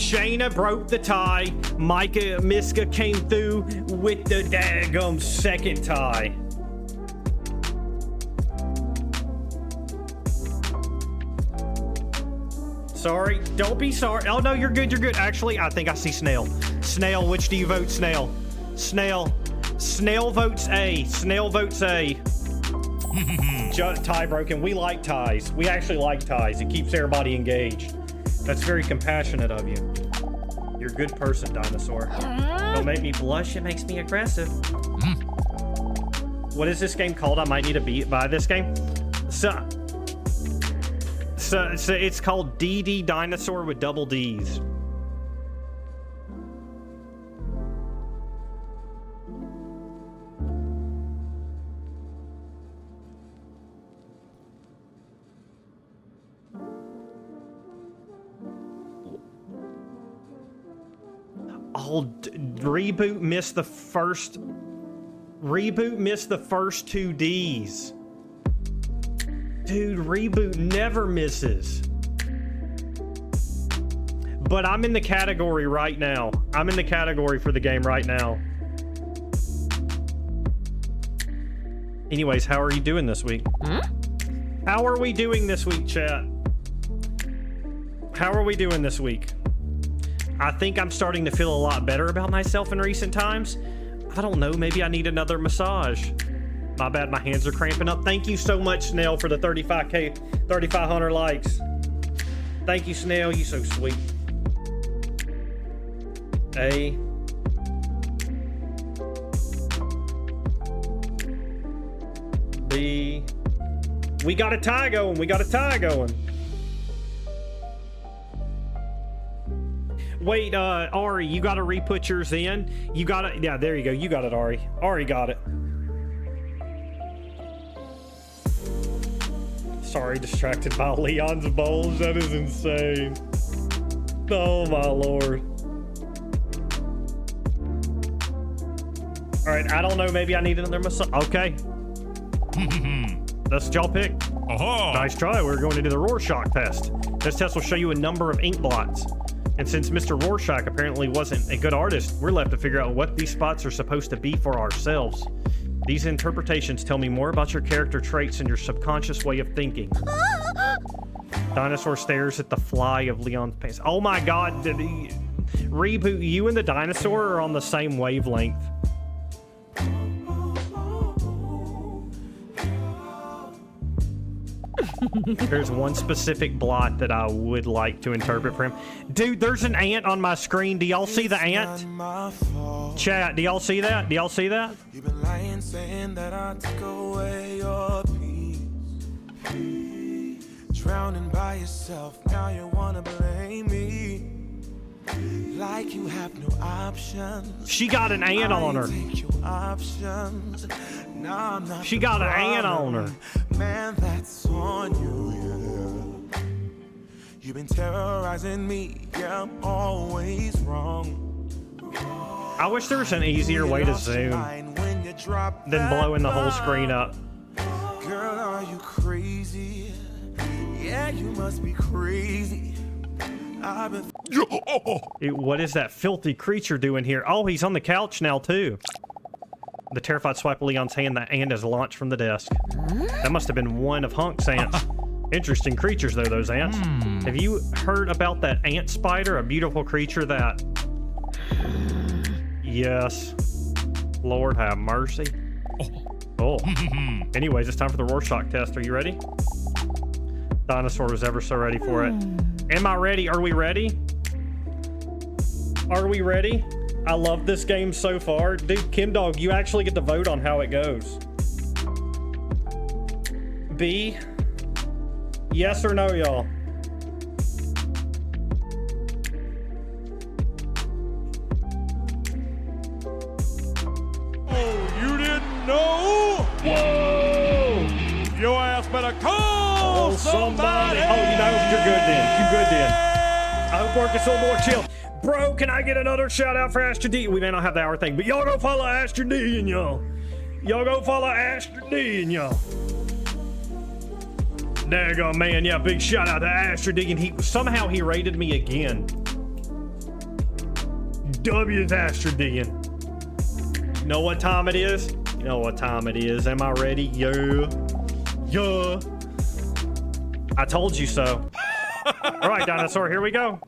Shayna broke the tie. Miska came through with the daggum second tie. Sorry. Don't be sorry. Oh, no, you're good. You're good. Actually, I think I see Snail. Snail, which do you vote, Snail? Snail. Snail votes A. Snail votes A. Tie broken. We like ties. We actually like ties. It keeps everybody engaged. That's very compassionate of you. You're a good person, Dinosaur. Don't make me blush. It makes me aggressive. What is this game called? I might need to buy this game. So it's called Dinosaur with double D's. Oh, Reboot missed the first. Reboot missed the first two D's. Dude, Reboot never misses. But I'm in the category right now. I'm in the category for the game right now. Anyways, how are you doing this week? How are we doing this week, chat? How are we doing this week? I think I'm starting to feel a lot better about myself in recent times. I don't know, maybe I need another massage. My bad, my hands are cramping up. Thank you so much, Snail, for the 3,500 likes. Thank you, Snail, you so sweet. A. B. We got a tie going, we got a tie going. Wait, Ari, you gotta re-put yours in. You gotta, yeah, there you go. You got it, Ari. Ari got it. Sorry, distracted by Leon's bowls. That is insane. Oh, my lord. All right, I don't know. Maybe I need another massage. Okay. That's what y'all pick. Nice try. We're going to do the Rorschach test. This test will show you a number of ink blots. And since Mr. Rorschach apparently wasn't a good artist, we're left to figure out what these spots are supposed to be for ourselves. These interpretations tell me more about your character traits and your subconscious way of thinking. Dinosaur stares at the fly of Leon's pants. Oh my god, Reboot, you and the dinosaur are on the same wavelength. There's one specific blot that I would like to interpret for him. Dude, there's an ant on my screen. Do y'all see the ant? Chat, do y'all see that? Do y'all see that? You've been lying, saying that I took away your peace. Drowning by yourself, now you wanna blame me. Like you have no options. She got an ant on her. Take your options. Now I'm not she got an ant on her. Man, that's on you, yeah. You've been terrorizing me, yeah, I'm always wrong. I wish there was an easier way to zoom than blowing the whole screen up. Girl, are you crazy? Yeah, you must be crazy. What is that filthy creature doing here? Oh, he's on the couch now, too. The terrified swipe of Leon's hand, the ant is launched from the desk. That must have been one of Hunk's ants. Interesting creatures, though, those ants. Have you heard about that ant spider? A beautiful creature that... Yes. Lord have mercy. Oh. Anyways, it's time for the Rorschach test. Are you ready? Dinosaur was ever so ready for it. Am I ready? Are we ready? Are we ready? I love this game so far. Dude, Kim Dog, you actually get to vote on how it goes. B? Yes or no, y'all? Oh, you didn't know? Whoa! Your ass better call somebody. Oh, you know, you're good then. You're good then. I hope work is a little more chill. Bro, can I get another shout out for Astro D? We may not have the hour thing, but y'all go follow Astro D and y'all. Y'all go follow Astro D and y'all. There you go, man. Yeah, big shout out to Astro D. And somehow he rated me again. W's Astrodean. You know what time it is? You know what time it is. Am I ready? Yeah. Yeah. I told you so. All right, Dinosaur, here we go.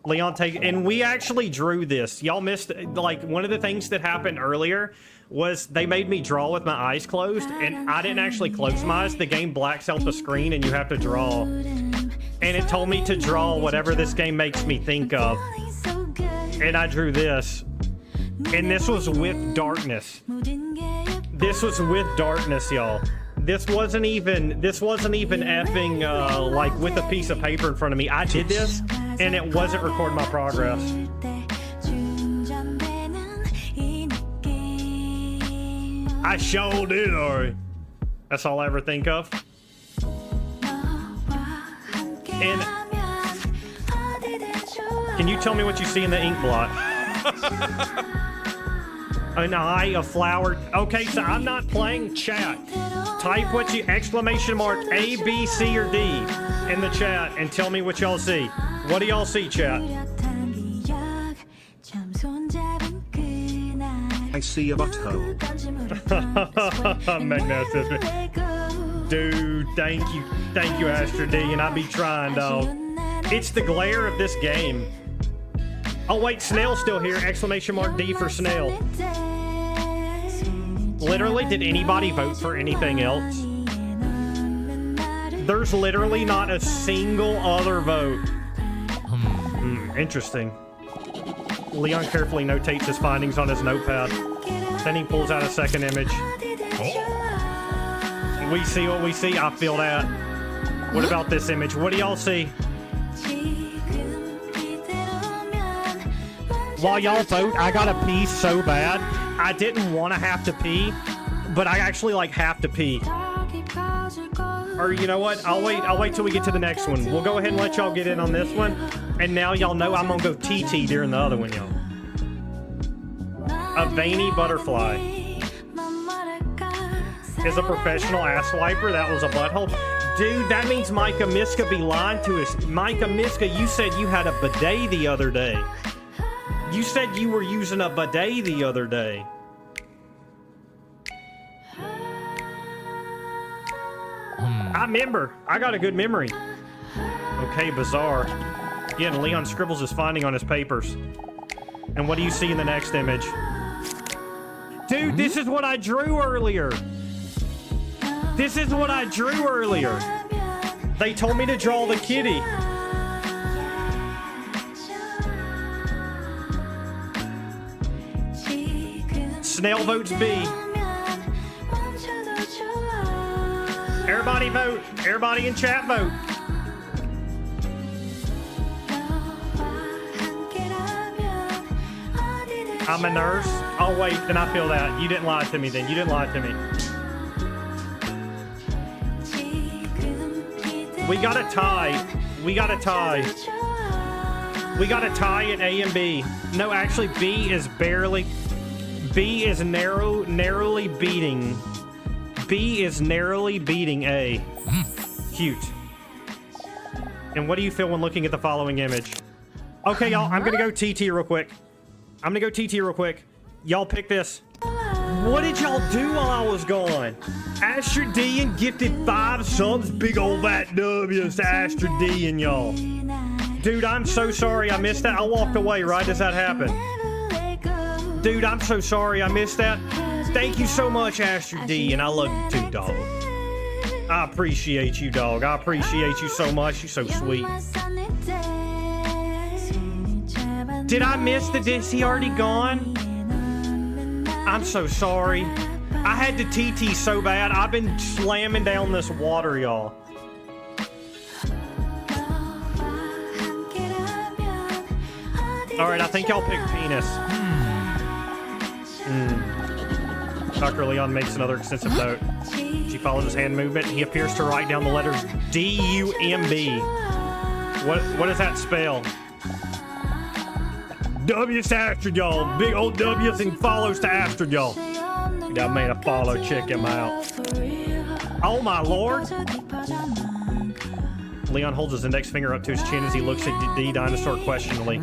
Leon, and we actually drew this. Y'all missed, like, one of the things that happened earlier was they made me draw with my eyes closed, and I didn't actually close my eyes. The game blacks out the screen, and you have to draw. And it told me to draw whatever this game makes me think of. And I drew this. And this was with darkness. This was with darkness, y'all. This wasn't even effing, like, with a piece of paper in front of me. I did this, and it wasn't recording my progress. I sure did, Ari. That's all I ever think of. And can you tell me what you see in the ink blot? An eye, a flower. Okay, so I'm not playing chat. Type what you, exclamation mark, A, B, C, or D in the chat and tell me what y'all see. What do y'all see, chat? I see a butthole. Magnificent. Dude, thank you, Astro D, and I be trying, dog. It's the glare of this game. Oh wait, Snail's still here. Exclamation mark D for Snail. Literally, did anybody vote for anything else? There's literally not a single other vote. Interesting. Leon carefully notates his findings on his notepad. Then he pulls out a second image. We see what we see. I feel that. What about this image? What do y'all see? While y'all vote, I gotta pee so bad. I didn't want to have to pee, but I actually like have to pee. Or you know what? I'll wait till we get to the next one. We'll go ahead and let y'all get in on this one. And now y'all know I'm gonna go TT during the other one, y'all. A veiny butterfly. Is a professional ass wiper. That was a butthole. Dude, that means Micah Miska be lying to us. Micah Miska, you said you had a bidet the other day. You said you were using a bidet the other day. I remember. I got a good memory. Okay, bizarre. Yeah, and Leon scribbles his finding on his papers. And what do you see in the next image? Dude, this is what I drew earlier. This is what I drew earlier. They told me to draw the kitty. Snail votes B. Everybody vote. Everybody in chat vote. I'm a nurse. Oh wait, then I feel that. You didn't lie to me then. You didn't lie to me. We got a tie. We got a tie. We got a tie at A and B. No, actually B is barely... B is narrowly beating. B is narrowly beating A. Cute. And what do you feel when looking at the following image? Okay, y'all, I'm gonna go TT real quick. Y'all pick this. What did y'all do while I was gone? Astro D and gifted 5 subs. Big old fat W's to Astro D and y'all. Dude, I'm so sorry I missed that. I walked away right as that happened. Dude, I'm so sorry I missed that. Thank you so much, Astro D, and I love you too, dog. I appreciate you, dog. I appreciate you so much. You're so sweet. Did I miss the Is he already gone? I'm so sorry. I had to TT so bad. I've been slamming down this water, y'all. Alright, I think y'all picked penis. Dr. Leon makes another extensive note. She follows his hand movement. He appears to write down the letters D-U-M-B. What does that spell? W's to Astrid, y'all. Big old W's and follows to Astrid, y'all. I made a follow. Check him out. Oh my lord. Leon holds his index finger up to his chin as he looks at Dinosaur questioningly.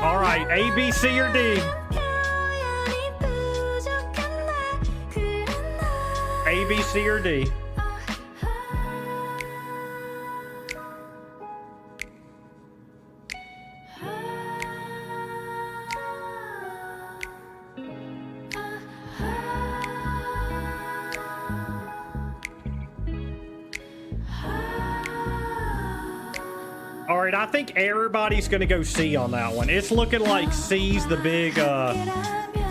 All right, A, B, C, or D. A, B, C, or D. All right, I think everybody's gonna go C on that one. It's looking like C's the big,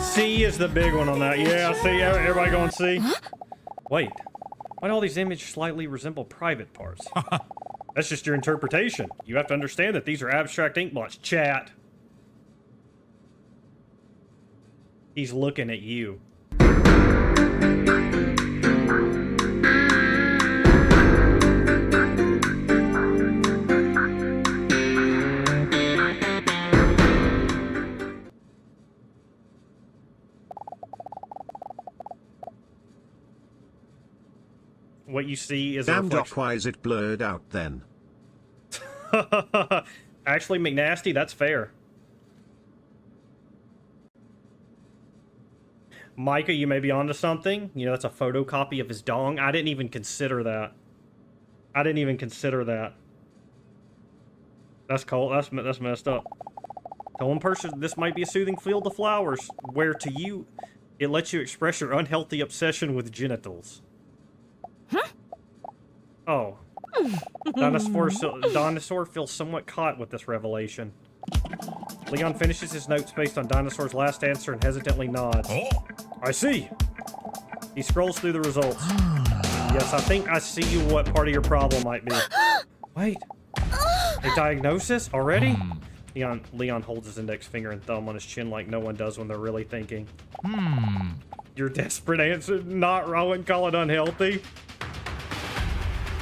C is the big one on that. Yeah, see, everybody going C? Wait, why do all these images slightly resemble private parts? That's just your interpretation. You have to understand that these are abstract ink blots. Chat. He's looking at you. What you see is a Damn, reflection. Doc, why is it blurred out then? Actually, McNasty, that's fair. Micah, you may be onto something. You know, that's a photocopy of his dong. I didn't even consider that. I didn't even consider that. That's cold. That's messed up. To one person, this might be a soothing field of flowers, where to you, it lets you express your unhealthy obsession with genitals. Oh. Dinosaur feels somewhat caught with this revelation. Leon finishes his notes based on Dinosaur's last answer and hesitantly nods. Oh. I see. He scrolls through the results. Yes, I think I see what part of your problem might be. Wait. A diagnosis? Already? Leon holds his index finger and thumb on his chin like no one does when they're really thinking. Your desperate answer? Not wrong, I wouldn't call it unhealthy.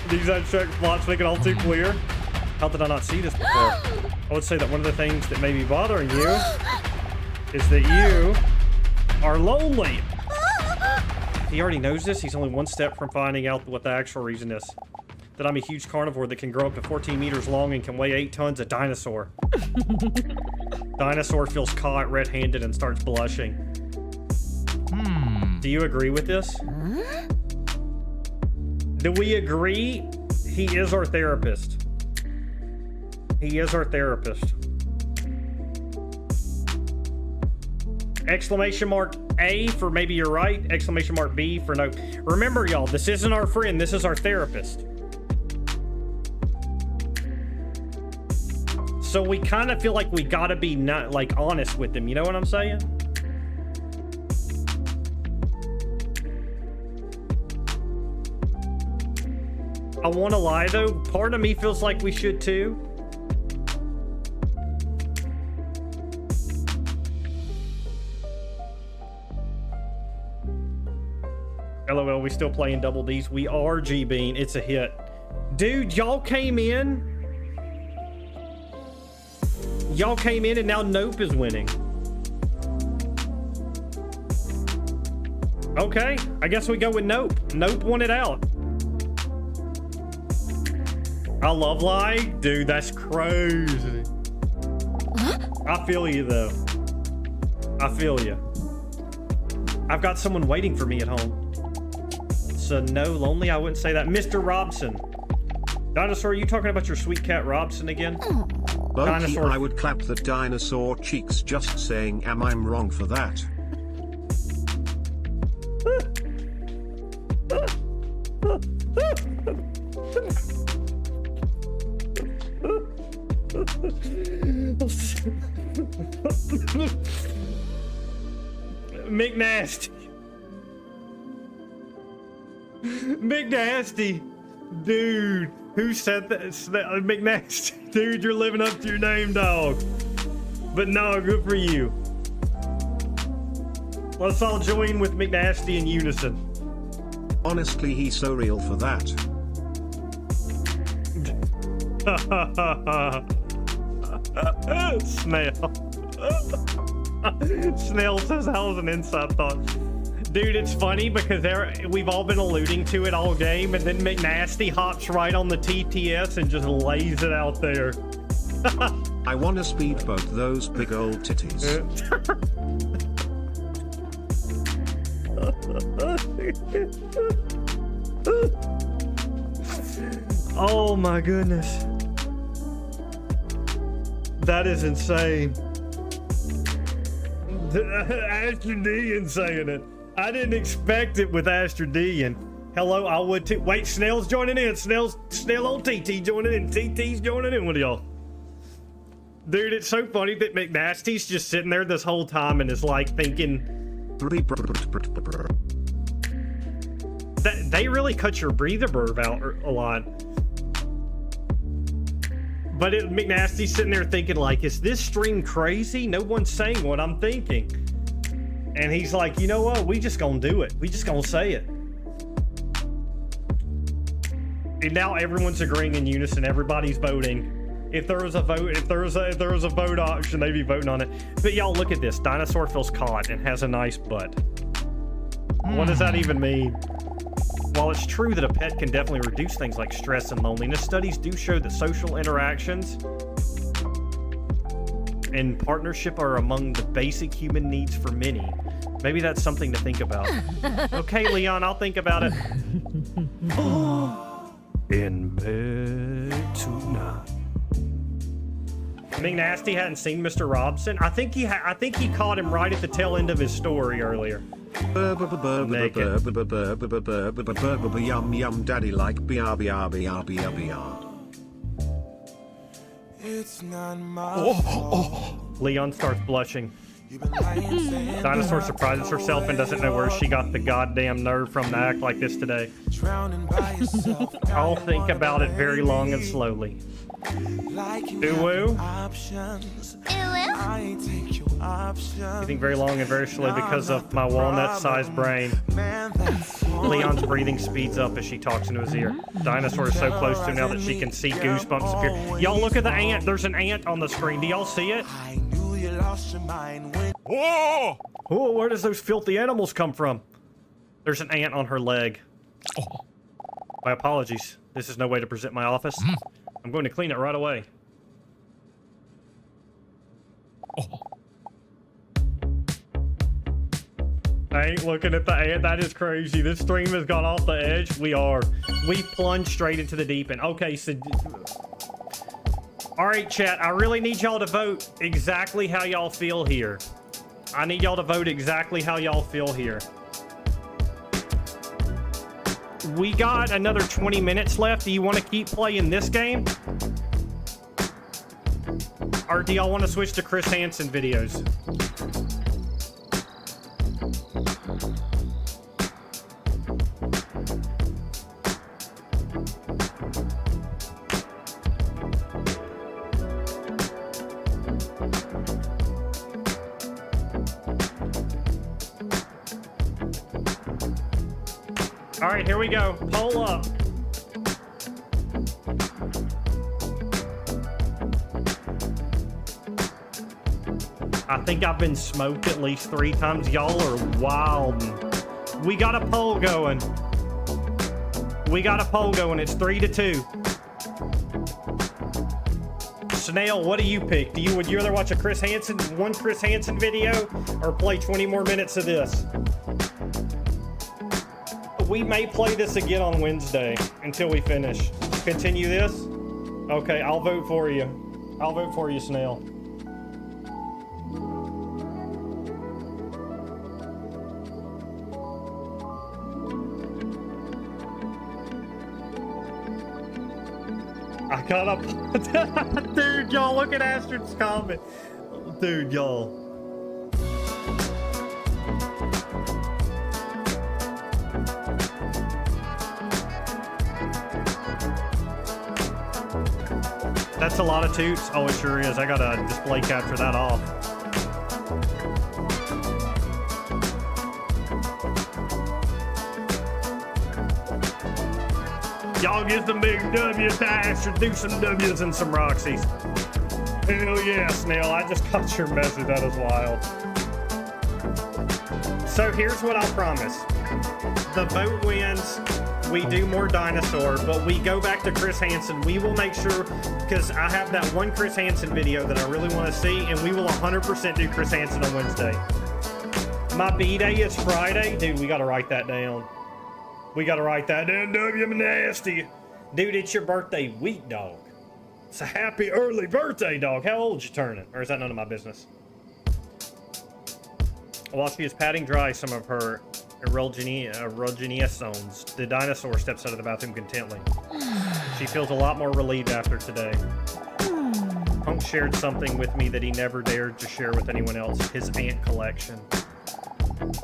These abstract plots make it all too clear. How did I not see this before? I would say that one of the things that may be bothering you is that you are lonely. He already knows this. He's only one step from finding out what the actual reason is. That I'm a huge carnivore that can grow up to 14 meters long and can weigh 8 tons. A dinosaur. Dinosaur feels caught red-handed and starts blushing. Do you agree with this? Do we agree he is our therapist? He is our therapist. Exclamation mark A for maybe you're right. Exclamation mark B for no. Remember, y'all, this isn't our friend. This is our therapist. So we kind of feel like we gotta be not like honest with him. You know what I'm saying? I want to lie though. Part of me feels like we should too. LOL, we still playing double D's. We are G-Bean. It's a hit. Dude, y'all came in. Y'all came in and now Nope is winning. Okay, I guess we go with Nope. Nope won it out. I love lying? Dude, that's crazy. I feel you though. I feel you. I've got someone waiting for me at home. So no, lonely, I wouldn't say that. Mr. Robson. Dinosaur, are you talking about your sweet cat Robson again? Loki, Dinosaur. I would clap the dinosaur cheeks just saying, am I wrong for that? McNasty. McNasty. Dude, who said that? McNasty. Dude, you're living up to your name, dog. But no, good for you. Let's all join with McNasty in unison. Honestly, he's so real for that. Snail. Snail says, how's an inside thought? Dude, it's funny because we've all been alluding to it all game, and then McNasty hops right on the TTS and just lays it out there. I wanna speedboat those big old titties. Oh my goodness. That is insane. Astrodian saying it. I didn't expect it with Astrodian. Hello, I would too. Wait, Snell's joining in. Snail on TT joining in. TT's joining in with y'all. Dude, it's so funny that McNasty's just sitting there this whole time and is like thinking. They really cut your breather burb out a lot. But McNasty's sitting there thinking like, is this stream crazy? No one's saying what I'm thinking. And he's like, you know what? We just gonna do it. We just gonna say it. And now everyone's agreeing in unison. Everybody's voting. If there was a vote, if there was a vote option, they'd be voting on it. But y'all look at this. Dinosaur feels caught and has a nice butt. What does that even mean? While it's true that a pet can definitely reduce things like stress and loneliness, studies do show that social interactions and partnership are among the basic human needs for many. Maybe that's something to think about. Okay, Leon, I'll think about it. In bed tonight. McNasty hadn't seen Mr. Robson. I think he caught him right at the tail end of his story earlier. Yum yum daddy like BR. It's not my fault. Leon starts blushing. You've been lying, saying Dinosaur that surprises herself and doesn't know where she got the goddamn nerve from to act like this today. drowning by yourself. I'll think about it very long and slowly. Like you Ooh-woo. have options. I take your options. I think very long and very slowly because of my walnut-sized brain. Man, that's all. Leon's breathing speeds up as she talks into his ear. Dinosaur is so close to him now that she can see goosebumps appear. Y'all look at the ant. There's an ant on the screen. Do y'all see it? I knew you lost your mind when. Whoa! Oh, where does those filthy animals come from? There's an ant on her leg. My apologies. This is no way to present my office. I'm going to clean it right away. I ain't looking at the ant. That is crazy. This stream has gone off the edge. We plunged straight into the deep end. Okay, so... All right, chat. I really need y'all to vote exactly how y'all feel here. I need y'all to vote exactly how y'all feel here. We got another 20 minutes left. Do you want to keep playing this game? Or do y'all want to switch to Chris Hansen videos? All right, here we go. Poll up. I think I've been smoked at least 3 times. Y'all are wild. We got a poll going. It's 3-2. Snail, what do you pick? Would you rather watch a Chris Hansen video or play 20 more minutes of this? We may play this again on Wednesday until we finish. Continue this? Okay, I'll vote for you. I'll vote for you, Snail. I got up. Dude, y'all, look at Astrid's comment. Dude, y'all. That's a lot of toots. Oh, it sure is. I gotta display capture that off. Y'all get some big W's to Astrid. Do some W's and some Roxy's. Hell yeah, Snail. I just got your message. That is wild. So here's what I promise. the vote wins, we do more Dinosaur, but we go back to Chris Hansen. We will make sure, because I have that one Chris Hansen video that I really want to see, and we will 100% do Chris Hansen on Wednesday. My B-Day is Friday. Dude, we got to write that down. We got to write that down, W. Nasty. Dude, it's your birthday week, dog. It's a happy early birthday, dog. How old you turning? Or is that none of my business? While she is patting dry some of her erogenous zones, the dinosaur steps out of the bathroom contently. She feels a lot more relieved after today. Punk shared something with me that he never dared to share with anyone else, his ant collection.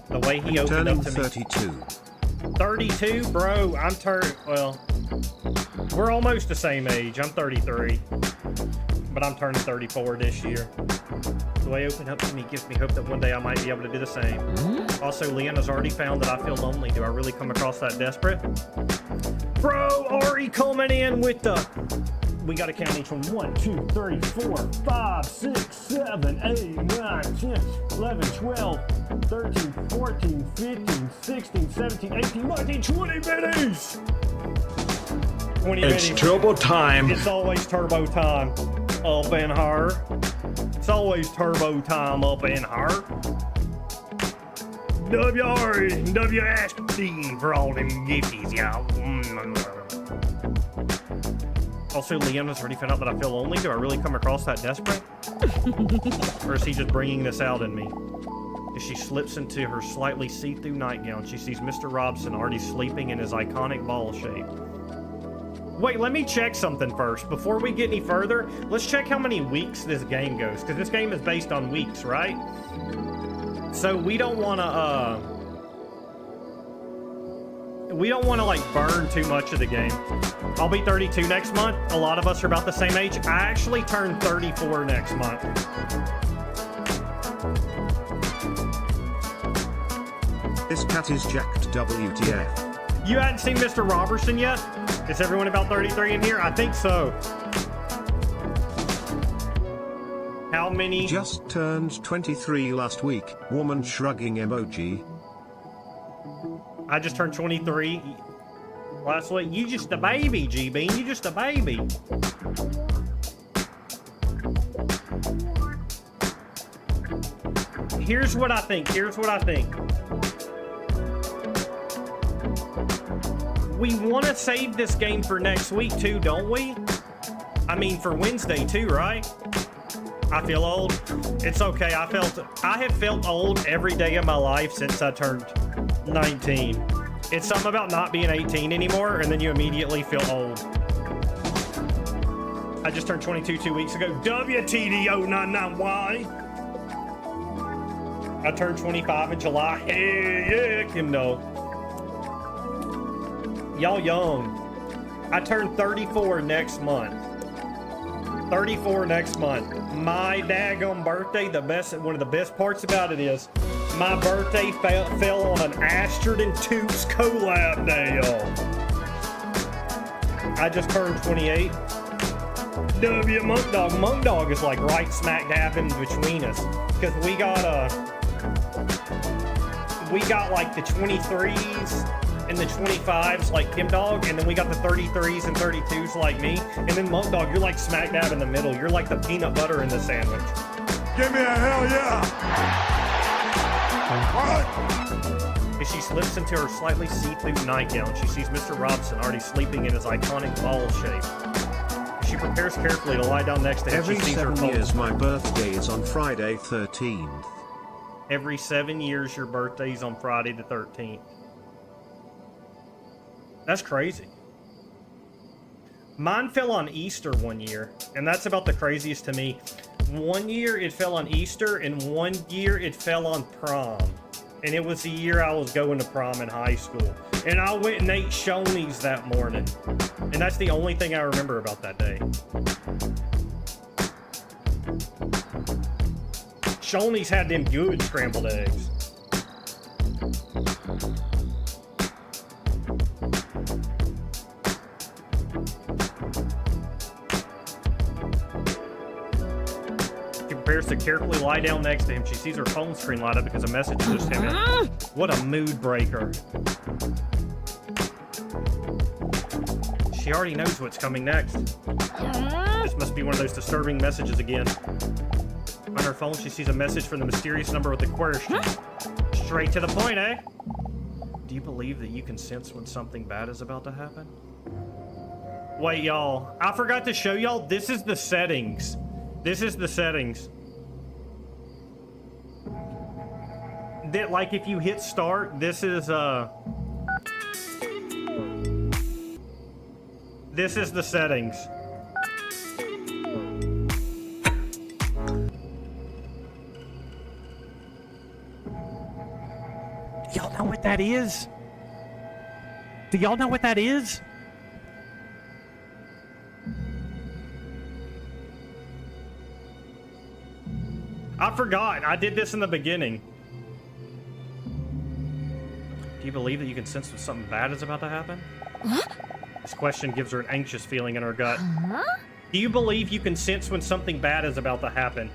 The way he opened up to me. 32. 32? Bro, well, we're almost the same age. I'm 33, but I'm turning 34 this year. The way he opened up to me gives me hope that one day I might be able to do the same. Also, Leanna's already found that I feel lonely. Do I really come across that desperate? Bro, Ari coming in with the... We gotta count each one. 1, 2, 3, 4, 5, 6, 7, 8, 9, 10, 11, 12, 13, 14, 15, 16, 17, 18, 19, 20 minis! 20 It's minis. turbo time. It's always turbo time up in her. It's always turbo time up in her. W.R. W. Ashton for all them gifties, y'all. Also, Leanna's already found out that I feel lonely. Do I really come across that desperate? Or is he just bringing this out in me? As she slips into her slightly see-through nightgown, she sees Mr. Robson already sleeping in his iconic ball shape. Wait, let me check something first. Before we get any further, let's check how many weeks this game goes, because this game is based on weeks, right? So we don't want to, like, burn too much of the game. I'll be 32 next month. A lot of us are about the same age. I actually turn 34 next month. This cat is jacked, WTF. You hadn't seen Mr. Robertson yet? Is everyone about 33 in here? I think so. How many? Just turned 23 last week. Woman shrugging emoji. I just turned 23 last week. You just a baby, G-Bean. You just a baby. Here's what I think. We want to save this game for next week too, don't we? I mean, for Wednesday too, right? I feel old. It's okay. I have felt old every day of my life since I turned 19. It's something about not being 18 anymore, and then you immediately feel old. I just turned 22 2 weeks ago. WTD099Y. I turned 25 in July. Hey, yeah, Kim no. Y'all young. I turned 34 next month. 34 next month. My daggum birthday, one of the best parts about it is my birthday fell on an Astrid and Toops collab day, y'all. I just turned 28. W Monk Dog. Monk Dog is like right smack dab in between us. Because we got like the 23s and the 25s like Kim Dog, and then we got the 33s and 32s like me, and then Monk Dog, you're like smack dab in the middle. You're like the peanut butter in the sandwich. Give me a hell yeah! As she slips into her slightly see-through nightgown, she sees Mr. Robson already sleeping in his iconic ball shape. As she prepares carefully to lie down next to him, Every she sees her 7 years, phone. my birthday is on Friday 13th. Every 7 years, your birthday's on Friday the 13th. That's crazy. Mine fell on Easter one year, and that's about the craziest to me. One year it fell on Easter, and one year it fell on prom. And it was the year I was going to prom in high school. And I went and ate Shoney's that morning. And that's the only thing I remember about that day. Shoney's had them good scrambled eggs. She prepares to carefully lie down next to him. She sees her phone screen light up because a message just came in. What a mood breaker. She already knows what's coming next. This must be one of those disturbing messages again. On her phone, she sees a message from the mysterious number with the question. Straight to the point, eh? Do you believe that you can sense when something bad is about to happen? Wait, y'all. I forgot to show y'all. This is the settings. This is the settings. That, like, if you hit start, this is the settings. Y'all know what that is? Do y'all know what that is? I forgot. I did this in the beginning. Do you believe that you can sense when something bad is about to happen? This question gives her an anxious feeling in her gut. Do you believe you can sense when something bad is about to happen?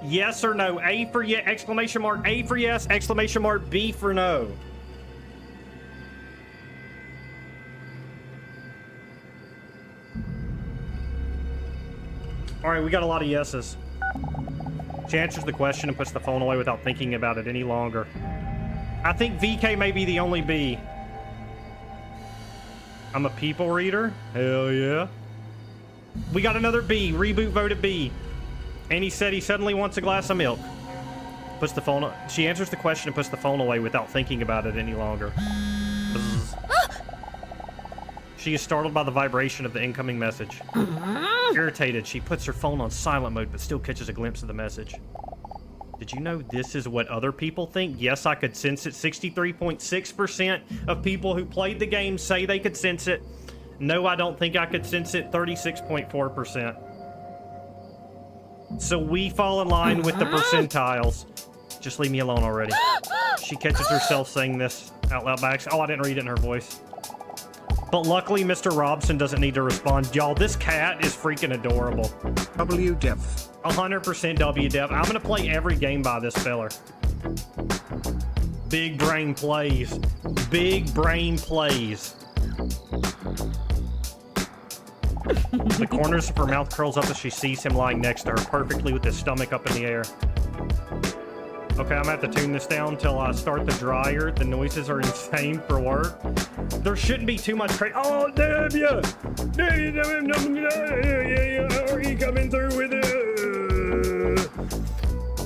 Yes or no? A for yes, exclamation mark, A for yes, exclamation mark, B for no. All right, we got a lot of yeses. She answers the question and puts the phone away without thinking about it any longer. I think VK may be the only B. I'm a people reader? Hell yeah. We got another B. Reboot voted B. And he said he suddenly wants a glass of milk. Puts the phone... She answers the question and puts the phone away without thinking about it any longer. Bzz. She is startled by the vibration of the incoming message. Irritated, she puts her phone on silent mode but still catches a glimpse of the message. Did you know this is what other people think? Yes, I could sense it. 63.6% of people who played the game say they could sense it. No, I don't think I could sense it. 36.4%. So we fall in line with the percentiles. Just leave me alone already. She catches herself saying this out loud by accident. Oh, I didn't read it in her voice. But luckily, Mr. Robson doesn't need to respond. Y'all, this cat is freaking adorable. WDEV. 100% WDEV. I'm gonna play every game by this feller. Big brain plays. Big brain plays. The corners of her mouth curls up as she sees him lying next to her, perfectly with his stomach up in the air. Okay, I'm gonna have to tune this down until I start the dryer. The noises are insane for work. There shouldn't be too much oh, damn ya! Are you coming through with it?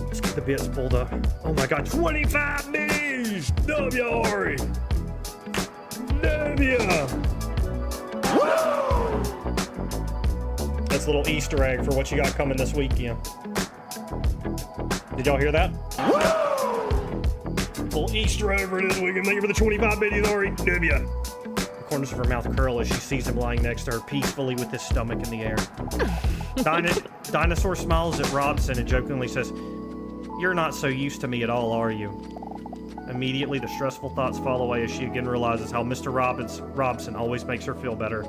Let's get the bits pulled up. Oh my god, 25 minis! W-R-E! W! That's a little Easter egg for what you got coming this weekend. Did y'all hear that? Little Easter egg for this weekend. Thank you for the 25 minis, Ari. W. The corners of her mouth curl as she sees him lying next to her peacefully with his stomach in the air. Dinosaur smiles at Robson and jokingly says, "You're not so used to me at all, are you?" Immediately, the stressful thoughts fall away as she again realizes how Mr. Robson always makes her feel better.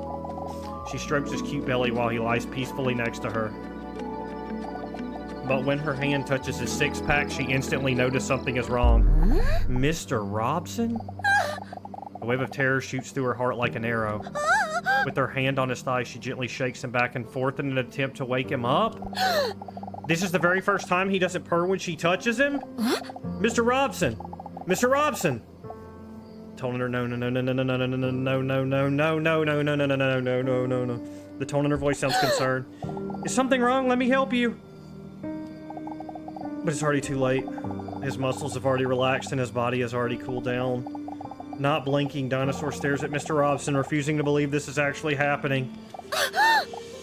She strokes his cute belly while he lies peacefully next to her. But when her hand touches his six-pack, she instantly notices something is wrong. Mr. Robson? A wave of terror shoots through her heart like an arrow. With her hand on his thigh, she gently shakes him back and forth in an attempt to wake him up. This is the very first time he doesn't purr when she touches him? Mr. Robson! Mr. Robson! Telling her no. The tone in her voice sounds concerned. Is something wrong? Let me help you. But it's already too late. His muscles have already relaxed and his body has already cooled down. Not blinking, Dinosaur stares at Mr. Robson, refusing to believe this is actually happening.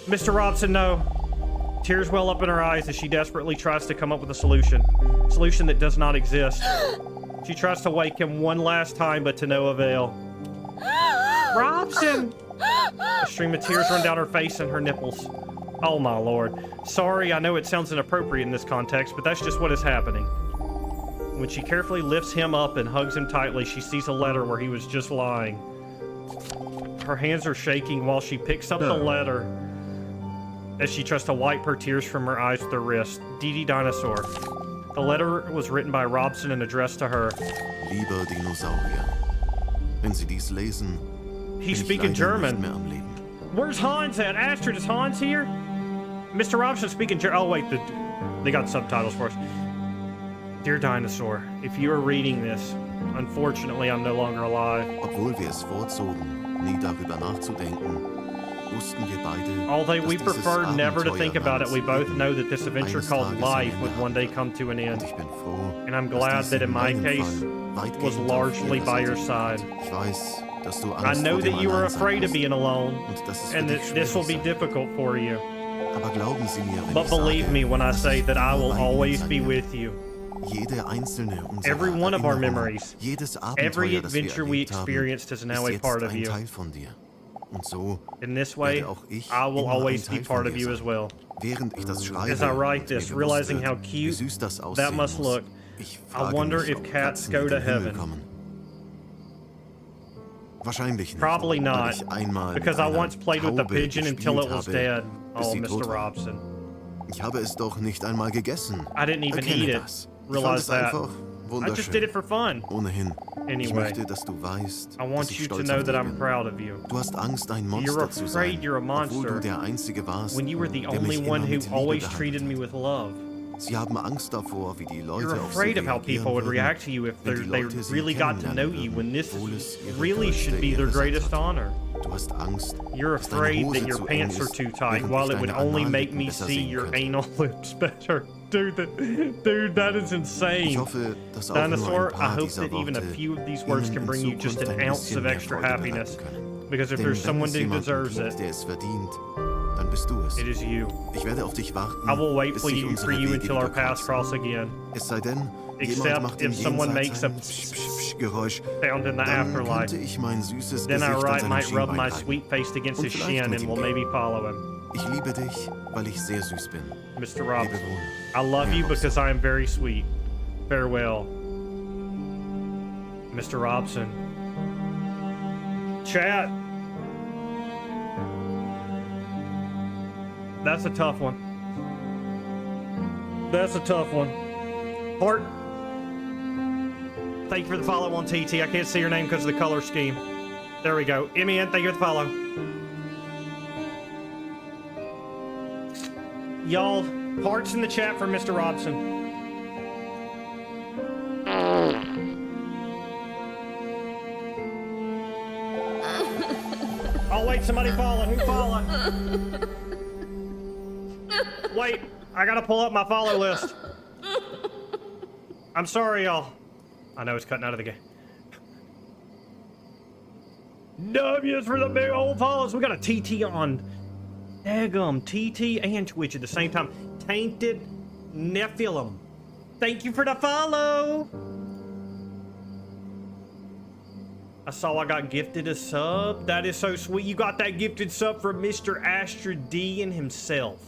Mr. Robson, no. Tears well up in her eyes as she desperately tries to come up with a solution. A solution that does not exist. She tries to wake him one last time, but to no avail. Robson! A stream of tears run down her face and her nipples. Oh my lord. Sorry, I know it sounds inappropriate in this context, but that's just what is happening. When she carefully lifts him up and hugs him tightly, she sees a letter where he was just lying. Her hands are shaking while she picks up the letter as she tries to wipe her tears from her eyes with her wrist. Dee Dinosaur. The letter was written by Robson and addressed to her. Lieber Dinosaurier, wenn Sie dies lesen, He's bin ich speaking leider nicht German. mehr am Leben. Where's Hans at? Astrid, is Hans here? Mr. Robson speaking German. Oh, wait, they got subtitles for us. Dear Dinosaur, if you are reading this, unfortunately, I'm no longer alive. Obwohl wir es vorzogen, nie darüber nachzudenken, wussten wir beide, Although dass we dieses prefer never to Abenteuer think about it, we namens both Leben know that this adventure eines called Tages life ein would Ende one day haben. come to an end. Und ich bin froh, And I'm dass glad dies that in my meinem case Fall weitgehend was auf largely Ihrer by your Seite side. liegt. Ich weiß, dass du I Angst know vor dem that you are Alleinsein afraid of hast being alone, und dass es für and dich that this will be schwierig sein difficult for you. Aber glauben Sie mir, wenn But ich believe sage, me when I dass say ich that I will immer bei Ihnen always sein be werde. with you. Jede einzelne unserer Every one of our Erinnerungen, memories, jedes every Abenteuer, das wir adventure we erlebt haben, experienced is now ist a jetzt part of ein you. Teil von dir. Und so In this way, werde auch ich I will immer always ein be Teil von part of dir you sein. as well. Während ich das schreibe As I write und mir this, bewusst realizing wird, how wie cute süß das that aussehen must muss, look, ich I frage wonder mich, if ob cats Katzen go in to den Himmel heaven. kommen. Wahrscheinlich nicht, Probably weil not, ich einmal mit because I einer once played with a Taube pigeon until it was gespielt dead. habe, bis Oh, sie tot Mr. war. Robson. Ich habe es doch nicht einmal gegessen. I didn't even Erkenne eat it. das. Ich fand Realize es that. einfach I just did wunderschön. it for fun. Ohnehin, ich Anyway, möchte, dass du weißt, I dass want ich you to stolz know auf that dich I'm bin. proud of you. Du hast Angst, ein You're Monster zu sein, afraid you're a obwohl monster du der Einzige warst, when you were the der only mich one immer who mit Liebe always behandelt treated me hat. with love. Sie haben Angst davor, wie die Leute You're auf sie afraid of how reagieren people would würden, react to you if wenn die they Leute sie really got to know kennenlernen you, würden, when this obwohl es ihre really größte should be their Ehre sein greatest sollte. honor. Du hast Angst, You're dass deine afraid Hose that your zu eng pants are ist, too tight, während while ich it would deine only make Anallippen me besser see sehen your könnte. anal lips better. Dude, that is Ich insane. hoffe, dass auch nur Dinosaur, ein I paar hope dieser that even a Worte few of these words Ihnen can in bring you just Zukunft an ein ounce bisschen of mehr extra Freude happiness. bereiten können. Because if Denn there's wenn someone es who jemanden deserves gibt, it, der es verdient, dann bist du es. it is you. Ich werde auf dich warten, I will wait bis for sich you unsere Wege until our wieder paths kreuzen. cross again. Es sei denn, Except jemand macht im if someone makes Jenseits a ein Psch, Psch, Psch Geräusch, Sound in the dann afterlife. könnte ich mein süßes Then Gesicht I an right seinem might rub Schienbein my reiben. sweet face against Und his vielleicht shin mit and ihm will maybe gehen. follow him. Ich liebe dich, weil ich sehr süß bin. Mr. Robson, Lebe wohl. I love you Herr because I am very sweet. Farewell. Mr. Robson. Chat. That's a tough one. That's a tough one. Heart. Thank you for the follow on TT. I can't see your name because of the color scheme. There we go. MEN, thank you for the follow. Y'all, hearts in the chat for Mr. Robson. Oh, wait, somebody falling. Who falling? Wait, I gotta pull up my follow list. I'm sorry, y'all. I know it's cutting out of the game. W's for the big old follows. We got a TT on Daggum, TT and Twitch at the same time. Tainted Nephilim. Thank you for the follow. I saw I got gifted a sub. That is so sweet. You got that gifted sub from Mr. Astrid D and himself.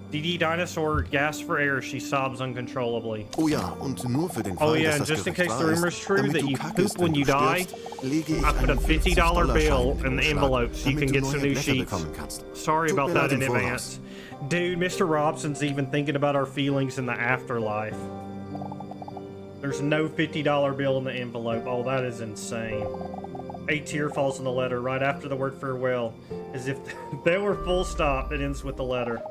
DD Dinosaur gasps for air. She sobs uncontrollably. Oh ja, und nur für den Fall, Oh yeah, dass and das just in Gerücht case the wahr rumor's ist, true damit that du you kackest, poop when wenn you du die, stirbst, lege ich I put a einen $50 $50 bill Schein in the Umschlag, envelope so you damit can du get neue some new Blätter sheets. bekommen kannst. Sorry Tut about mir that leid in im Voraus. advance. Dude, Mr. Robson's even thinking about our feelings in the afterlife. There's no $50 bill in the envelope. Oh, that is insane. A tear falls on the letter right after the word farewell, as if there were full stop that ends with the letter.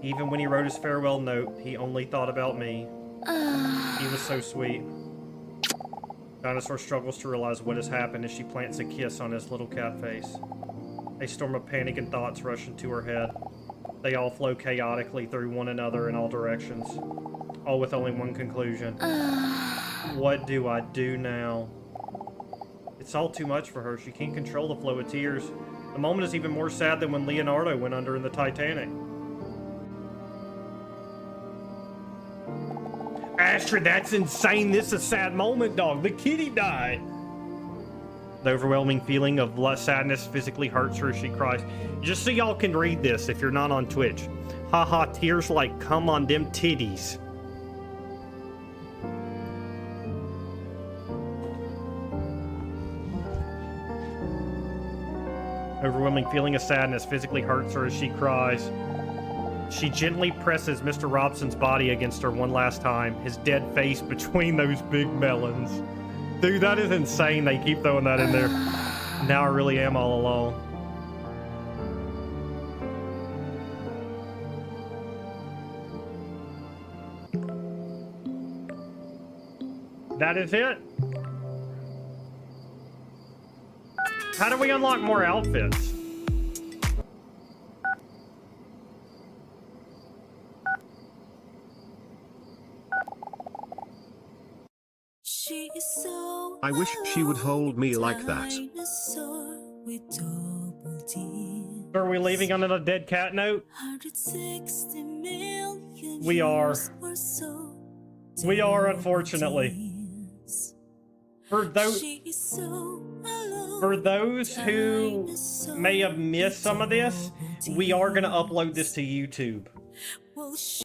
Even when he wrote his farewell note, he only thought about me. He was so sweet. Dinosaur struggles to realize what has happened as she plants a kiss on his little cat face. A storm of panic and thoughts rush into her head. They all flow chaotically through one another in all directions, all with only one conclusion. What do I do now? It's all too much for her. She can't control the flow of tears. The moment is even more sad than when Leonardo went under in the Titanic. Astrid, that's insane. This is a sad moment, dog. The kitty died. The overwhelming feeling of sadness physically hurts her as she cries. Just so y'all can read this if you're not on Twitch. Haha, tears like come on them titties. Overwhelming feeling of sadness physically hurts her as she cries. She gently presses Mr. Robson's body against her one last time, his dead face between those big melons. Dude, that is insane. They keep throwing that in there. Now I really am all alone. That is it. How do we unlock more outfits? I wish she would hold me like that. Are we leaving on a dead cat note? We are. We are, unfortunately. For those who may have missed some of this, we are going to upload this to YouTube.